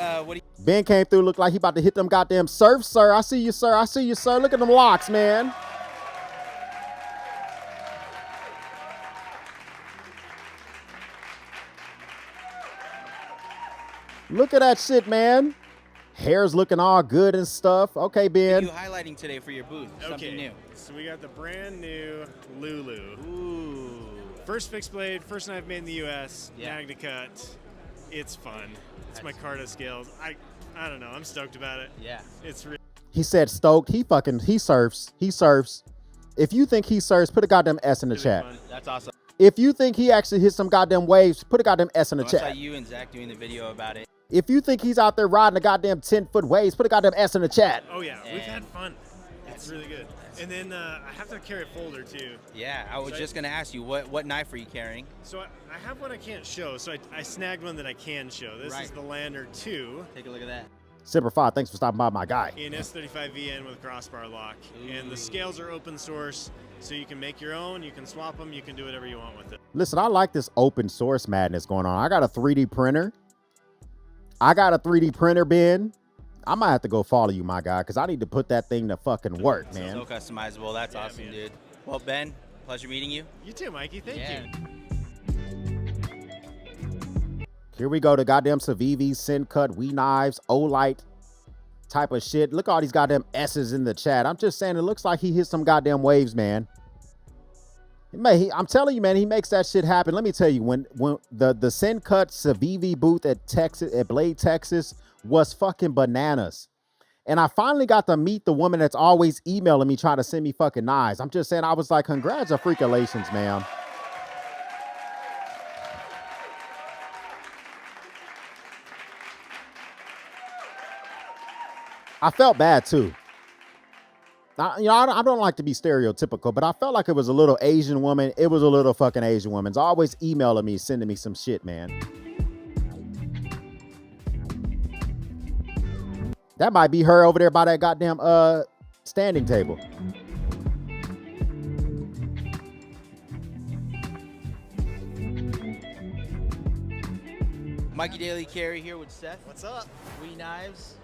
[SPEAKER 2] Ben came through, looked like he about to hit them goddamn surfs, sir. I see you, sir. I see you, sir. Look at them locks, man. Look at that shit, man. Hair's looking all good and stuff. Okay,
[SPEAKER 9] What are
[SPEAKER 2] Ben.
[SPEAKER 9] you highlighting today for your booth? Something new.
[SPEAKER 14] So we got the brand new Lulu.
[SPEAKER 9] Ooh.
[SPEAKER 14] First fixed blade, first knife made in the U.S.
[SPEAKER 9] Yeah.
[SPEAKER 14] Magna cut. It's fun. It's my Carta scales. I don't know. I'm stoked about it.
[SPEAKER 9] Yeah.
[SPEAKER 14] It's really.
[SPEAKER 2] He said stoked. He surfs. He surfs. If you think he surfs, put a goddamn S in the chat.
[SPEAKER 9] That's awesome.
[SPEAKER 2] If you think he actually hit some goddamn waves, put a goddamn S in the
[SPEAKER 9] I
[SPEAKER 2] chat.
[SPEAKER 9] saw you and Zach doing the video about it.
[SPEAKER 2] If you think he's out there riding a goddamn 10-foot waves, put a goddamn S in the chat.
[SPEAKER 14] Oh yeah, we've had fun. It's really good. And then I have to carry a folder too.
[SPEAKER 9] Yeah, I was just gonna ask you what knife are you carrying?
[SPEAKER 14] So I have one I can't show. So I snagged one that I can show. This is the Lander 2.
[SPEAKER 9] Take a look at that.
[SPEAKER 2] Simper 5, thanks for stopping by, my guy.
[SPEAKER 14] In S35VN with crossbar lock. And the scales are open source, so you can make your own, you can swap them, you can do whatever you want with it.
[SPEAKER 2] Listen, I like this open source madness going on. I got a 3D printer. Ben. I might have to go follow you, my guy, because I need to put that thing to fucking work, man.
[SPEAKER 9] So customizable. That's awesome, man. Dude. Well, Ben, pleasure meeting you.
[SPEAKER 14] You too, Mikey. Thank you.
[SPEAKER 2] Here we go, the goddamn Civivi, Sin Cut, We Knives, Olight type of shit. Look at all these goddamn S's in the chat. I'm just saying, it looks like he hit some goddamn waves, man. I'm telling you, man, he makes that shit happen. Let me tell you, when the Sin Cut Civivi booth at Blade, Texas was fucking bananas. And I finally got to meet the woman that's always emailing me trying to send me fucking knives. I'm just saying, I was like, congratulations, man. I felt bad too. I don't like to be stereotypical, but I felt like it was a little Asian woman. It was a little fucking Asian woman. It's always emailing me, sending me some shit, man. That might be her over there by that goddamn standing table.
[SPEAKER 9] Mikey Daily Carry here with Seth.
[SPEAKER 4] What's up?
[SPEAKER 9] We Knives.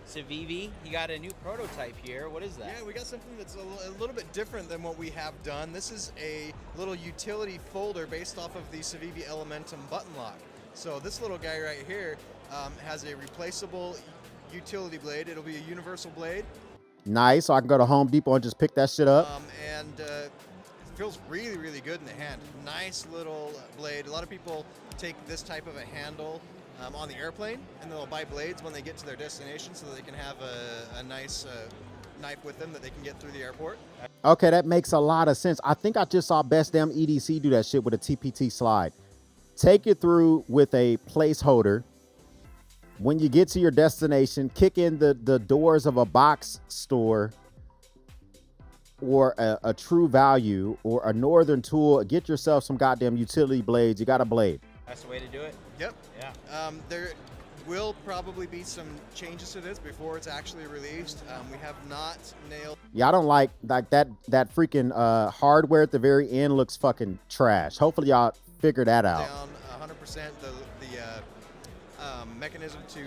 [SPEAKER 9] Civivi, you got a new prototype here. What is that?
[SPEAKER 15] Yeah, we got something that's a little bit different than what we have done. This is a little utility folder based off of the Civivi Elementum button lock. So this little guy right here has a replaceable utility blade. It'll be a universal blade.
[SPEAKER 2] Nice, so I can go to Home Depot and just pick that shit up.
[SPEAKER 15] It feels really, really good in the hand. Nice little blade. A lot of people take this type of a handle on the airplane, and then they'll buy blades when they get to their destination so that they can have a nice knife with them that they can get through the airport.
[SPEAKER 2] Okay, that makes a lot of sense. I think I just saw Best Damn EDC do that shit with a TPT slide. Take it through with a placeholder. When you get to your destination, kick in the doors of a box store or a True Value or a Northern Tool. Get yourself some goddamn utility blades. You got a blade.
[SPEAKER 9] That's the way to do it?
[SPEAKER 15] Yep.
[SPEAKER 9] Yeah.
[SPEAKER 15] There will probably be some changes to this before it's actually released. We have not nailed.
[SPEAKER 2] Yeah, I don't like that freaking hardware at the very end looks fucking trash. Hopefully y'all figure that out.
[SPEAKER 15] Down 100% the mechanism to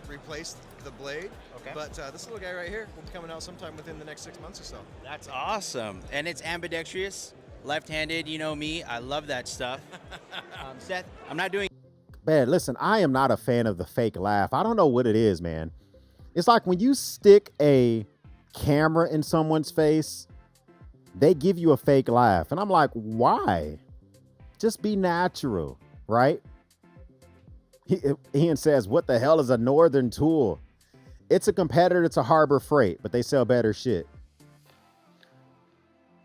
[SPEAKER 15] replace the blade.
[SPEAKER 9] Okay.
[SPEAKER 15] But this little guy right here will be coming out sometime within the next 6 months or so.
[SPEAKER 9] That's awesome. And it's ambidextrous, left-handed. You know me. I love that stuff. Seth, I'm not doing.
[SPEAKER 2] Man, listen, I am not a fan of the fake laugh. I don't know what it is, man. It's like when you stick a camera in someone's face, they give you a fake laugh. And I'm like, why? Just be natural, right? Ian says, what the hell is a Northern Tool? It's a competitor to Harbor Freight, but they sell better shit.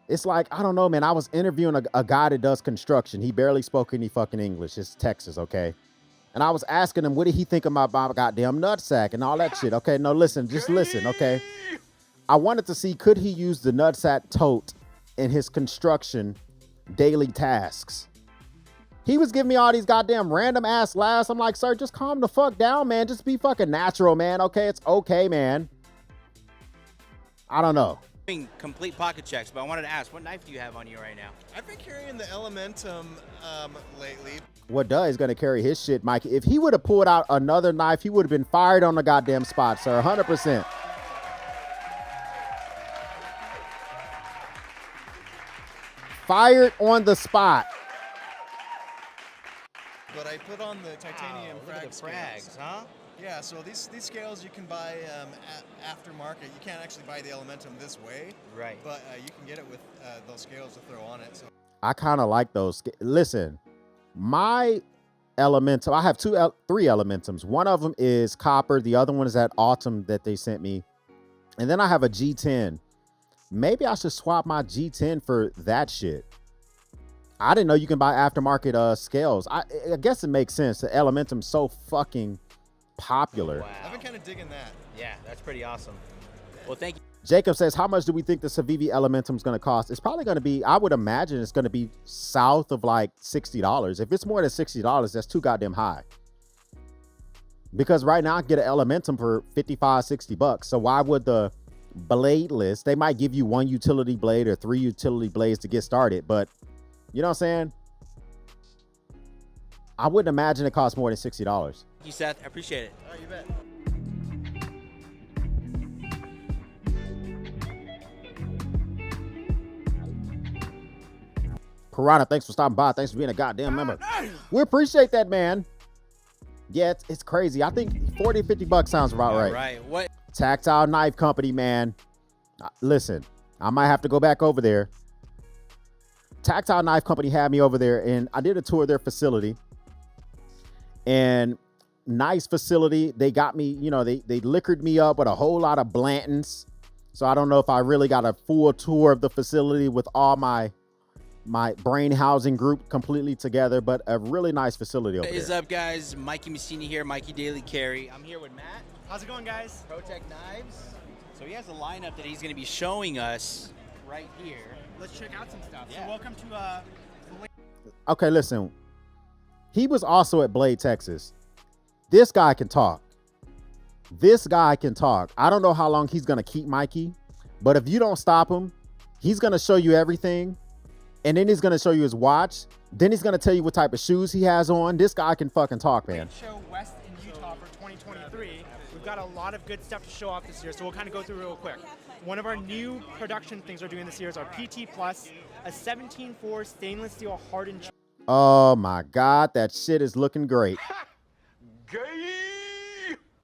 [SPEAKER 2] It's like, I don't know, man. I was interviewing a guy that does construction. He barely spoke any fucking English. It's Texas, okay? And I was asking him, what did he think about my goddamn nutsack and all that shit? Okay, no, listen, just listen, okay? I wanted to see, could he use the nutsack tote in his construction daily tasks? He was giving me all these goddamn random ass laughs. I'm like, sir, just calm the fuck down, man. Just be fucking natural, man. Okay, it's okay, man. I don't know.
[SPEAKER 9] Complete pocket checks, but I wanted to ask, what knife do you have on you right now?
[SPEAKER 15] I've been carrying the Elementum lately.
[SPEAKER 2] What Doug is going to carry his shit, Mikey. If he would have pulled out another knife, he would have been fired on the goddamn spot, sir. 100%. Fired on the spot.
[SPEAKER 15] But I put on the titanium
[SPEAKER 9] Look at the frags,
[SPEAKER 15] scales.
[SPEAKER 9] huh?
[SPEAKER 15] Yeah, so these scales you can buy aftermarket. You can't actually buy the Elementum this way.
[SPEAKER 9] Right.
[SPEAKER 15] But you can get it with those scales to throw on it. So.
[SPEAKER 2] I kind of like those. Listen, my Elementum, I have three Elementums. One of them is copper. The other one is that Autumn that they sent me. And then I have a G10. Maybe I should swap my G10 for that shit. I didn't know you can buy aftermarket scales. I guess it makes sense. The Elementum's so fucking popular.
[SPEAKER 9] Wow.
[SPEAKER 15] I've been kind of digging that.
[SPEAKER 9] Yeah, that's pretty awesome. Well, thank you.
[SPEAKER 2] Jacob says, how much do we think the Civivi Elementum is going to cost? It's probably going to be, I would imagine it's going to be south of like $60. If it's more than $60, that's too goddamn high. Because right now I can get an Elementum for $55, $60. So why would the blade list, they might give you one utility blade or 3 utility blades to get started. But you know what I'm saying? I wouldn't imagine it costs more than $60.
[SPEAKER 9] Thank you, Seth. I appreciate it.
[SPEAKER 15] Oh, you bet.
[SPEAKER 2] Piranha, thanks for stopping by. Thanks for being a goddamn member. We appreciate that, man. Yeah, it's crazy. I think $40, $50 sounds about right.
[SPEAKER 9] Right. What?
[SPEAKER 2] Tactile Knife Company, man. Listen, I might have to go back over there. Tactile Knife Company had me over there, and I did a tour of their facility. And nice facility. They got me, you know, they liquored me up with a whole lot of Blantons. So I don't know if I really got a full tour of the facility with all my brain housing group completely together, but a really nice facility over there.
[SPEAKER 9] What is up, guys? Mikey Messini here, Mikey Daily Carry. I'm here with Matt.
[SPEAKER 5] How's it going, guys?
[SPEAKER 9] Protec Knives. So he has a lineup that he's going to be showing us right here.
[SPEAKER 5] Let's check out some stuff.
[SPEAKER 9] Yeah.
[SPEAKER 5] So welcome to
[SPEAKER 2] Okay, listen. He was also at Blade, Texas. This guy can talk. This guy can talk. I don't know how long he's going to keep Mikey, but if you don't stop him, he's going to show you everything. And then he's going to show you his watch. Then he's going to tell you what type of shoes he has on. This guy can fucking talk, man.
[SPEAKER 5] Show West in Utah for 2023. We've got a lot of good stuff to show off this year, so we'll kind of go through real quick. One of our new production things we're doing this year is our PT Plus, a 17.4 stainless steel hardened.
[SPEAKER 2] Oh my God, that shit is looking great.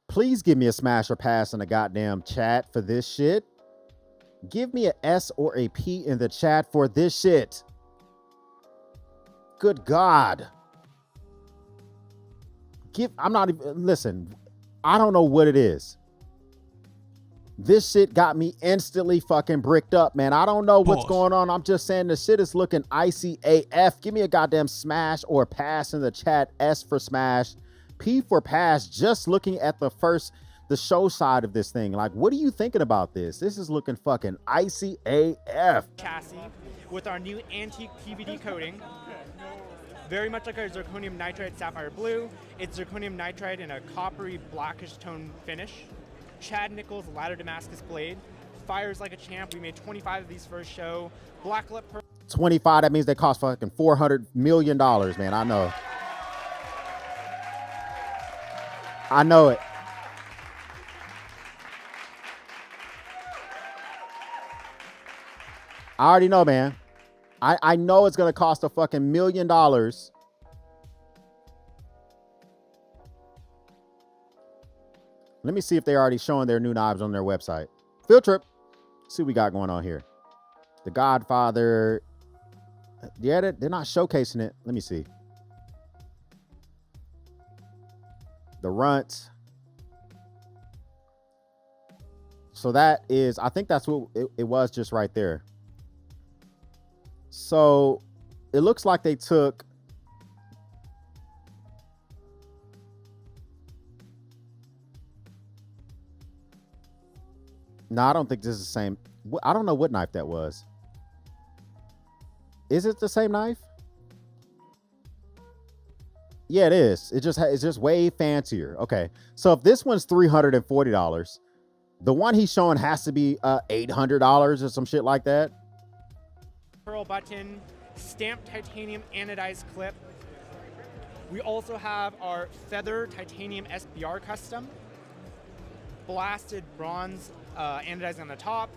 [SPEAKER 2] Please give me a smash or pass in the goddamn chat for this shit. Give me an S or a P in the chat for this shit. Good God. I'm not even, listen, I don't know what it is. This shit got me instantly fucking bricked up, man. I don't know what's going on. I'm just saying the shit is looking icy AF. Give me a goddamn smash or pass in the chat. S for smash, P for pass. Just looking at the show side of this thing. Like, what are you thinking about this? This is looking fucking icy AF.
[SPEAKER 5] Chassis with our new antique PVD coating. Very much like our zirconium nitride sapphire blue. It's zirconium nitride in a coppery blackish tone finish. Chad Nichols ladder Damascus blade. Fires like a champ. We made 25 of these for a show. Blacklit
[SPEAKER 2] 25, that means they cost fucking $400 million, man. I know. I know it. I already know, man. I know it's gonna cost a fucking $1 million. Let me see if they're already showing their new knives on their website. Field trip. Let's see what we got going on here. The Godfather. Yeah, they're not showcasing it. Let me see. The Runt. So that is, I think that's what it was just right there. So it looks like they took no, I don't think this is the same. I don't know what knife that was. Is it the same knife? Yeah, it is. It's just way fancier. Okay. So if this one's $340, the one he's showing has to be $800 or some shit like that.
[SPEAKER 5] pearl button, stamped titanium anodized clip. We also have our feather titanium SBR custom, blasted bronze anodized on the top.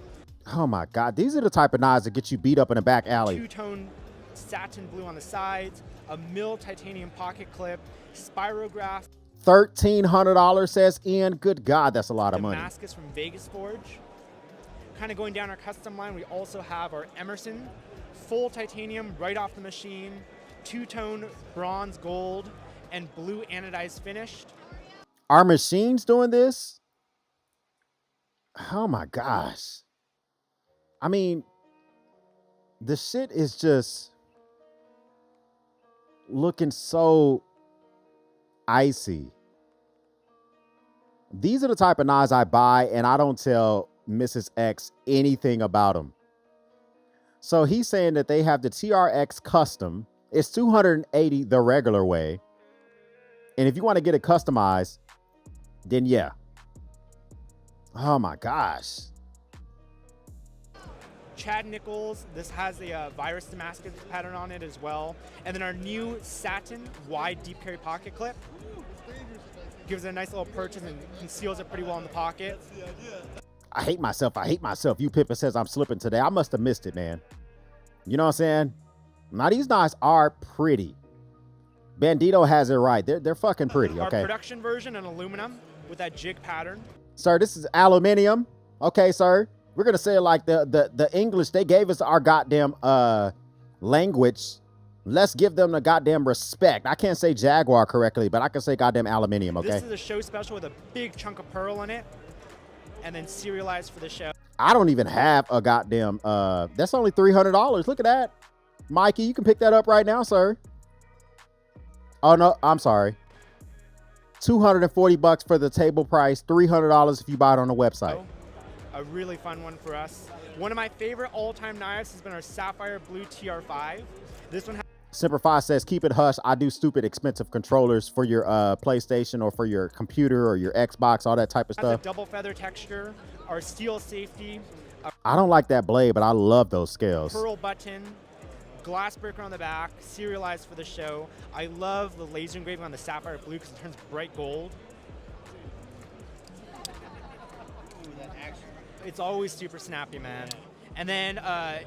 [SPEAKER 2] Oh my God, these are the type of knives that get you beat up in a back alley.
[SPEAKER 5] Two-tone satin blue on the sides, a mill titanium pocket clip, spirograph,
[SPEAKER 2] $1,300 says Ian. Good God, that's a lot of money.
[SPEAKER 5] damascus from Vegas Forge. Kind of going down our custom line, we also have our Emerson, full titanium right off the machine, two-tone bronze, gold, and blue anodized finished.
[SPEAKER 2] Are machines doing this? Oh my gosh. I mean, the shit is just looking so icy. These are the type of knives I buy, and I don't tell Mrs. X anything about them. So he's saying that they have the TRX custom. It's $280 the regular way. And if you want to get it customized, then yeah. Oh my gosh.
[SPEAKER 5] Chad Nichols, this has a virus Damascus pattern on it as well. And then our new satin wide deep carry pocket clip. Gives it a nice little purchase and conceals it pretty well in the pocket.
[SPEAKER 2] I hate myself. I hate myself. You Pippa says I'm slipping today. I must have missed it, man. You know what I'm saying? Now these knives are pretty. Bandito has it right. They're fucking pretty, okay?
[SPEAKER 5] Our production version in aluminum with that jig pattern.
[SPEAKER 2] Sir, this is aluminium. Okay, sir. We're gonna say it like the English. They gave us our goddamn language. Let's give them the goddamn respect. I can't say Jaguar correctly, but I can say goddamn aluminium, okay?
[SPEAKER 5] This is a show special with a big chunk of pearl in it, and then serialized for the show.
[SPEAKER 2] I don't even have a goddamn, that's only $300. Look at that. Mikey, you can pick that up right now, sir. Oh, no, I'm sorry. $240 for the table price, $300 if you buy it on the website.
[SPEAKER 5] A really fun one for us. One of my favorite all-time knives has been our Sapphire Blue TR5. This one has
[SPEAKER 2] Semper Fi says, keep it hush. I do stupid expensive controllers for your PlayStation or for your computer or your Xbox, all that type of stuff.
[SPEAKER 5] a double feather texture, our steel safety,
[SPEAKER 2] I don't like that blade, but I love those scales.
[SPEAKER 5] pearl button, glass breaker on the back, serialized for the show. I love the laser engraving on the Sapphire Blue because it turns bright gold. It's always super snappy, man. And then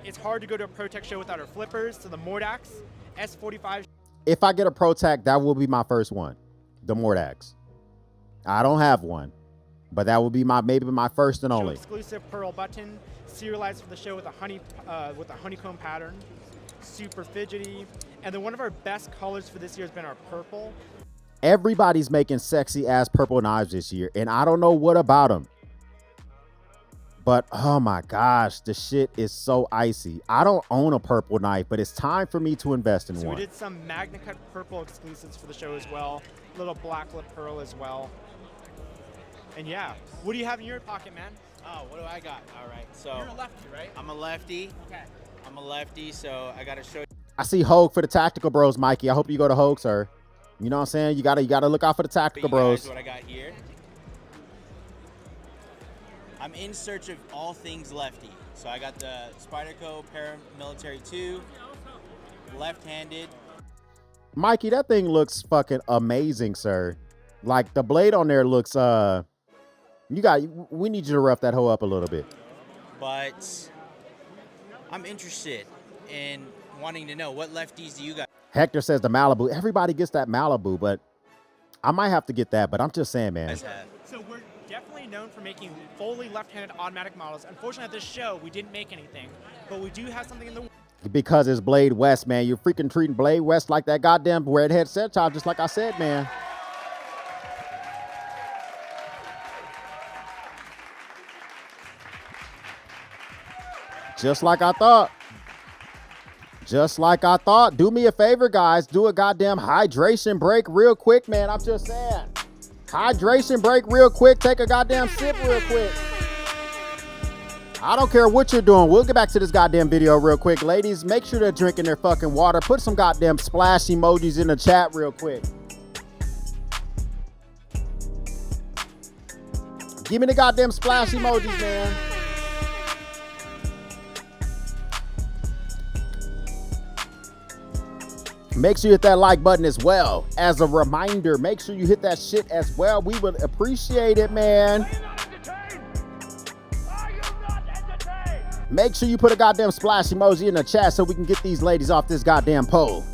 [SPEAKER 5] it's hard to go to a Protec show without our flippers, so the Mordax S45.
[SPEAKER 2] If I get a Protec, that will be my first one, the Mordax. I don't have one, but that will be maybe my first and only.
[SPEAKER 5] Exclusive pearl button, serialized for the show with a honeycomb pattern, super fidgety. And then one of our best colors for this year has been our purple.
[SPEAKER 2] Everybody's making sexy ass purple knives this year, and I don't know what about them. But oh my gosh, the shit is so icy. I don't own a purple knife, but it's time for me to invest in
[SPEAKER 5] So
[SPEAKER 2] one.
[SPEAKER 5] we did some Magna Cut purple exclusives for the show as well. Little black lip pearl as well. And yeah, what do you have in your pocket, man?
[SPEAKER 9] Oh, what do I got? All right, so
[SPEAKER 5] You're a lefty, right?
[SPEAKER 9] I'm a lefty.
[SPEAKER 5] Okay.
[SPEAKER 9] I'm a lefty, so I gotta show you.
[SPEAKER 2] I see Hogue for the Tactical Bros, Mikey. I hope you go to Hogue, sir. You know what I'm saying? You gotta look out for the Tactical Bros.
[SPEAKER 9] What I got here. I'm in search of all things lefty. So I got the Spyderco Paramilitary 2, left-handed.
[SPEAKER 2] Mikey, that thing looks fucking amazing, sir. Like the blade on there looks we need you to rough that hoe up a little bit.
[SPEAKER 9] But I'm interested in wanting to know what lefties do you got?
[SPEAKER 2] Hector says the Malibu. Everybody gets that Malibu, but I might have to get that, but I'm just saying, man.
[SPEAKER 5] So we're definitely known for making fully left-handed automatic models. Unfortunately, at this show, we didn't make anything, but we do have something in the
[SPEAKER 2] Because it's Blade West, man. You're freaking treating Blade West like that goddamn redhead set top, just like I said, man. Just like I thought. Just like I thought. Do me a favor, guys. Do a goddamn hydration break real quick, man. I'm just saying. Hydration break real quick. Take a goddamn sip real quick. I don't care what you're doing. We'll get back to this goddamn video real quick. Ladies, make sure they're drinking their fucking water. Put some goddamn splash emojis in the chat real quick. Give me the goddamn splash emojis, man. Make sure you hit that like button as well. As a reminder, make sure you hit that shit as well. We would appreciate it, man. Make sure you put a goddamn splash emoji in the chat so we can get these ladies off this goddamn pole.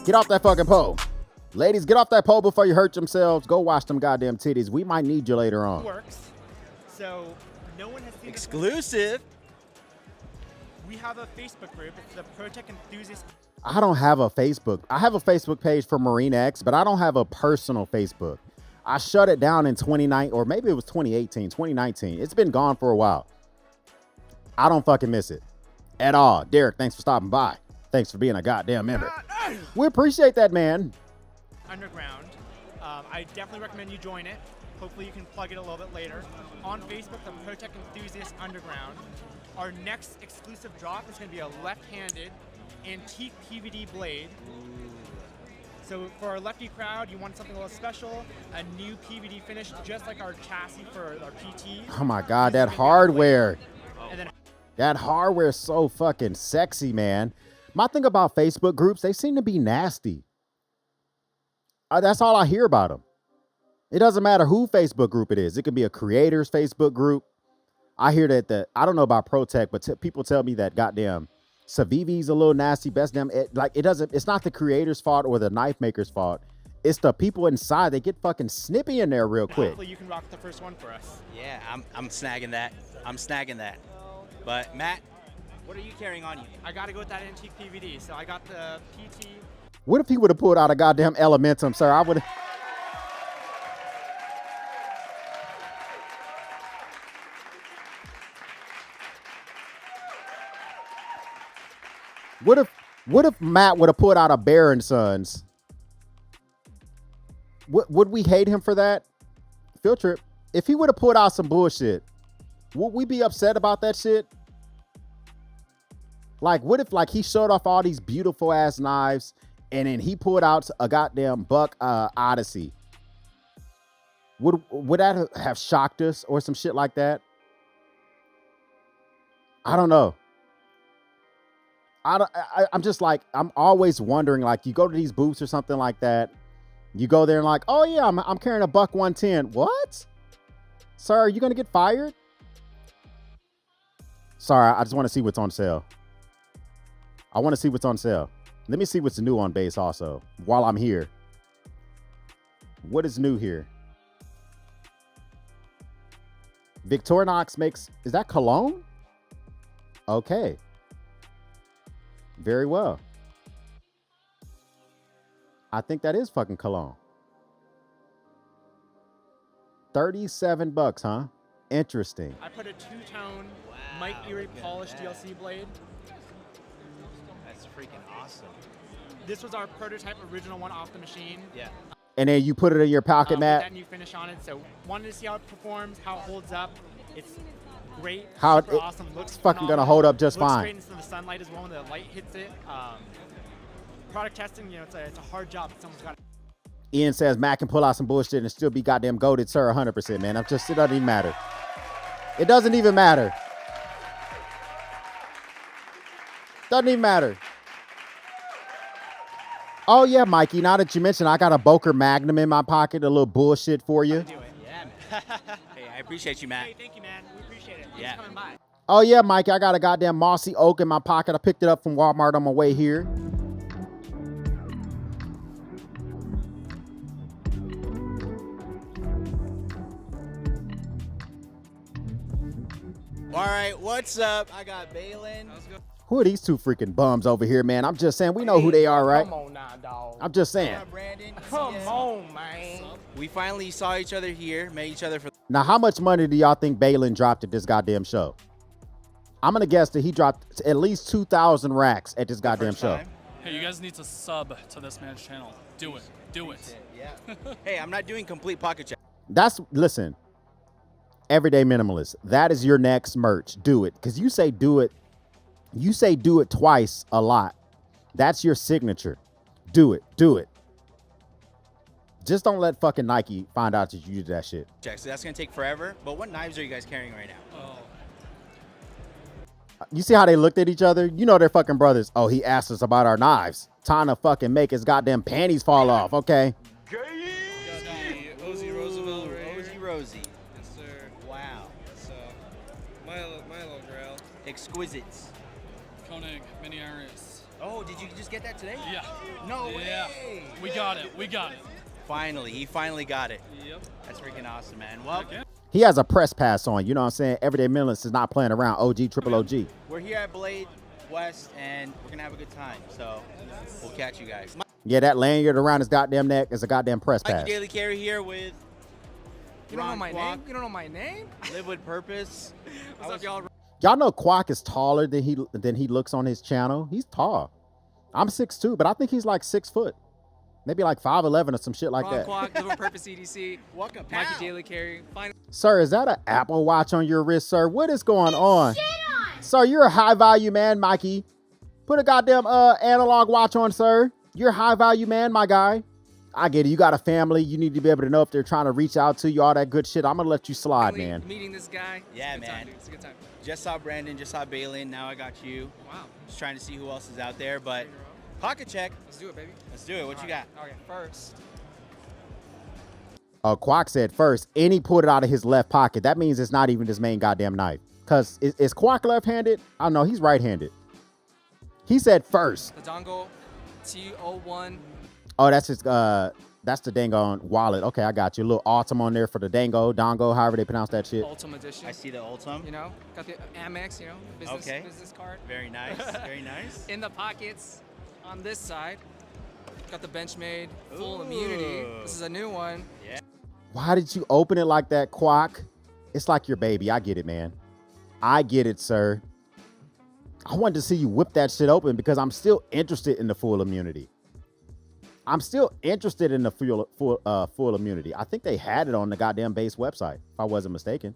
[SPEAKER 2] Get off that fucking pole. Ladies, get off that pole before you hurt yourselves. Go wash them goddamn titties. We might need you later on.
[SPEAKER 5] Works. So no one has seen
[SPEAKER 9] exclusive.
[SPEAKER 5] We have a Facebook group. It's the Protec Enthusiast.
[SPEAKER 2] I don't have a Facebook. I have a Facebook page for Marine X, but I don't have a personal Facebook. I shut it down in 2019, or maybe it was 2018, 2019. It's been gone for a while. I don't fucking miss it at all. Derek, thanks for stopping by. Thanks for being a goddamn member. We appreciate that, man.
[SPEAKER 5] Underground. I definitely recommend you join it. Hopefully you can plug it a little bit later. On Facebook, the Protec Enthusiast Underground. Our next exclusive drop is going to be a left-handed antique PVD blade. So for our lefty crowd, you want something a little special, a new PVD finish, just like our chassis for our PT.
[SPEAKER 2] Oh my God, that hardware.
[SPEAKER 5] And then
[SPEAKER 2] That hardware is so fucking sexy, man. My thing about Facebook groups, they seem to be nasty. That's all I hear about them. It doesn't matter who Facebook group it is. It could be a creator's Facebook group. I hear that I don't know about Protec, but people tell me that goddamn Savivi's a little nasty. Best damn, it's not the creator's fault or the knife maker's fault. It's the people inside. They get fucking snippy in there real quick.
[SPEAKER 5] hopefully you can rock the first one for us.
[SPEAKER 9] Yeah, I'm snagging that. I'm snagging that. But Matt, what are you carrying on you?
[SPEAKER 5] I got to go with that antique PVD. So I got the PT.
[SPEAKER 2] What if he would have pulled out a goddamn Elementum, sir? I would have. What if Matt would have put out a Bear and Sons? Would we hate him for that? Field trip. If he would have put out some bullshit, would we be upset about that shit? Like, what if he showed off all these beautiful ass knives and then he pulled out a goddamn Buck Odyssey? Would that have shocked us or some shit like that? I don't know. I'm just like, I'm always wondering, like, you go to these booths or something like that, you go there and like, oh yeah, I'm carrying a Buck 110. What? Sir, are you gonna get fired? Sorry, I just want to see what's on sale. I want to see what's on sale. Let me see what's new on base also while I'm here. What is new here? Victorinox makes, is that cologne? Okay. Very well. I think that is fucking cologne. $37, huh? Interesting.
[SPEAKER 5] I put a two-tone Mike Erie polished DLC blade.
[SPEAKER 9] That's freaking awesome.
[SPEAKER 5] This was our prototype original one off the machine.
[SPEAKER 9] Yeah.
[SPEAKER 2] And then you put it in your pocket,
[SPEAKER 5] With
[SPEAKER 2] Matt.
[SPEAKER 5] that new finish on it. So wanted to see how it performs, how it holds up. It's great.
[SPEAKER 2] How
[SPEAKER 5] super awesome. Looks
[SPEAKER 2] it's fucking gonna
[SPEAKER 5] phenomenal.
[SPEAKER 2] hold up just
[SPEAKER 5] Looks
[SPEAKER 2] fine.
[SPEAKER 5] great into the sunlight as well when the light hits it. Product testing, it's a hard job. Someone's got.
[SPEAKER 2] Ian says Matt can pull out some bullshit and still be goddamn goated, sir. 100%, man. It doesn't even matter. It doesn't even matter. Doesn't even matter. Oh yeah, Mikey. Now that you mentioned, I got a Boker Magnum in my pocket. A little bullshit for you.
[SPEAKER 9] Yeah, man. Hey, I appreciate you, Matt.
[SPEAKER 5] Hey, thank you, man. We appreciate it. Thanks for coming by.
[SPEAKER 2] Oh yeah, Mikey. I got a goddamn mossy oak in my pocket. I picked it up from Walmart on my way here.
[SPEAKER 9] All right, what's up? I got Balin.
[SPEAKER 2] Who are these two freaking bums over here, man? I'm just saying, we know who they are, right?
[SPEAKER 8] Come on now, dog.
[SPEAKER 2] I'm just saying.
[SPEAKER 9] Brandon.
[SPEAKER 8] Come on, man.
[SPEAKER 9] We finally saw each other here, met each other for.
[SPEAKER 2] Now, how much money do y'all think Balin dropped at this goddamn show? I'm going to guess that he dropped at least 2,000 racks at this goddamn show.
[SPEAKER 16] Hey, you guys need to sub to this man's channel. Do it. Do it.
[SPEAKER 9] Yeah. Hey, I'm not doing complete pocket check.
[SPEAKER 2] Listen, Everyday Minimalist, that is your next merch. Do it. Because you say do it twice a lot. That's your signature. Do it. Do it. Just don't let fucking Nike find out that you did that shit.
[SPEAKER 9] Check. So that's going to take forever. But what knives are you guys carrying right now?
[SPEAKER 2] You see how they looked at each other? You know they're fucking brothers. Oh, he asked us about our knives. Time to fucking make his goddamn panties fall off. Okay.
[SPEAKER 13] Ozzy Roosevelt right here.
[SPEAKER 9] Ozzy Rosie.
[SPEAKER 13] Yes, sir.
[SPEAKER 9] Wow.
[SPEAKER 13] So, Milo Grail.
[SPEAKER 9] Exquisites.
[SPEAKER 16] Koenig, Mini Arias.
[SPEAKER 9] Oh, did you just get that today?
[SPEAKER 16] Yeah.
[SPEAKER 9] No
[SPEAKER 16] Yeah.
[SPEAKER 9] way.
[SPEAKER 16] We got it. We got it.
[SPEAKER 9] Finally, he finally got it.
[SPEAKER 16] Yep.
[SPEAKER 9] That's freaking awesome, man. Well,
[SPEAKER 2] He has a press pass on. You know what I'm saying? Everyday Millions is not playing around. OG, triple OG.
[SPEAKER 9] we're here at Blade West, and we're gonna have a good time. So we'll catch you guys.
[SPEAKER 2] Yeah, that lanyard around his goddamn neck is a goddamn press
[SPEAKER 9] Mikey
[SPEAKER 2] pass.
[SPEAKER 9] Daily Carry here with.
[SPEAKER 8] You don't know
[SPEAKER 9] Ron
[SPEAKER 8] my
[SPEAKER 9] Kwok.
[SPEAKER 8] name? You don't know my name?
[SPEAKER 9] Live with purpose.
[SPEAKER 8] What's up, y'all?
[SPEAKER 2] Y'all know Quack is taller than he looks on his channel. He's tall. I'm 6'2", but I think he's like 6 foot. Maybe like 5'11" or some shit like that.
[SPEAKER 8] Quack, Live with Purpose EDC.
[SPEAKER 9] Welcome,
[SPEAKER 8] Mikey Daily Carry.
[SPEAKER 2] Sir, is that an Apple Watch on your wrist, sir? What is going on? Sir, you're a high value man, Mikey. Put a goddamn analog watch on, sir. You're a high value man, my guy. I get it. You got a family. You need to be able to know if they're trying to reach out to you, all that good shit. I'm going to let you slide, man.
[SPEAKER 8] Meeting this guy.
[SPEAKER 9] Yeah,
[SPEAKER 8] it's a good
[SPEAKER 9] man.
[SPEAKER 8] Time, dude. It's a good time.
[SPEAKER 9] Just saw Brandon, just saw Balin. Now I got you.
[SPEAKER 8] Wow.
[SPEAKER 9] Just trying to see who else is out there, but pocket check.
[SPEAKER 8] Let's do it, baby.
[SPEAKER 9] Let's do it. What you got?
[SPEAKER 8] Okay, first.
[SPEAKER 2] Quack said first, and he pulled it out of his left pocket. That means it's not even his main goddamn knife. Because is Quack left-handed? I don't know. He's right-handed. He said first.
[SPEAKER 8] The Dango T01.
[SPEAKER 2] Oh, that's his, that's the Dango wallet. Okay, I got you. A little Ultim on there for the Dango, however they pronounce that shit.
[SPEAKER 8] Ultim edition.
[SPEAKER 9] I see the Ultim.
[SPEAKER 8] You know, got the Amex, you know, business card.
[SPEAKER 9] Very nice. Very nice.
[SPEAKER 8] In the pockets on this side, got the Benchmade full immunity. This is a new one.
[SPEAKER 9] Yeah.
[SPEAKER 2] Why did you open it like that, Quack? It's like your baby. I get it, man. I get it, sir. I wanted to see you whip that shit open because I'm still interested in the full immunity. I'm still interested in the full immunity. I think they had it on the goddamn base website, if I wasn't mistaken.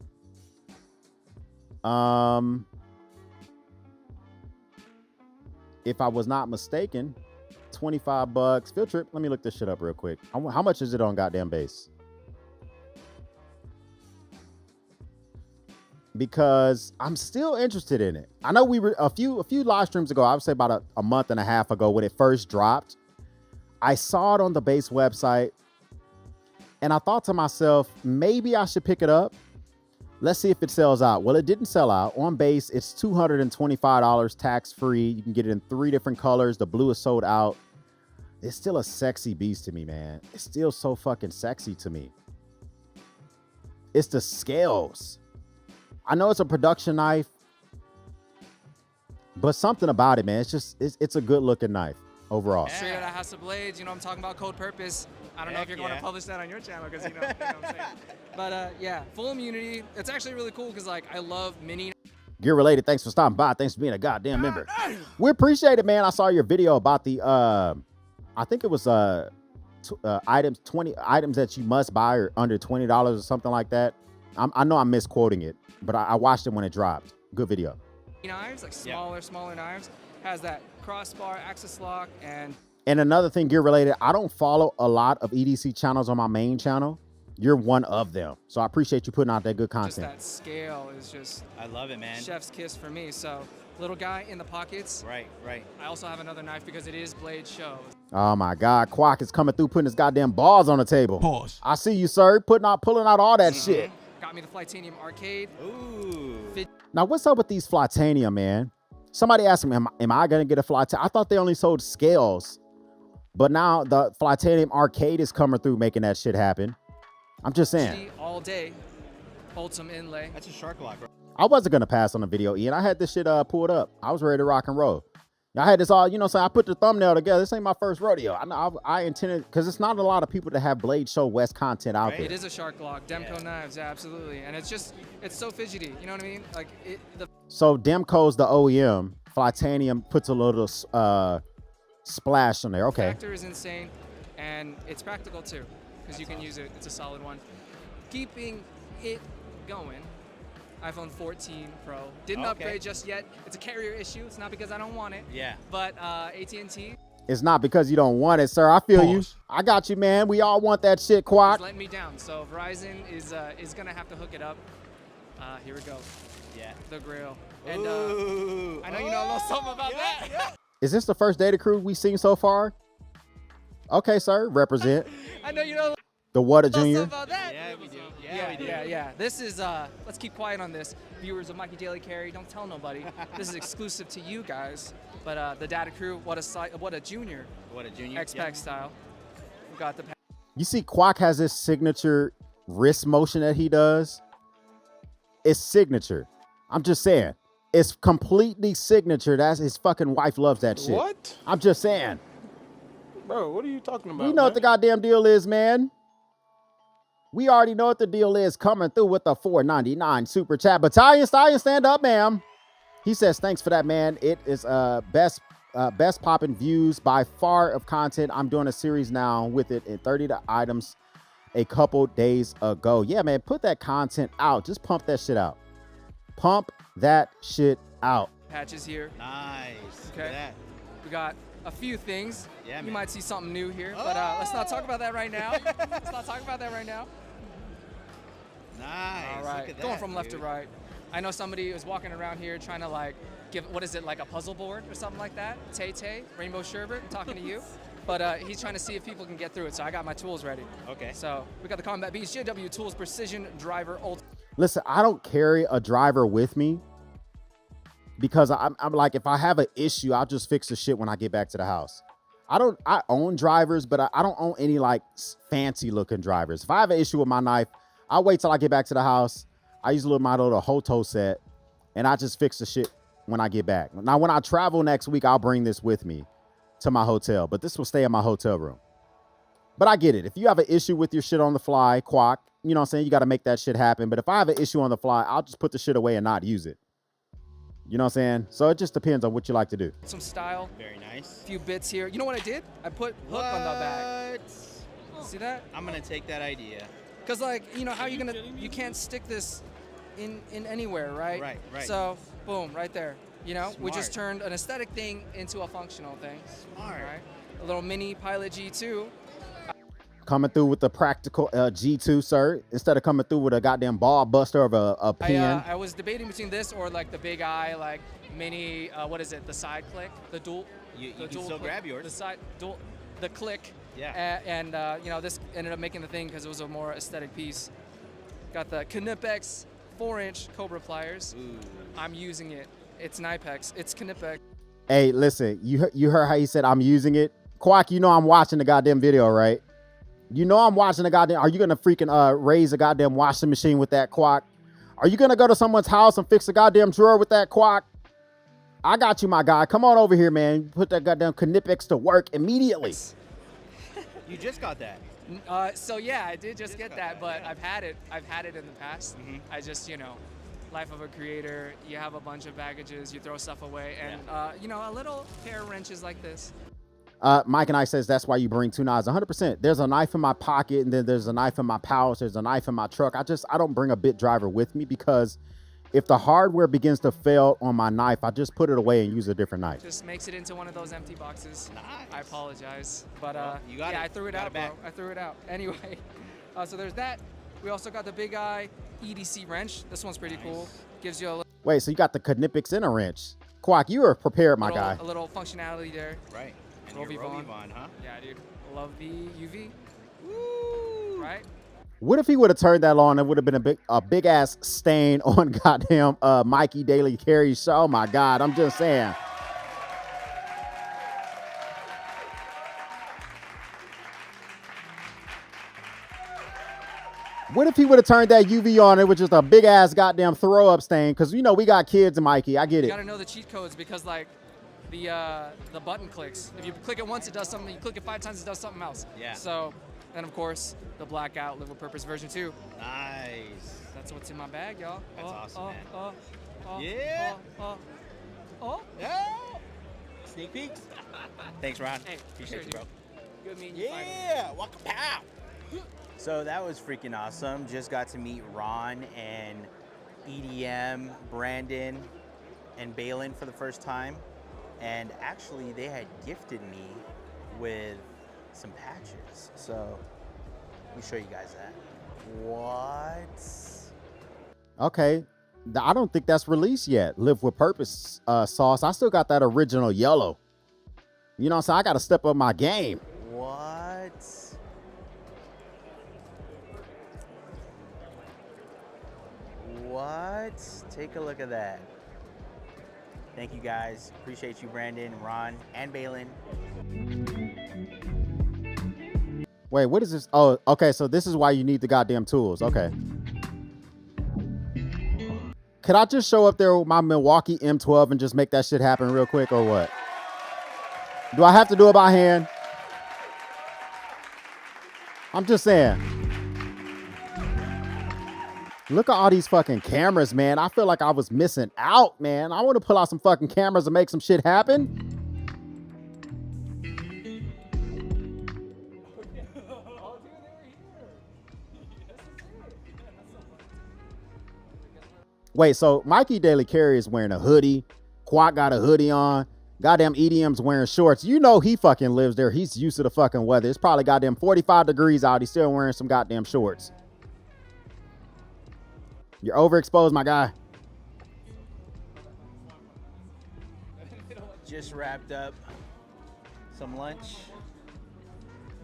[SPEAKER 2] If I was not mistaken, $25. Field trip. Let me look this shit up real quick. How much is it on goddamn base? Because I'm still interested in it. I know we were a few live streams ago, I would say about a month and a half ago when it first dropped. I saw it on the base website and I thought to myself, maybe I should pick it up. Let's see if it sells out. Well, it didn't sell out. On base, it's $225 tax-free. You can get it in 3 different colors. The blue is sold out. It's still a sexy beast to me, man. It's still so fucking sexy to me. It's the scales. I know it's a production knife, but something about it, man. It's just, it's a good looking knife overall.
[SPEAKER 8] Straight out of House of Blades, you know, I'm talking about Code Purpose. I don't know if you're going to publish that on your channel because you know what I'm saying. But yeah, full immunity. It's actually really cool because like I love mini.
[SPEAKER 2] Gear related. Thanks for stopping by. Thanks for being a goddamn member. We appreciate it, man. I saw your video about the, I think it was 20 items that you must buy or under $20 or something like that. I know I'm misquoting it, but I watched it when it dropped. Good video.
[SPEAKER 8] Knives, like smaller knives, has that crossbar, axis lock, and
[SPEAKER 2] another thing gear related, I don't follow a lot of EDC channels on my main channel. You're one of them. So I appreciate you putting out that good content.
[SPEAKER 8] just that scale is just,
[SPEAKER 9] I love it, man.
[SPEAKER 8] Chef's kiss for me. So little guy in the pockets.
[SPEAKER 9] Right.
[SPEAKER 8] I also have another knife because it is Blade Show.
[SPEAKER 2] Oh my God, Quack is coming through putting his goddamn balls on the table. Pause. I see you, sir, pulling out all that shit.
[SPEAKER 8] Got me the Flightanium Arcade.
[SPEAKER 9] Ooh.
[SPEAKER 2] Now, what's up with these Flightanium, man? Somebody asked me, am I going to get a Flightanium? I thought they only sold scales. But now the Flightanium Arcade is coming through making that shit happen. I'm just saying.
[SPEAKER 8] All day. Ultim inlay.
[SPEAKER 9] That's a shark lock, bro.
[SPEAKER 2] I wasn't going to pass on the video, Ian. I had this shit pulled up. I was ready to rock and roll. I had this all, you know, so I put the thumbnail together. This ain't my first rodeo. I intended, because it's not a lot of people that have Blade Show West content out there.
[SPEAKER 8] It is a shark lock. Demco knives, yeah, absolutely. And it's just, it's so fidgety. You know what I mean? Like,
[SPEAKER 2] So Demco's the OEM. Flightanium puts a little splash on there. Okay.
[SPEAKER 8] Factor is insane, and it's practical too, because you can use it. It's a solid one. Keeping it going. iPhone 14 Pro. Didn't upgrade just yet. It's a carrier issue. It's not because I don't want it.
[SPEAKER 9] Yeah.
[SPEAKER 8] But AT&T.
[SPEAKER 2] It's not because you don't want it, sir. I feel you. I got you, man. We all want that shit, Quack.
[SPEAKER 8] It's letting me down. So Verizon is gonna have to hook it up. Here we go.
[SPEAKER 9] Yeah.
[SPEAKER 8] The grill. And
[SPEAKER 9] Ooh.
[SPEAKER 8] I know you know a little something about that.
[SPEAKER 2] Is this the first data crew we've seen so far? Okay, sir. Represent.
[SPEAKER 8] I know you know
[SPEAKER 2] The What a Junior.
[SPEAKER 8] about that. Yeah, we do. Yeah. This is, let's keep quiet on this. Viewers of Mikey Daily Carry, don't tell nobody. This is exclusive to you guys. But the data crew, what a junior.
[SPEAKER 9] What a junior.
[SPEAKER 8] X-Pac style. We got the
[SPEAKER 2] You see, Quack has this signature wrist motion that he does. It's signature. I'm just saying. It's completely signature. That's his fucking wife loves that shit.
[SPEAKER 17] What?
[SPEAKER 2] I'm just saying.
[SPEAKER 17] Bro, what are you talking about?
[SPEAKER 2] We know what the goddamn deal is, man. We already know what the deal is. Coming through with the $4.99 super chat. Battalion Stallion, stand up, ma'am. He says, thanks for that, man. It is best popping views by far of content. I'm doing a series now with it in 30 items a couple days ago. Yeah, man, put that content out. Just pump that shit out. Pump that shit out.
[SPEAKER 8] patches here.
[SPEAKER 9] Nice.
[SPEAKER 8] Okay. We got a few things.
[SPEAKER 9] Yeah,
[SPEAKER 8] you
[SPEAKER 9] man.
[SPEAKER 8] might see something new here, but let's not talk about that right now. Let's not talk about that right now.
[SPEAKER 9] Nice.
[SPEAKER 8] All right.
[SPEAKER 9] Look at
[SPEAKER 8] Going
[SPEAKER 9] that,
[SPEAKER 8] from left to
[SPEAKER 9] dude.
[SPEAKER 8] right. I know somebody was walking around here trying to like give, what is it, like a puzzle board or something like that? Tay, Rainbow Sherbet, I'm talking to you. But he's trying to see if people can get through it, so I got my tools ready.
[SPEAKER 9] Okay.
[SPEAKER 8] So we got the Combat Beast JW Tools Precision Driver Ultra.
[SPEAKER 2] Listen, I don't carry a driver with me because I'm like, if I have an issue, I'll just fix the shit when I get back to the house. I own drivers, but I don't own any like fancy looking drivers. If I have an issue with my knife, I'll wait till I get back to the house. I use my little Hoto set and I just fix the shit when I get back. Now, when I travel next week, I'll bring this with me to my hotel, but this will stay in my hotel room. But I get it. If you have an issue with your shit on the fly, Quack, you know what I'm saying? You got to make that shit happen. But if I have an issue on the fly, I'll just put the shit away and not use it. You know what I'm saying? So it just depends on what you like to do.
[SPEAKER 8] Some style.
[SPEAKER 9] Very nice.
[SPEAKER 8] A few bits here. You know what I did? I put hook on the back. See that?
[SPEAKER 9] I'm gonna take that idea.
[SPEAKER 8] Cause like, you know how you can't stick this in anywhere, right?
[SPEAKER 9] Right.
[SPEAKER 8] So boom, right there. You know, we
[SPEAKER 9] Smart.
[SPEAKER 8] just turned an aesthetic thing into a functional thing.
[SPEAKER 9] Smart.
[SPEAKER 8] Right? A little mini Pilot G2.
[SPEAKER 2] Coming through with the practical G2, sir, instead of coming through with a goddamn ball buster of a pen.
[SPEAKER 8] I was debating between this or like the big eye, like mini, what is it? The side click, the dual.
[SPEAKER 9] You
[SPEAKER 8] the
[SPEAKER 9] can
[SPEAKER 8] dual
[SPEAKER 9] still
[SPEAKER 8] click,
[SPEAKER 9] grab yours.
[SPEAKER 8] The side, dual, the click.
[SPEAKER 9] Yeah.
[SPEAKER 8] And you know, this ended up making the thing because it was a more aesthetic piece. Got the Knipex 4-inch Cobra pliers.
[SPEAKER 9] Ooh.
[SPEAKER 8] I'm using it. It's Knipex. It's Knipex.
[SPEAKER 2] Hey, listen, you heard how he said I'm using it? Quack, you know I'm watching the goddamn video, right? You know I'm watching the goddamn. Are you gonna freaking raise a goddamn washing machine with that, Quack? Are you gonna go to someone's house and fix a goddamn drawer with that, Quack? I got you, my guy. Come on over here, man. Put that goddamn Knipex to work immediately.
[SPEAKER 9] You just got that.
[SPEAKER 8] So yeah, I did just get that, but I've had it in the past. I just, you know, life of a creator, you have a bunch of baggages, you throw stuff away, and you know, a little pair of wrenches like this.
[SPEAKER 2] Mike and I says that's why you bring two knives. 100%. There's a knife in my pocket, and then there's a knife in my pouch. There's a knife in my truck. I don't bring a bit driver with me because if the hardware begins to fail on my knife, I just put it away and use a different knife.
[SPEAKER 8] Just makes it into one of those empty boxes.
[SPEAKER 9] Nice.
[SPEAKER 8] I apologize, but
[SPEAKER 9] Well, you got it.
[SPEAKER 8] I threw it
[SPEAKER 9] Got
[SPEAKER 8] out,
[SPEAKER 9] it back.
[SPEAKER 8] bro. I threw it out. Anyway, so there's that. We also got the Big Eye EDC wrench. This one's pretty cool. Gives you a little,
[SPEAKER 2] Wait, so you got the Knipex and a wrench. Quack, you are prepared, my guy.
[SPEAKER 8] a little functionality there.
[SPEAKER 9] Right. And
[SPEAKER 8] Rovi
[SPEAKER 9] your
[SPEAKER 8] Vaughn.
[SPEAKER 9] Vaughn, huh?
[SPEAKER 8] Yeah, dude. Love the UV. Woo! Right?
[SPEAKER 2] What if he would have turned that on? It would have been a big ass stain on goddamn Mikey Daily Carry show. Oh my God, I'm just saying. What if he would have turned that UV on? It was just a big ass goddamn throw up stain. Because you know we got kids, Mikey. I get
[SPEAKER 8] You
[SPEAKER 2] it.
[SPEAKER 8] gotta know the cheat codes because like the button clicks. If you click it once, it does something. You click it 5 times, it does something else.
[SPEAKER 9] Yeah.
[SPEAKER 8] So, and of course, the blackout live with purpose version 2.
[SPEAKER 9] Nice.
[SPEAKER 8] That's what's in my bag, y'all.
[SPEAKER 9] That's awesome, man.
[SPEAKER 8] Oh,
[SPEAKER 9] Yeah. Yeah. Sneak peeks. Thanks, Ron.
[SPEAKER 8] Hey,
[SPEAKER 9] Appreciate
[SPEAKER 8] sure,
[SPEAKER 9] you, bro.
[SPEAKER 8] Good meeting you.
[SPEAKER 9] Yeah. Waka pow.
[SPEAKER 18] So that was freaking awesome. Just got to meet Ron and EDM, Brandon, and Balin for the first time. And actually, they had gifted me with some patches. So let me show you guys that. What?
[SPEAKER 2] Okay. I don't think that's released yet. Live with Purpose sauce. I still got that original yellow. You know what I'm saying? I got to step up my game.
[SPEAKER 18] What? What? Take a look at that. Thank you guys. Appreciate you, Brandon, Ron, and Balin.
[SPEAKER 2] Wait, what is this? Oh, okay. So this is why you need the goddamn tools. Okay. Could I just show up there with my Milwaukee M12 and just make that shit happen real quick or what? Do I have to do it by hand? I'm just saying. Look at all these fucking cameras, man. I feel like I was missing out, man. I want to pull out some fucking cameras and make some shit happen. Wait, so Mikey Daily Carry is wearing a hoodie. Quack got a hoodie on. Goddamn EDM's wearing shorts. You know he fucking lives there. He's used to the fucking weather. It's probably goddamn 45 degrees out. He's still wearing some goddamn shorts. You're overexposed, my guy.
[SPEAKER 18] Just wrapped up some lunch.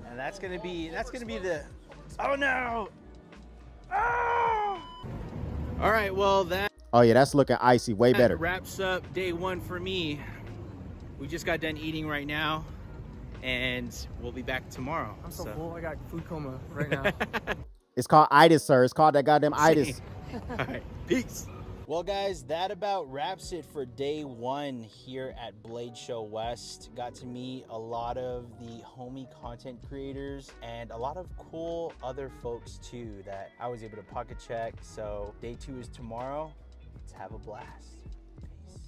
[SPEAKER 18] And that's gonna be the, oh no! Ah! All right, well that.
[SPEAKER 2] Oh yeah, that's looking icy, way better.
[SPEAKER 18] Wraps up day one for me. We just got done eating right now, and we'll be back tomorrow.
[SPEAKER 8] I'm so full. I got food coma right now.
[SPEAKER 2] It's called itis, sir. It's called that goddamn itis.
[SPEAKER 18] All right, peace. Well, guys, that about wraps it for day one here at Blade Show West. Got to meet a lot of the homie content creators and a lot of cool other folks too that I was able to pocket check. So day two is tomorrow. Let's have a blast. Peace.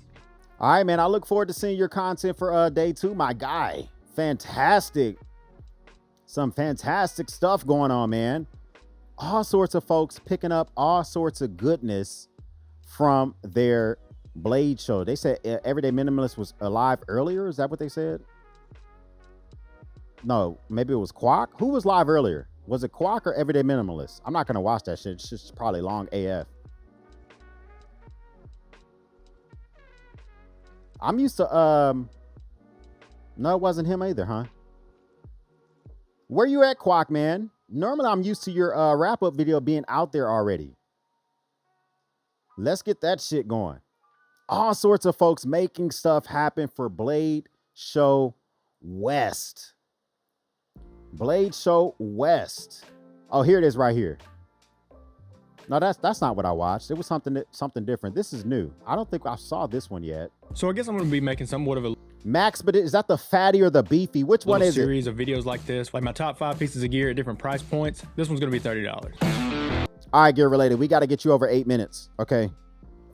[SPEAKER 2] All right, man. I look forward to seeing your content for day two, my guy. Fantastic. Some fantastic stuff going on, man. All sorts of folks picking up all sorts of goodness from their Blade show. They said Everyday Minimalist was live earlier. Is that what they said? No, maybe it was Quack. Who was live earlier? Was it Quack or Everyday Minimalist? I'm not going to watch that shit. It's just probably long AF. I'm used to, no, it wasn't him either, huh? Where you at, Quack, man? Normally, I'm used to your wrap-up video being out there already. Let's get that shit going. All sorts of folks making stuff happen for Blade Show West. Blade Show West. Oh, here it is right here. No, that's not what I watched. It was something different. This is new. I don't think I saw this one yet.
[SPEAKER 11] So I guess I'm going to be making somewhat of a
[SPEAKER 2] Max, but is that the fatty or the beefy? Which one is it?
[SPEAKER 11] Series of videos like this, like my top 5 pieces of gear at different price points. This one's going to be $30.
[SPEAKER 2] All right, gear related. We got to get you over 8 minutes. Okay.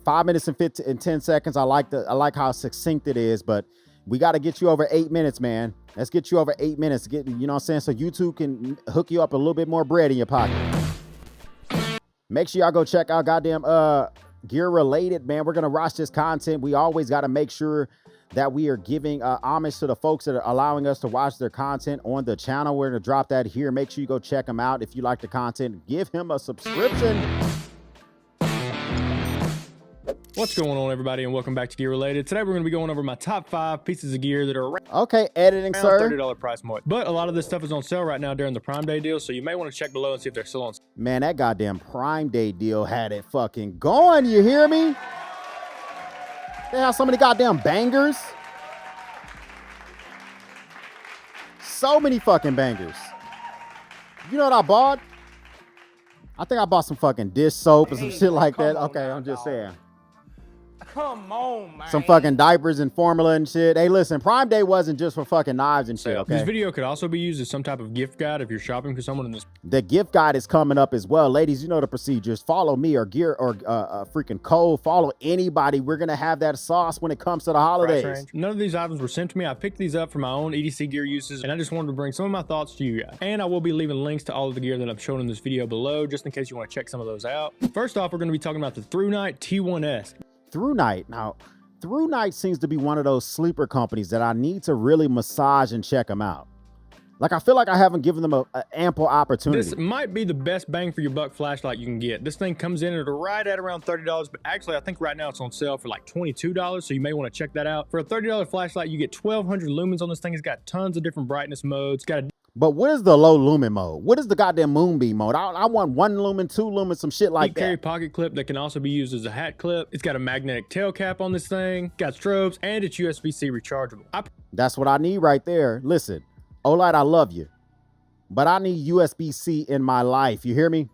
[SPEAKER 2] 5 minutes and 10 seconds. I like how succinct it is, but we got to get you over 8 minutes, man. Let's get you over 8 minutes. You know what I'm saying? So YouTube can hook you up a little bit more bread in your pocket. Make sure y'all go check out goddamn gear related, man. We're going to watch this content. We always got to make sure that we are giving homage to the folks that are allowing us to watch their content on the channel. We're going to drop that here. Make sure you go check him out. If you like the content, give him a subscription.
[SPEAKER 11] What's going on, everybody, and welcome back to Gear Related. Today we're going to be going over my top 5 pieces of gear that are around
[SPEAKER 2] editing, sir.
[SPEAKER 11] $30 price point. But a lot of this stuff is on sale right now during the Prime Day deal, so you may want to check below and see if they're still on sale.
[SPEAKER 2] Man, that goddamn Prime Day deal had it fucking going. You hear me? They have so many goddamn bangers. So many fucking bangers. You know what I bought? I think I bought some fucking dish soap and some shit like that. Okay, I'm just saying.
[SPEAKER 18] Come on, man.
[SPEAKER 2] Some fucking diapers and formula and shit. Hey, listen, Prime Day wasn't just for fucking knives and shit, okay?
[SPEAKER 11] This video could also be used as some type of gift guide if you're shopping for someone in this.
[SPEAKER 2] The gift guide is coming up as well. Ladies, you know the procedures. Follow me or Gear or freaking Cole. Follow anybody. We're going to have that sauce when it comes to the holidays.
[SPEAKER 11] None of these items were sent to me. I picked these up for my own EDC gear uses, and I just wanted to bring some of my thoughts to you guys. And I will be leaving links to all of the gear that I've shown in this video below, just in case you want to check some of those out. First off, we're going to be talking about the Through Night T1S.
[SPEAKER 2] Through Night. Now, Through Night seems to be one of those sleeper companies that I need to really massage and check them out. Like, I feel like I haven't given them a ample opportunity.
[SPEAKER 11] This might be the best bang for your buck flashlight you can get. This thing comes in at right at around $30, but actually I think right now it's on sale for like $22, so you may want to check that out. For a $30 flashlight, you get 1,200 lumens on this thing. It's got tons of different brightness modes. It's got a
[SPEAKER 2] But what is the low lumen mode? What is the goddamn moonbeam mode? I want 1 lumen, 2 lumen, some shit like that.
[SPEAKER 11] Carry pocket clip that can also be used as a hat clip. It's got a magnetic tail cap on this thing, got strobes, and it's USB-C rechargeable.
[SPEAKER 2] That's what I need right there. Listen, Olight, I love you, but I need USB-C in my life. You hear me?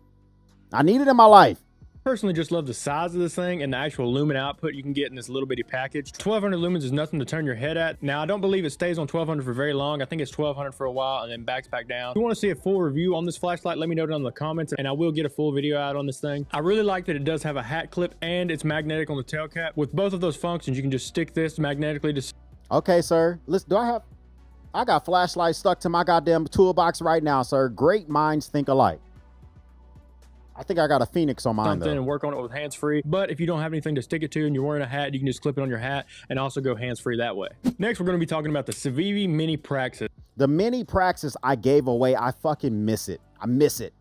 [SPEAKER 2] I need it in my life.
[SPEAKER 11] Personally just love the size of this thing and the actual lumen output you can get in this little bitty package. 1,200 lumens is nothing to turn your head at. Now, I don't believe it stays on 1,200 for very long. I think it's 1,200 for a while and then backs back down. If you want to see a full review on this flashlight, let me know down in the comments and I will get a full video out on this thing. I really like that it does have a hat clip and it's magnetic on the tail cap. With both of those functions, you can just stick this magnetically to...
[SPEAKER 2] Okay, sir. Listen, I got flashlights stuck to my goddamn toolbox right now, sir. Great minds think alike. I think I got a Phoenix on mine, though.
[SPEAKER 11] And work on it with hands-free. But if you don't have anything to stick it to and you're wearing a hat, you can just clip it on your hat and also go hands-free that way. Next, we're going to be talking about the Civivi Mini Praxis.
[SPEAKER 2] The Mini Praxis I gave away, I fucking miss it. I miss it.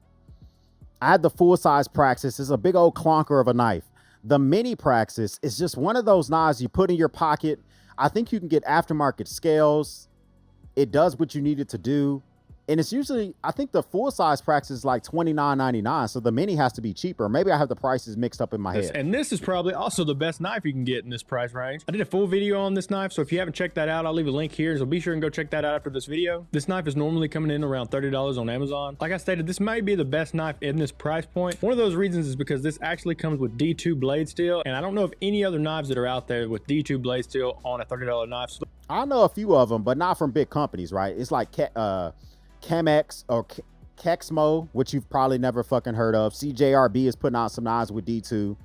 [SPEAKER 2] I had the full-size Praxis. It's a big old clunker of a knife. The Mini Praxis is just one of those knives you put in your pocket. I think you can get aftermarket scales. It does what you need it to do. And it's usually, I think the full-size Praxis is like $29.99, so the Mini has to be cheaper. Maybe I have the prices mixed up in my head.
[SPEAKER 11] And this is probably also the best knife you can get in this price range. I did a full video on this knife, so if you haven't checked that out, I'll leave a link here, so be sure and go check that out after this video. This knife is normally coming in around $30 on Amazon. Like I stated, this might be the best knife in this price point. One of those reasons is because this actually comes with D2 blade steel, and I don't know of any other knives that are out there with D2 blade steel on a $30 knife. So
[SPEAKER 2] I know a few of them, but not from big companies, right? It's like Chemex or Kexmo, which you've probably never fucking heard of. CJRB is putting out some knives with D2.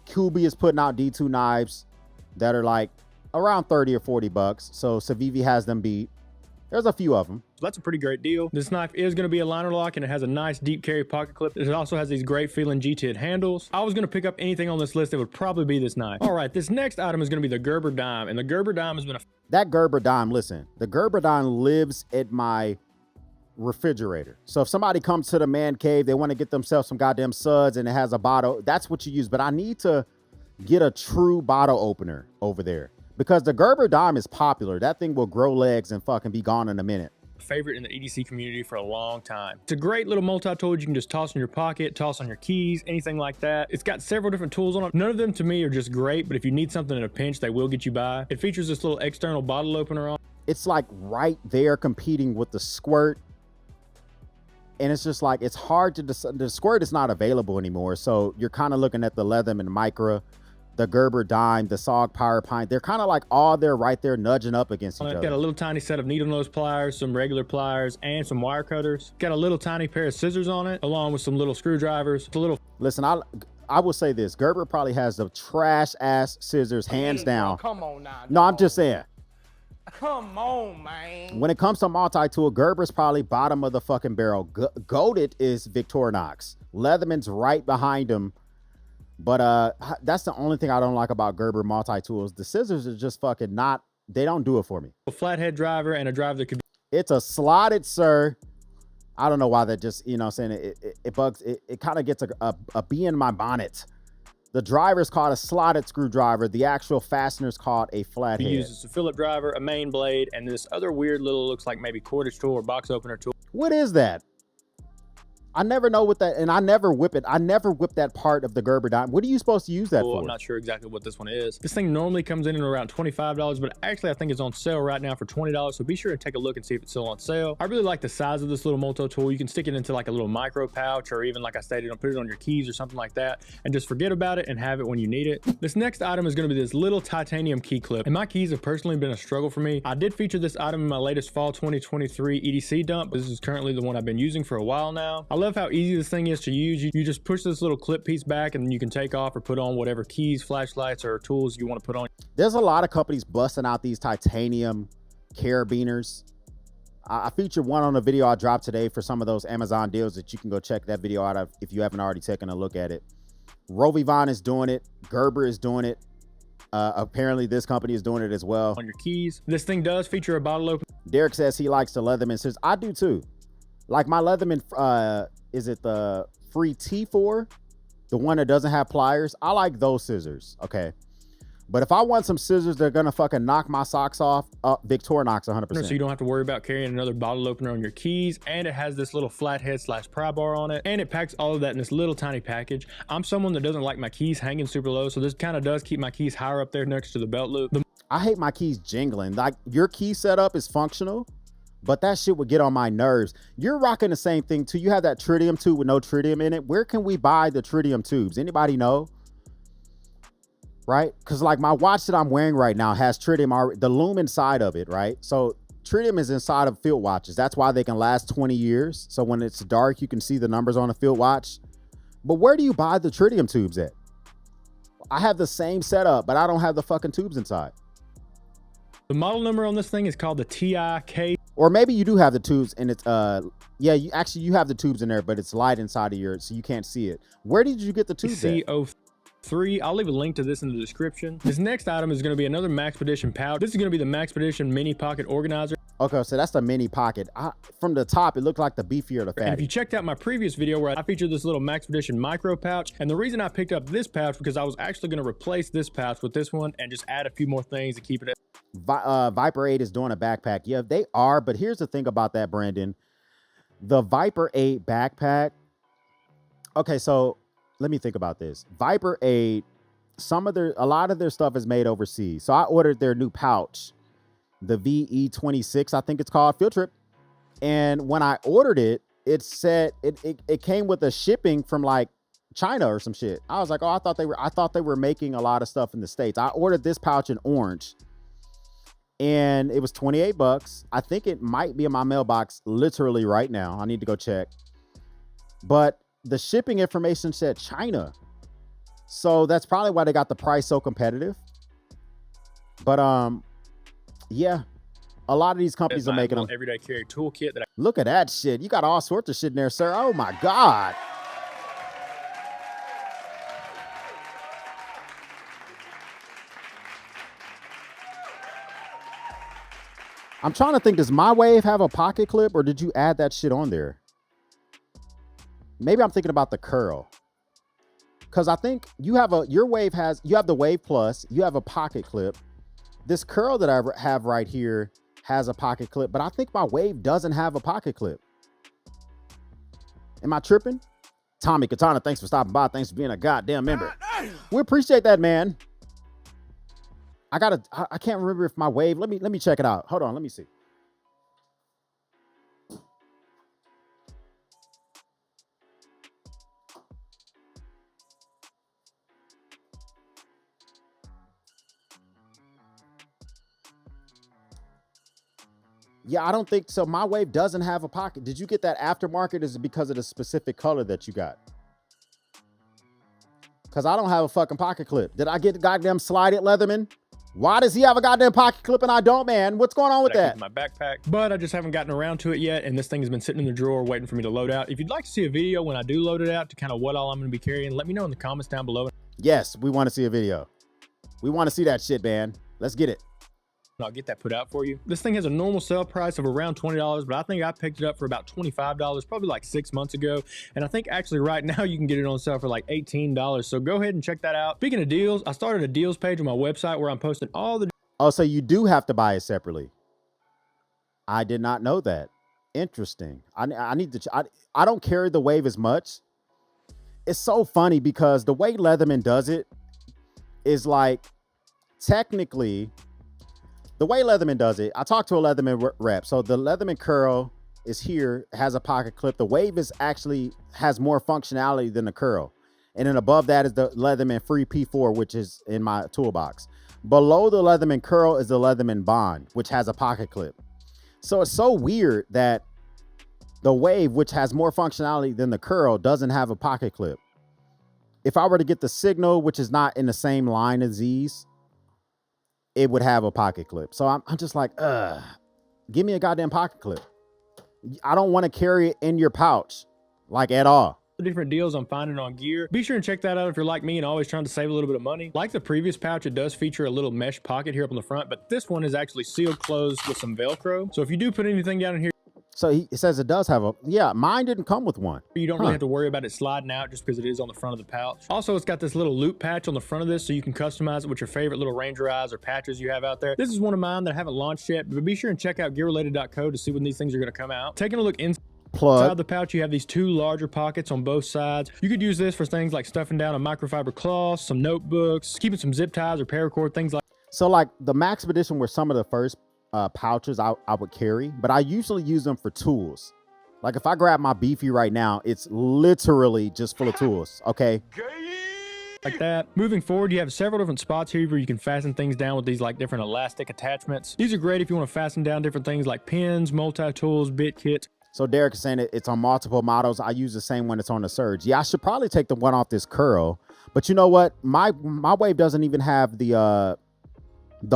[SPEAKER 2] QB is putting out D2 knives that are like around 30 or 40 bucks. So Civivi has them beat. There's a few of them.
[SPEAKER 11] So that's a pretty great deal. This knife is going to be a liner lock and it has a nice deep carry pocket clip. It also has these great feeling G-TID handles. I was going to pick up anything on this list, it would probably be this knife. All right, this next item is going to be the Gerber dime, and the Gerber dime has been
[SPEAKER 2] that Gerber dime, listen, the Gerber dime lives at my refrigerator. So if somebody comes to the man cave, they want to get themselves some goddamn suds and it has a bottle, that's what you use. But I need to get a true bottle opener over there because the Gerber dime is popular. That thing will grow legs and fucking be gone in a minute.
[SPEAKER 11] Favorite in the EDC community for a long time. It's a great little multi-tool you can just toss in your pocket, toss on your keys, anything like that. It's got several different tools on it. None of them to me are just great, but if you need something in a pinch, they will get you by. It features this little external bottle opener on.
[SPEAKER 2] It's like right there competing with the Squirt. And it's just like, it's hard to decide. The Squirt is not available anymore. So you're kind of looking at the Leatherman Micra, the Gerber dime, the SOG Power Pint. They're kind of like all there right there nudging up against each other.
[SPEAKER 11] Got a little tiny set of needle nose pliers, some regular pliers, and some wire cutters. Got a little tiny pair of scissors on it, along with some little screwdrivers. It's a little...
[SPEAKER 2] Listen, I will say this. Gerber probably has the trash ass scissors, hands down.
[SPEAKER 17] Come on now.
[SPEAKER 2] No, I'm just saying.
[SPEAKER 17] Come on, man.
[SPEAKER 2] When it comes to multi-tool, Gerber's probably bottom of the fucking barrel. Goated is Victorinox. Leatherman's right behind him. But that's the only thing I don't like about Gerber multi-tools. The scissors are just fucking not, they don't do it for me.
[SPEAKER 11] A flathead driver and a driver that could be...
[SPEAKER 2] It's a slotted, sir. I don't know why that just, you know what I'm saying, it bugs, it kind of gets a bee in my bonnet. The driver's called a slotted screwdriver. The actual fastener's called a flathead.
[SPEAKER 11] He uses a Phillip driver, a main blade, and this other weird little, looks like maybe cordage tool or box opener tool.
[SPEAKER 2] What is that? I never know what that, and I never whip it. I never whip that part of the Gerber dime. What are you supposed to use that for?
[SPEAKER 11] I'm not sure exactly what this one is. This thing normally comes in at around $25, but actually I think it's on sale right now for $20. So be sure to take a look and see if it's still on sale. I really like the size of this little multi tool. You can stick it into like a little micro pouch, or even like I stated, put it on your keys or something like that, and just forget about it and have it when you need it. This next item is going to be this little titanium key clip, and my keys have personally been a struggle for me. I did feature this item in my latest fall 2023 EDC dump. This is currently the one I've been using for a while now. I love how easy this thing is to use. You just push this little clip piece back and then you can take off or put on whatever keys, flashlights, or tools you want to put on.
[SPEAKER 2] There's a lot of companies busting out these titanium carabiners. I featured one on a video I dropped today for some of those Amazon deals that you can go check that video out of if you haven't already taken a look at it. Rovivon is doing it. Gerber is doing it. Apparently this company is doing it as well.
[SPEAKER 11] On your keys. This thing does feature a bottle opener.
[SPEAKER 2] Derek says he likes the Leatherman scissors. I do too. Like my Leatherman, is it the free T4? The one that doesn't have pliers? I like those scissors, okay? But if I want some scissors that are gonna fucking knock my socks off, Victorinox 100%.
[SPEAKER 11] So you don't have to worry about carrying another bottle opener on your keys, and it has this little flathead / pry bar on it, and it packs all of that in this little tiny package. I'm someone that doesn't like my keys hanging super low, so this kind of does keep my keys higher up there next to the belt loop.
[SPEAKER 2] I hate my keys jingling. Like your key setup is functional, but that shit would get on my nerves. You're rocking the same thing too. You have that tritium tube with no tritium in it. Where can we buy the tritium tubes? Anybody know? Right? Because like my watch that I'm wearing right now has tritium, the lume inside of it, right? So tritium is inside of field watches. That's why they can last 20 years. So when it's dark, you can see the numbers on a field watch. But where do you buy the tritium tubes at? I have the same setup, but I don't have the fucking tubes inside.
[SPEAKER 11] The model number on this thing is called the TIK.
[SPEAKER 2] Or maybe you do have the tubes and it's, yeah, you have the tubes in there, but it's light inside of yours, so you can't see it. Where did you get the tubes at?
[SPEAKER 11] CO3. I'll leave a link to this in the description. This next item is going to be another Maxpedition pouch. This is going to be the Maxpedition mini pocket organizer.
[SPEAKER 2] Okay, so that's the mini pocket. From the top, it looked like the beefier the fatty.
[SPEAKER 11] And if you checked out my previous video where I featured this little Maxpedition micro pouch, and the reason I picked up this pouch because I was actually going to replace this pouch with this one and just add a few more things to keep it.
[SPEAKER 2] Viper 8 is doing a backpack. Yeah, they are, but here's the thing about that, Brandon. The Viper 8 backpack. Okay, so let me think about this. Viper 8, a lot of their stuff is made overseas. So I ordered their new pouch, the VE26, I think it's called, Field Trip. And when I ordered it, it said it came with a shipping from like China or some shit. I was like, oh, I thought they were making a lot of stuff in the States. I ordered this pouch in orange and it was 28 bucks. I think it might be in my mailbox literally right now. I need to go check. But the shipping information said China. So that's probably why they got the price so competitive. But yeah, a lot of these companies are making them.
[SPEAKER 11] Everyday carry toolkit.
[SPEAKER 2] Look at that shit. You got all sorts of shit in there, sir. Oh my God. I'm trying to think, does my Wave have a pocket clip or did you add that shit on there? Maybe I'm thinking about the curl. Because I think you have the Wave Plus, you have a pocket clip. This curl that I have right here has a pocket clip, but I think my Wave doesn't have a pocket clip. Am I tripping? Tommy Katana, thanks for stopping by. Thanks for being a goddamn member. We appreciate that, man. I can't remember if my Wave, let me check it out. Hold on, let me see. Yeah, I don't think so. My Wave doesn't have a pocket. Did you get that aftermarket? Is it because of the specific color that you got? Because I don't have a fucking pocket clip. Did I get the goddamn slide it, Leatherman? Why does he have a goddamn pocket clip and I don't, man? What's going on with that?
[SPEAKER 11] My backpack, but I just haven't gotten around to it yet, and this thing has been sitting in the drawer waiting for me to load out. If you'd like to see a video when I do load it out to kind of what all I'm going to be carrying, let me know in the comments down below.
[SPEAKER 2] Yes, we want to see a video. We want to see that shit, man. Let's get it.
[SPEAKER 11] I'll get that put out for you. This thing has a normal sale price of around $20, but I think I picked it up for about $25, probably like 6 months ago. And I think actually right now you can get it on sale for like $18. So go ahead and check that out. Speaking of deals, I started a deals page on my website where I'm posting all the...
[SPEAKER 2] Oh, so you do have to buy it separately. I did not know that. Interesting. I need to... I don't carry the Wave as much. It's so funny because the way Leatherman does it is like technically... The way Leatherman does it, I talked to a Leatherman rep. So the Leatherman curl is here, has a pocket clip. The Wave is actually has more functionality than the curl. And then above that is the Leatherman Free P4, which is in my toolbox. Below the Leatherman curl is the Leatherman Bond, which has a pocket clip. So it's so weird that the Wave, which has more functionality than the curl, doesn't have a pocket clip. If I were to get the Signal, which is not in the same line as these, it would have a pocket clip. So I'm just like, give me a goddamn pocket clip. I don't want to carry it in your pouch, like at all.
[SPEAKER 11] the different deals I'm finding on gear. Be sure and check that out if you're like me and always trying to save a little bit of money. Like the previous pouch, it does feature a little mesh pocket here up on the front, but this one is actually sealed closed with some Velcro. So if you do put anything down in here,
[SPEAKER 2] so it says it does have a, yeah, mine didn't come with one.
[SPEAKER 11] you don't really have to worry about it sliding out just because it is on the front of the pouch. Also, it's got this little loop patch on the front of this so you can customize it with your favorite little Ranger eyes or patches you have out there. This is one of mine that I haven't launched yet, but be sure and check out gearrelated.co to see when these things are going to come out. Taking a look inside the pouch, you have these two larger pockets on both sides. You could use this for things like stuffing down a microfiber cloth, some notebooks, keeping some zip ties or paracord, things like.
[SPEAKER 2] So like the Max Expedition were some of the first pouches I would carry, but I usually use them for tools. Like if I grab my beefy right now, it's literally just full of tools, okay?
[SPEAKER 11] Like that. Moving forward, you have several different spots here where you can fasten things down with these like different elastic attachments. These are great if you want to fasten down different things like pins, multi-tools, bit kits.
[SPEAKER 2] So Derek is saying it's on multiple models. I use the same one that's on the Surge. Yeah, I should probably take the one off this curl, but you know what? My Wave doesn't even have the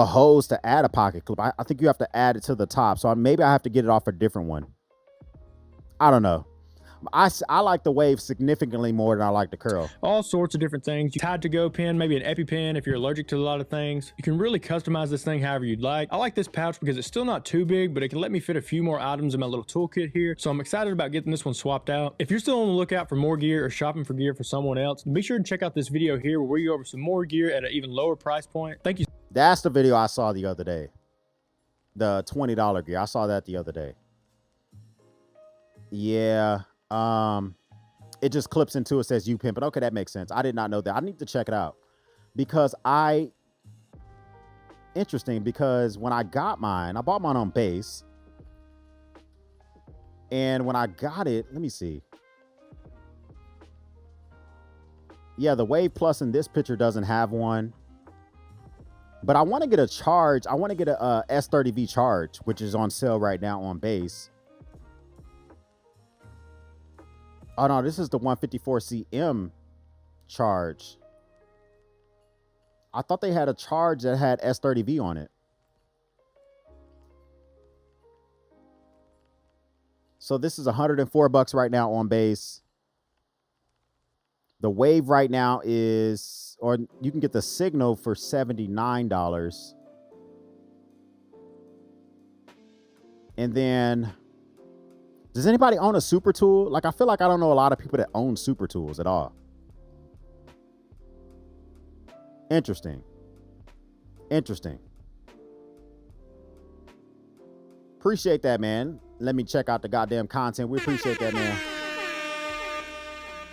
[SPEAKER 2] hose to add a pocket clip. I think you have to add it to the top. So maybe I have to get it off a different one. I don't know. I like the Wave significantly more than I like the curl.
[SPEAKER 11] All sorts of different things. You tied to go pin, maybe an EpiPen if you're allergic to a lot of things. You can really customize this thing however you'd like. I like this pouch because it's still not too big, but it can let me fit a few more items in my little toolkit here. So I'm excited about getting this one swapped out. If you're still on the lookout for more gear or shopping for gear for someone else, be sure to check out this video here where we go over some more gear at an even lower price point. Thank you.
[SPEAKER 2] That's the video I saw the other day. The $20 gear. I saw that the other day. Yeah. It just clips into it, says you pimpin'. Okay, that makes sense. I did not know that. I need to check it out because interesting, because when I got mine, I bought mine on base. And when I got it, let me see. Yeah, the Wave Plus in this picture doesn't have one. But I want to get a charge. I want to get a S30V charge, which is on sale right now on base. Oh no, this is the 154CM charge. I thought they had a charge that had S30V on it. So this is $104 right now on base. The Wave right now is, or you can get the Signal for $79. And then, does anybody own a super tool? Like, I feel like I don't know a lot of people that own super tools at all. Interesting. Interesting. Appreciate that, man. Let me check out the goddamn content. We appreciate that, man.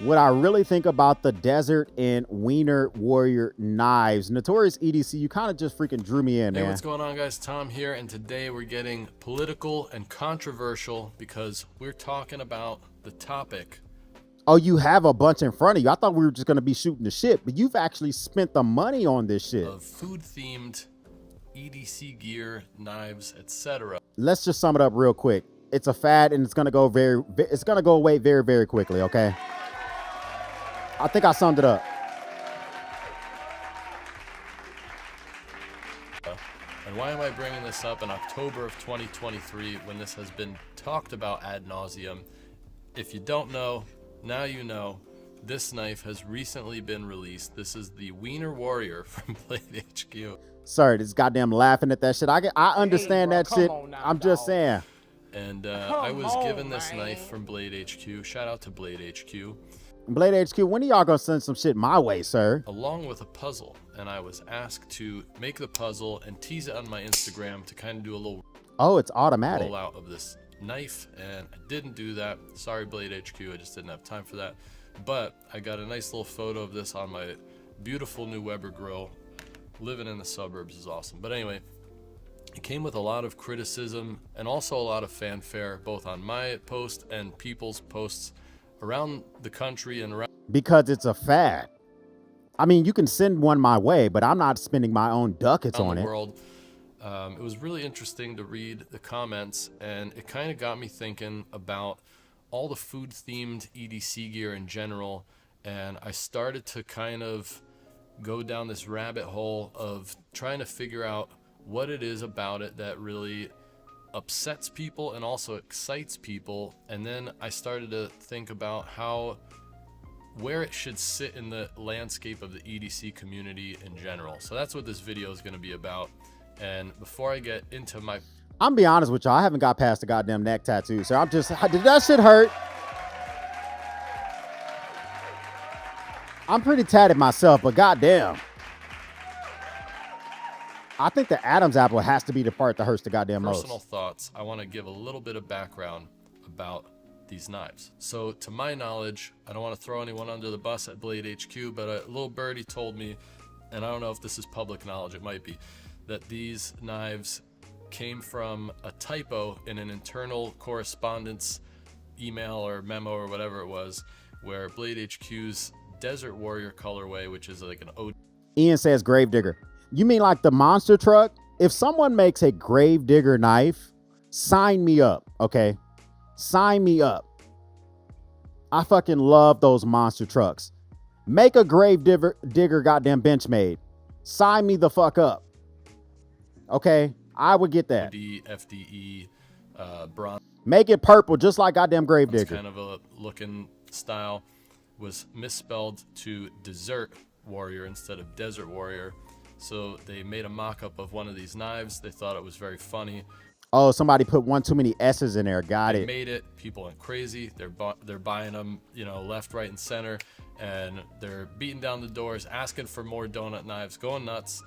[SPEAKER 2] What I really think about the Desert and Wiener Warrior knives. Notorious EDC, you kind of just freaking drew me in, man.
[SPEAKER 19] Hey, what's going on, guys? Tom here, and today we're getting political and controversial because we're talking about the topic.
[SPEAKER 2] Oh, you have a bunch in front of you. I thought we were just going to be shooting the shit, but you've actually spent the money on this shit.
[SPEAKER 19] Of food-themed EDC gear, knives, etc.
[SPEAKER 2] Let's just sum it up real quick. It's a fad, and it's going to go away very, very quickly, okay? I think I summed it up.
[SPEAKER 19] And why am I bringing this up in October of 2023 when this has been talked about ad nauseum? If you don't know, now you know. This knife has recently been released. This is the Wiener Warrior from Blade HQ.
[SPEAKER 2] Sorry, this goddamn laughing at that shit. I understand that shit. I'm just saying.
[SPEAKER 19] And I was given this knife from Blade HQ. Shout out to Blade HQ.
[SPEAKER 2] Blade HQ, when are y'all gonna send some shit my way, sir?
[SPEAKER 19] Along with a puzzle, and I was asked to make the puzzle and tease it on my Instagram to kind of do a little
[SPEAKER 2] it's automatic
[SPEAKER 19] rollout of this knife, and I didn't do that. Sorry, Blade HQ, I just didn't have time for that. But I got a nice little photo of this on my beautiful new Weber grill. Living in the suburbs is awesome. But anyway, it came with a lot of criticism and also a lot of fanfare, both on my post and people's posts around the country and around,
[SPEAKER 2] because it's a fad. I mean, you can send one my way, but I'm not spending my own ducats on
[SPEAKER 19] the
[SPEAKER 2] it.
[SPEAKER 19] World. It was really interesting to read the comments, and it kind of got me thinking about all the food-themed EDC gear in general, and I started to kind of go down this rabbit hole of trying to figure out what it is about it that really upsets people and also excites people. And then I started to think about how where it should sit in the landscape of the EDC community in general. So that's what this video is going to be about. And before I get into my...
[SPEAKER 2] I'm be honest with y'all, I haven't got past the goddamn neck tattoo. So I'm just, did that shit hurt? I'm pretty tatted myself, but goddamn. I think the Adam's apple has to be the part that hurts the goddamn most.
[SPEAKER 19] Personal thoughts, I want to give a little bit of background about these knives. So to my knowledge, I don't want to throw anyone under the bus at Blade HQ, but a little birdie told me, and I don't know if this is public knowledge, it might be, that these knives came from a typo in an internal correspondence email or memo or whatever it was, where Blade HQ's Desert Warrior colorway, which is like an OD.
[SPEAKER 2] Ian says Gravedigger. You mean like the monster truck? If someone makes a Gravedigger knife, sign me up, okay? Sign me up. I fucking love those monster trucks. Make a Gravedigger goddamn Benchmade. Sign me the fuck up. Okay? I would get that.
[SPEAKER 19] FDE, bronze.
[SPEAKER 2] Make it purple just like goddamn Gravedigger.
[SPEAKER 19] Kind of a looking style was misspelled to Desert Warrior instead of Desert Warrior. So they made a mock-up of one of these knives. They thought it was very funny.
[SPEAKER 2] Oh, somebody put one too many S's in there. Got it.
[SPEAKER 19] They made it. People went crazy. They're buying them, you know, left, right, and center, and they're beating down the doors, asking for more donut knives, going nuts.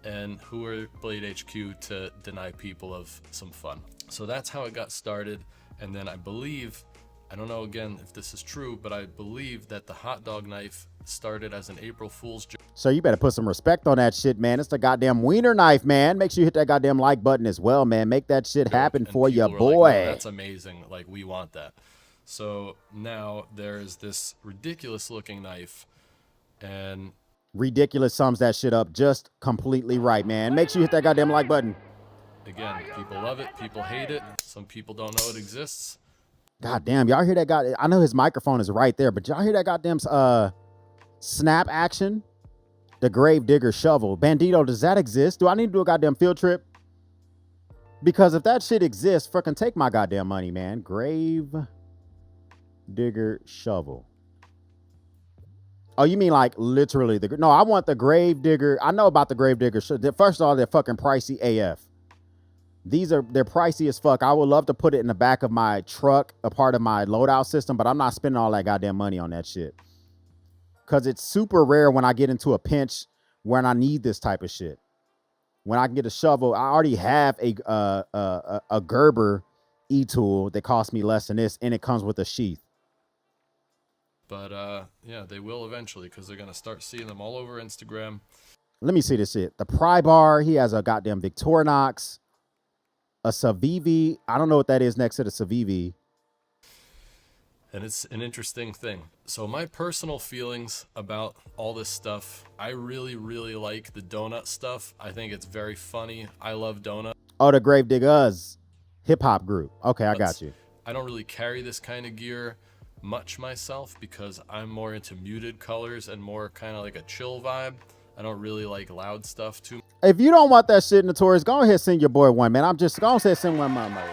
[SPEAKER 19] And who are Blade HQ to deny people of some fun? So that's how it got started. And then I believe, I don't know again if this is true, but I believe that the hot dog knife started as an April Fool's joke.
[SPEAKER 2] So you better put some respect on that shit, man. It's the goddamn wiener knife, man. Make sure you hit that goddamn like button as well, man. Make that shit happen for your boy.
[SPEAKER 19] Like, no, that's amazing. Like, we want that. So now there is this ridiculous looking knife, and
[SPEAKER 2] ridiculous sums that shit up just completely right, man. Make sure you hit that goddamn like button.
[SPEAKER 19] Again, people love it. People hate it. Some people don't know it exists.
[SPEAKER 2] God damn, y'all hear that guy? I know his microphone is right there, but y'all hear that goddamn snap action? The Gravedigger shovel. Bandito, does that exist? Do I need to do a goddamn field trip? Because if that shit exists, fucking take my goddamn money, man. Gravedigger shovel. Oh, you mean like literally the... No, I want the Gravedigger. I know about the Gravedigger. First of all, they're fucking pricey AF. They're pricey as fuck. I would love to put it in the back of my truck, a part of my loadout system, but I'm not spending all that goddamn money on that shit. Because it's super rare when I get into a pinch when I need this type of shit. When I can get a shovel, I already have a Gerber e-tool that costs me less than this, and it comes with a sheath.
[SPEAKER 19] But yeah, they will eventually, because they're going to start seeing them all over Instagram.
[SPEAKER 2] Let me see this shit. The pry bar, he has a goddamn Victorinox, a Savivi. I don't know what that is next to the Savivi.
[SPEAKER 19] And it's an interesting thing. So my personal feelings about all this stuff, I really, really like the donut stuff. I think it's very funny. I love donut.
[SPEAKER 2] Oh, the Gravediggers hip hop group. Okay, I got you.
[SPEAKER 19] I don't really carry this kind of gear much myself because I'm more into muted colors and more kind of like a chill vibe. I don't really like loud stuff too.
[SPEAKER 2] If you don't want that shit, Notorious, go ahead and send your boy one, man. I'm just going to say send one, man.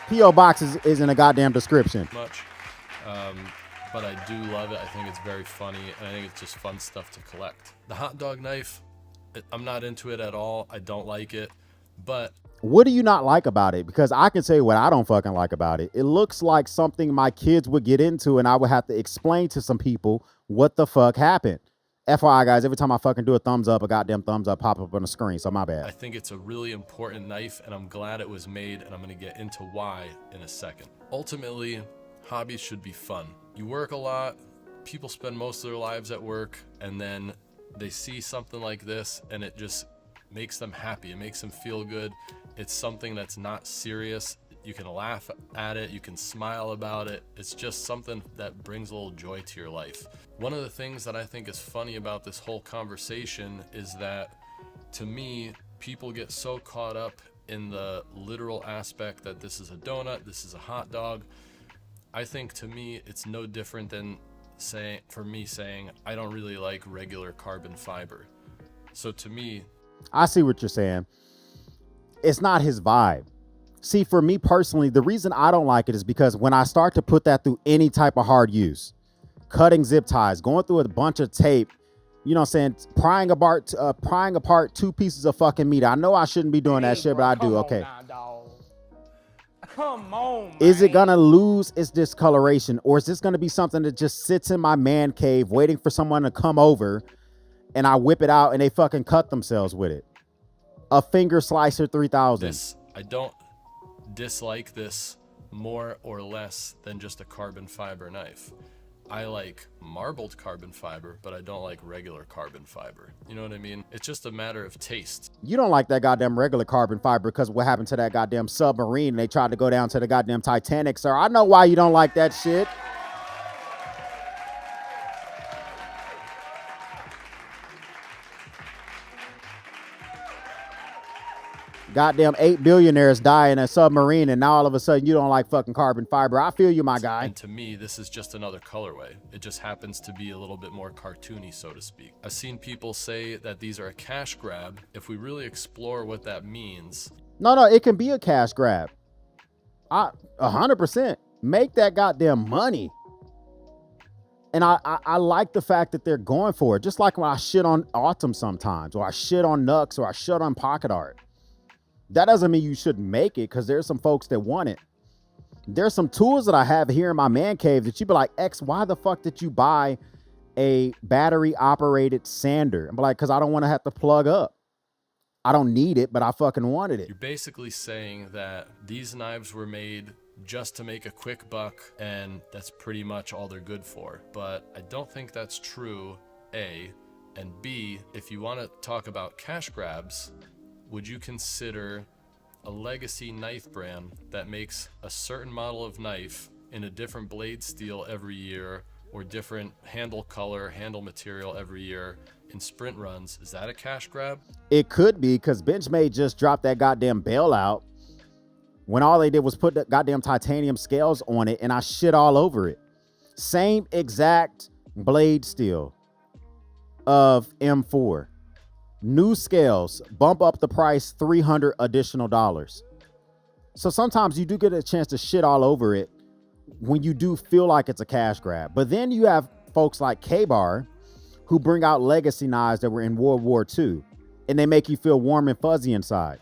[SPEAKER 2] P.O. Box is in a goddamn description.
[SPEAKER 19] Much, but I do love it. I think it's very funny, and I think it's just fun stuff to collect. The hot dog knife, I'm not into it at all. I don't like it, but...
[SPEAKER 2] What do you not like about it? Because I can tell you what I don't fucking like about it. It looks like something my kids would get into, and I would have to explain to some people what the fuck happened. FYI, guys, every time I fucking do a thumbs up, a goddamn thumbs up pop up on the screen, so my bad.
[SPEAKER 19] I think it's a really important knife, and I'm glad it was made, and I'm going to get into why in a second. Ultimately, hobbies should be fun. You work a lot, people spend most of their lives at work, and then they see something like this, and it just makes them happy. It makes them feel good. It's something that's not serious. You can laugh at it, you can smile about it. It's just something that brings a little joy to your life. One of the things that I think is funny about this whole conversation is that, to me, people get so caught up in the literal aspect that this is a donut, this is a hot dog. I think, to me, it's no different than saying I don't really like regular carbon fiber. So to me,
[SPEAKER 2] I see what you're saying. It's not his vibe. See, for me personally, the reason I don't like it is because when I start to put that through any type of hard use, cutting zip ties, going through a bunch of tape, you know what I'm saying, prying apart 2 pieces of fucking meat. I know I shouldn't be doing that shit, but I do. Okay.
[SPEAKER 17] Come on, man.
[SPEAKER 2] Is it gonna lose its discoloration, or is this gonna be something that just sits in my man cave waiting for someone to come over and I whip it out and they fucking cut themselves with it? A finger slicer 3000.
[SPEAKER 19] I don't dislike this more or less than just a carbon fiber knife. I like marbled carbon fiber, but I don't like regular carbon fiber. You know what I mean? It's just a matter of taste.
[SPEAKER 2] You don't like that goddamn regular carbon fiber because what happened to that goddamn submarine? They tried to go down to the goddamn Titanic, sir. I know why you don't like that shit. Goddamn 8 billionaires die in a submarine, and now all of a sudden you don't like fucking carbon fiber. I feel you, my guy.
[SPEAKER 19] And to me, this is just another colorway. It just happens to be a little bit more cartoony, so to speak. I've seen people say that these are a cash grab. If we really explore what that means.
[SPEAKER 2] No, it can be a cash grab. 100%. Make that goddamn money. And I like the fact that they're going for it. Just like when I shit on Autumn sometimes, or I shit on Nux, or I shit on Pocket Art. That doesn't mean you shouldn't make it, because there's some folks that want it. There's some tools that I have here in my man cave that you be like, X, why the fuck did you buy a battery operated sander? I'm like, because I don't want to have to plug up. I don't need it, but I fucking wanted it.
[SPEAKER 19] You're basically saying that these knives were made just to make a quick buck, and that's pretty much all they're good for. But I don't think that's true, A. And B, if you want to talk about cash grabs, would you consider a legacy knife brand that makes a certain model of knife in a different blade steel every year, or different handle color, handle material every year in sprint runs? Is that a cash grab?
[SPEAKER 2] It could be, because Benchmade just dropped that goddamn bailout when all they did was put the goddamn titanium scales on it, and I shit all over it. Same exact blade steel of M4. New scales, bump up the price $300 additional. So sometimes you do get a chance to shit all over it when you do feel like it's a cash grab. But then you have folks like K-Bar who bring out legacy knives that were in World War II, and they make you feel warm and fuzzy inside.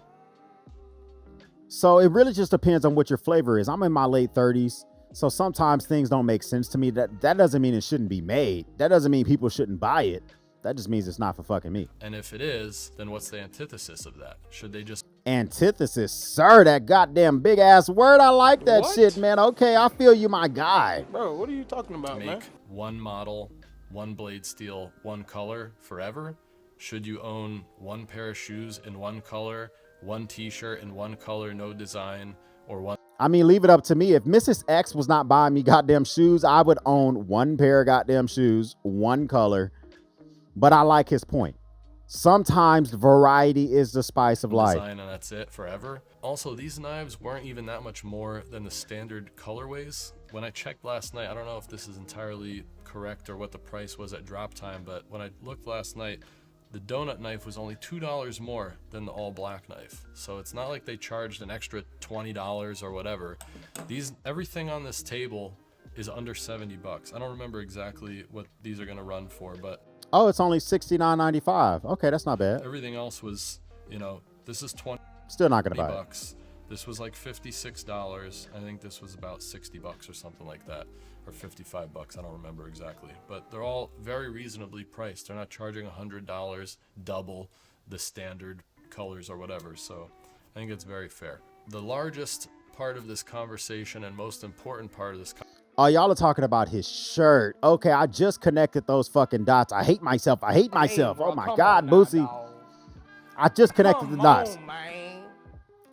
[SPEAKER 2] So it really just depends on what your flavor is. I'm in my late 30s, so sometimes things don't make sense to me. That doesn't mean it shouldn't be made. That doesn't mean people shouldn't buy it. That just means it's not for fucking me.
[SPEAKER 19] And if it is, then what's the antithesis of that? Should they just...
[SPEAKER 2] Antithesis, sir, that goddamn big ass word. I like that shit, man. Okay, I feel you, my guy.
[SPEAKER 17] Bro, what are you talking about, man?
[SPEAKER 19] Make one model, one blade steel, one color forever? Should you own one pair of shoes in one color, one t-shirt in one color, no design, or one...
[SPEAKER 2] I mean, leave it up to me. If Mrs. X was not buying me goddamn shoes, I would own one pair of goddamn shoes, one color. But I like his point. Sometimes variety is the spice of life.
[SPEAKER 19] Design, and that's it forever. Also, these knives weren't even that much more than the standard colorways. When I checked last night, I don't know if this is entirely correct or what the price was at drop time, but when I looked last night, the donut knife was only $2 more than the all black knife. So it's not like they charged an extra $20 or whatever. Everything on this table is under 70 bucks. I don't remember exactly what these are gonna run for, but
[SPEAKER 2] oh, it's only $69.95. Okay, that's not bad.
[SPEAKER 19] everything else was, you know, this is 20
[SPEAKER 2] Still not gonna buy
[SPEAKER 19] bucks. This was like $56. I think this was about 60 bucks or something like that, or 55 bucks. I don't remember exactly, but they're all very reasonably priced. They're not charging $100 double the standard colors or whatever. So I think it's very fair. The largest part of this conversation and most important part of this
[SPEAKER 2] oh, y'all are talking about his shirt. Okay, I just connected those fucking dots. I hate myself. I hate myself.
[SPEAKER 17] Bro,
[SPEAKER 2] oh my God, Boosie. I just connected the dots.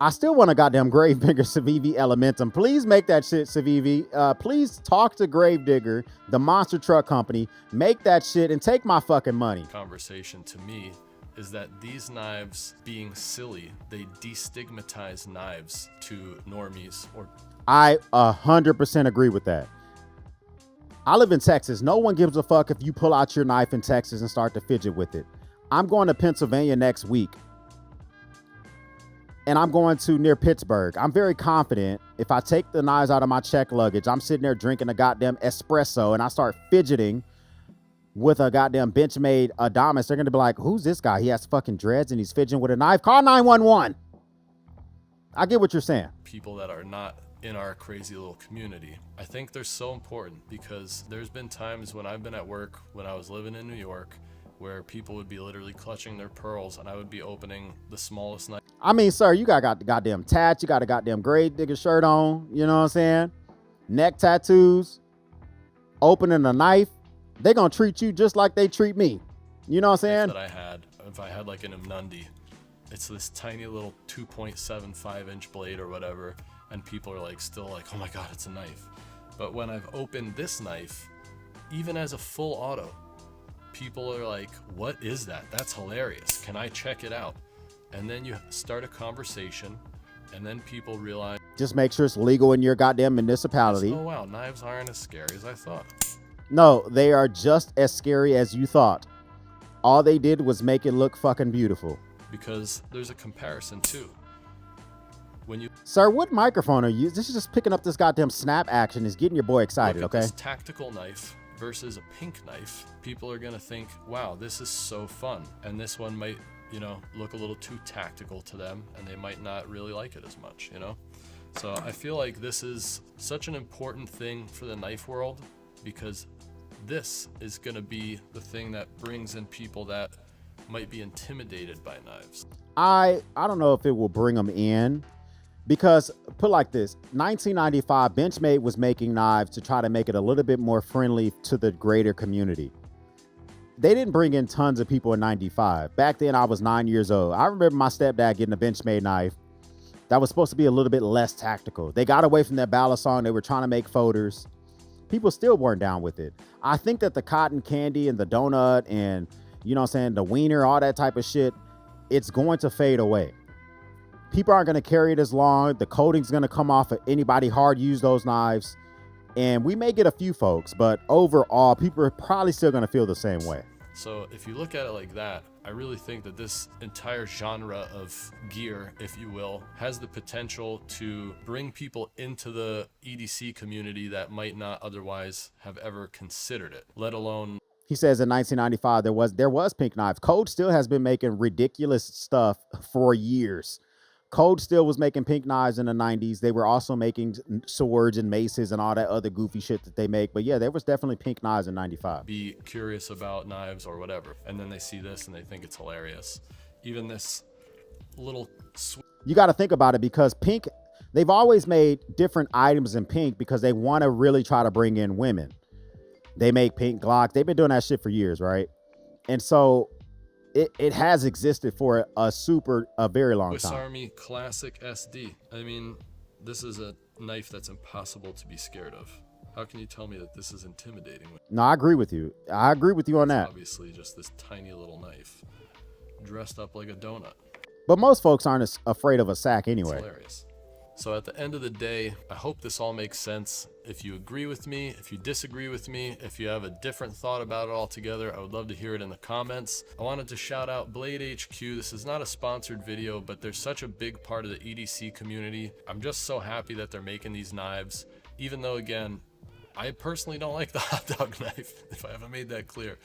[SPEAKER 2] I still want a goddamn Gravedigger Civivi Elementum. Please make that shit, Civivi. Please talk to Gravedigger, the monster truck company. Make that shit and take my fucking money.
[SPEAKER 19] Conversation to me is that these knives being silly, they destigmatize knives to normies. Or
[SPEAKER 2] I 100% agree with that. I live in Texas. No one gives a fuck if you pull out your knife in Texas and start to fidget with it. I'm going to Pennsylvania next week. and I'm going to near Pittsburgh. I'm very confident if I take the knives out of my check luggage, I'm sitting there drinking a goddamn espresso and I start fidgeting with a goddamn Benchmade Adamas, they're going to be like, who's this guy? He has fucking dreads and he's fidgeting with a knife. Call 911. I get what you're saying.
[SPEAKER 19] People that are not in our crazy little community. I think they're so important because there's been times when I've been at work when I was living in New York where people would be literally clutching their pearls and I would be opening the smallest knife.
[SPEAKER 2] I mean, sir, you got the goddamn tats. You got a goddamn grave digger shirt on. You know what I'm saying? Neck tattoos. Opening a knife. They're going to treat you just like they treat me. You know what I'm saying?
[SPEAKER 19] That I had, if I had like an Umnundi, it's this tiny little 2.75 inch blade or whatever. And people are like, still like, oh my God, it's a knife. But when I've opened this knife, even as a full auto, people are like, what is that? That's hilarious. Can I check it out? And then you start a conversation and then people realize.
[SPEAKER 2] Just make sure it's legal in your goddamn municipality.
[SPEAKER 19] Oh wow, knives aren't as scary as I thought.
[SPEAKER 2] No, they are just as scary as you thought. All they did was make it look fucking beautiful.
[SPEAKER 19] Because there's a comparison too. When you
[SPEAKER 2] Sir, what microphone are you? This is just picking up this goddamn snap action. Is getting your boy excited,
[SPEAKER 19] look at
[SPEAKER 2] okay?
[SPEAKER 19] this tactical knife versus a pink knife, people are gonna think, wow, this is so fun. And this one might, you know, look a little too tactical to them and they might not really like it as much, you know? So I feel like this is such an important thing for the knife world because this is gonna be the thing that brings in people that might be intimidated by knives.
[SPEAKER 2] I don't know if it will bring them in because put like this, 1995 Benchmade was making knives to try to make it a little bit more friendly to the greater community. They didn't bring in tons of people in 95. Back then I was 9 years old. I remember my stepdad getting a Benchmade knife that was supposed to be a little bit less tactical. They got away from that balisong. They were trying to make folders. People still weren't down with it. I think that the cotton candy and the donut and, you know what I'm saying, the wiener, all that type of shit, it's going to fade away. People aren't going to carry it as long. The coating's going to come off of anybody hard use those knives. And we may get a few folks, but overall, people are probably still going to feel the same way.
[SPEAKER 19] So if you look at it like that, I really think that this entire genre of gear, if you will, has the potential to bring people into the EDC community that might not otherwise have ever considered it, let alone.
[SPEAKER 2] He says in 1995, there was pink knives. Code still has been making ridiculous stuff for years. Code still was making pink knives in the 90s. They were also making swords and maces and all that other goofy shit that they make. But yeah, there was definitely pink knives in 95.
[SPEAKER 19] Be curious about knives or whatever. And then they see this and they think it's hilarious. Even this little...
[SPEAKER 2] You got to think about it because pink, they've always made different items in pink because they want to really try to bring in women. They make pink Glocks. They've been doing that shit for years, right? And so... It has existed for a very long
[SPEAKER 19] Swiss
[SPEAKER 2] time.
[SPEAKER 19] Army Classic SD. I mean, this is a knife that's impossible to be scared of. How can you tell me that this is intimidating?
[SPEAKER 2] No, I agree with you. I agree with you on that.
[SPEAKER 19] Obviously, just this tiny little knife dressed up like a donut.
[SPEAKER 2] But most folks aren't afraid of a sack anyway.
[SPEAKER 19] It's hilarious. So at the end of the day, I hope this all makes sense. If you agree with me, if you disagree with me, if you have a different thought about it altogether, I would love to hear it in the comments. I wanted to shout out Blade HQ. This is not a sponsored video, but they're such a big part of the EDC community. I'm just so happy that they're making these knives, even though, again, I personally don't like the hot dog knife, if I haven't made that clear.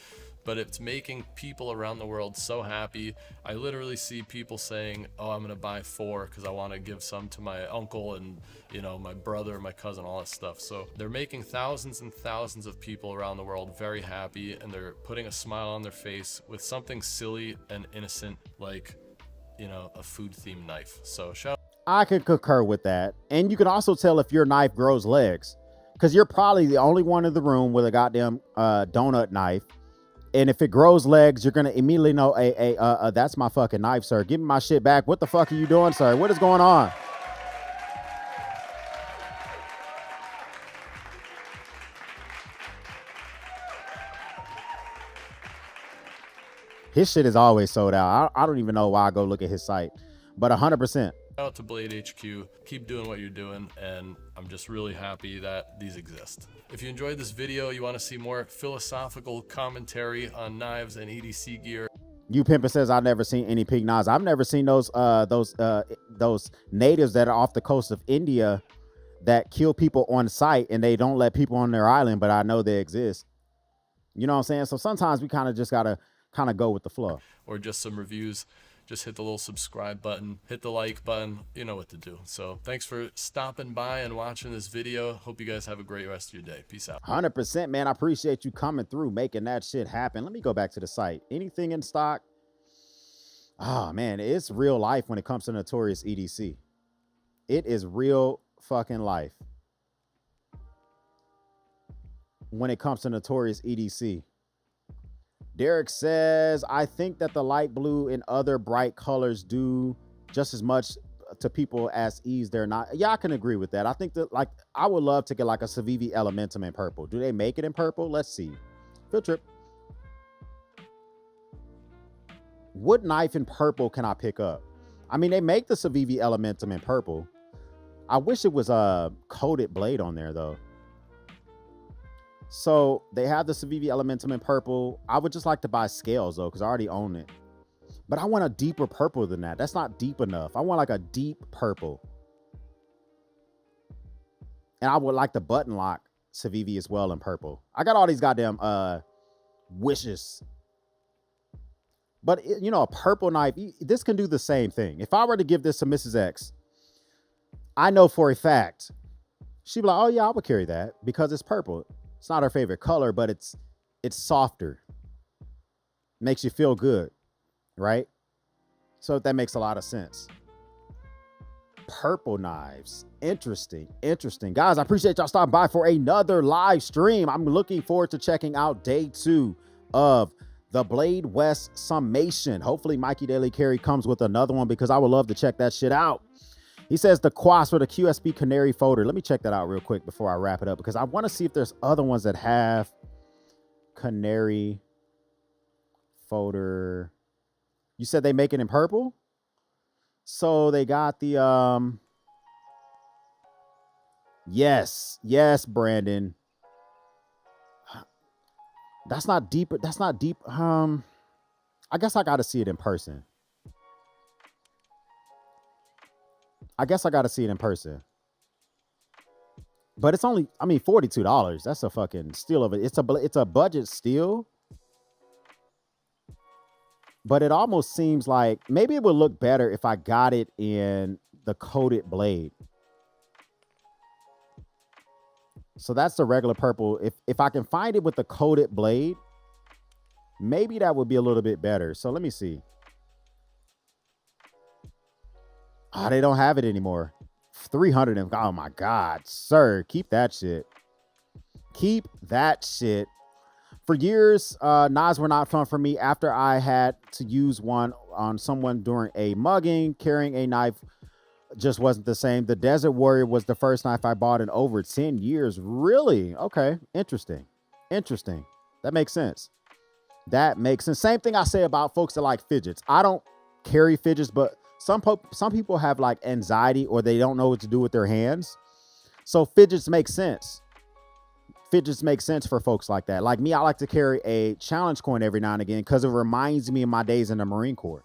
[SPEAKER 19] But it's making people around the world so happy. I literally see people saying, oh, I'm gonna buy 4 because I want to give some to my uncle and, you know, my brother, my cousin, all that stuff. So they're making thousands and thousands of people around the world very happy, and they're putting a smile on their face with something silly and innocent like, you know, a food themed knife. So shout out.
[SPEAKER 2] I can concur with that. And you can also tell if your knife grows legs because you're probably the only one in the room with a goddamn donut knife. And if it grows legs, you're going to immediately know, hey, that's my fucking knife, sir. Give me my shit back. What the fuck are you doing, sir? What is going on? His shit is always sold out. I don't even know why I go look at his site, but 100%.
[SPEAKER 19] Out to Blade HQ. Keep doing what you're doing, and I'm just really happy that these exist. If you enjoyed this video, you want to see more philosophical commentary on knives and EDC gear.
[SPEAKER 2] You Pimpin' says I've never seen any pink knives. I've never seen those natives that are off the coast of India that kill people on site and they don't let people on their island, but I know they exist. You know what I'm saying? So sometimes we kind of just gotta kind of go with the flow.
[SPEAKER 19] Or just some reviews, just hit the little subscribe button, hit the like button, you know what to do. So thanks for stopping by and watching this video. Hope you guys have a great rest of your day. Peace out.
[SPEAKER 2] 100%, man. I appreciate you coming through, making that shit happen. Let me go back to the site. Anything in stock? Oh, man, it's real life when it comes to Notorious EDC. It is real fucking life when it comes to Notorious EDC. Derek says, I think that the light blue and other bright colors do just as much to people as ease they're not. Yeah, I can agree with that. I think that, like, I would love to get like a Civivi Elementum in purple. Do they make it in purple? Let's see. Field trip. What knife in purple can I pick up? I mean, they make the Civivi Elementum in purple. I wish it was a coated blade on there though. So they have the Civivi Elementum in purple. I would just like to buy scales though, because I already own it. But I want a deeper purple than that. That's not deep enough. I want like a deep purple. And I would like the button lock Civivi as well in purple. I got all these goddamn wishes. But you know, a purple knife, this can do the same thing. If I were to give this to Mrs. X, I know for a fact, she'd be like, oh yeah, I would carry that because it's purple. It's not her favorite color, but it's softer. Makes you feel good, right? So that makes a lot of sense. Purple knives. Interesting. Guys, I appreciate y'all stopping by for another live stream. I'm looking forward to checking out day 2 of the Blade West summation. Hopefully Mikey Daily Carry comes with another one because I would love to check that shit out. He says the Quas for the QSP Canary folder. Let me check that out real quick before I wrap it up because I want to see if there's other ones that have Canary folder. You said they make it in purple? So they got the yes, Brandon. That's not deep. I guess I got to see it in person. But it's only, I mean, $42. That's a fucking steal of it. It's a budget steal. But it almost seems like maybe it would look better if I got it in the coated blade. So that's the regular purple. If I can find it with the coated blade, maybe that would be a little bit better. So let me see. Oh, they don't have it anymore. 300 and oh my God, sir, keep that shit. For years, knives were not fun for me. After I had to use one on someone during a mugging, carrying a knife just wasn't the same. The Desert Warrior was the first knife I bought in over 10 years. Really? Okay, interesting. That makes sense. Same thing I say about folks that like fidgets. I don't carry fidgets, but some people have like anxiety or they don't know what to do with their hands. So fidgets make sense. Fidgets make sense for folks like that. Like me, I like to carry a challenge coin every now and again because it reminds me of my days in the Marine Corps.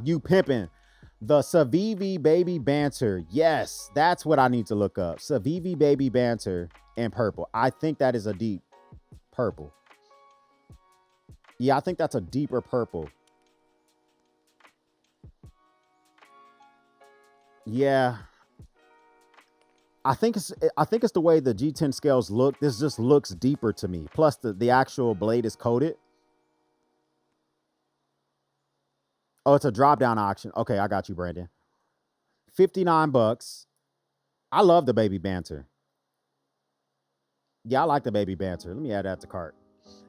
[SPEAKER 2] You pimping. The Civivi Baby Banter. Yes, that's what I need to look up. Civivi Baby Banter in purple. I think that is a deep purple. Yeah, I think that's a deeper purple. Yeah. I think it's the way the G10 scales look. This just looks deeper to me. Plus the actual blade is coated. Oh, it's a drop down auction. Okay, I got you, Brandon. $59. I love the Baby Banter. Yeah, I like the Baby Banter. Let me add that to cart.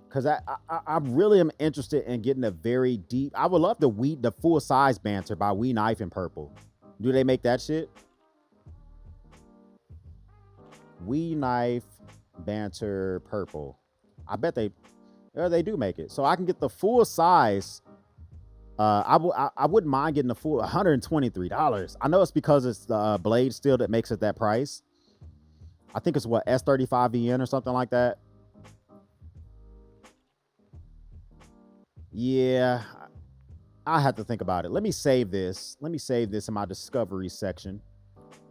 [SPEAKER 2] Because I really am interested in getting a very deep. I would love the full size Banter by We Knife in purple. Do they make that shit? We Knife Banter purple. I bet they do make it. So I can get the full size. I wouldn't mind getting the full $123. I know it's because it's the blade steel that makes it that price. I think it's what, S35VN or something like that. Yeah, I have to think about it. Let me save this. Let me save this in my discovery section.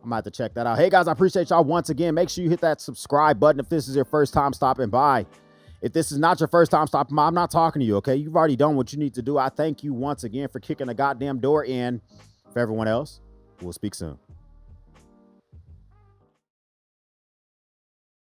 [SPEAKER 2] I'm about to check that out. Hey guys, I appreciate y'all once again. Make sure you hit that subscribe button if this is your first time stopping by. If this is not your first time stopping by, I'm not talking to you, okay? You've already done what you need to do. I thank you once again for kicking the goddamn door in. For everyone else, we'll speak soon.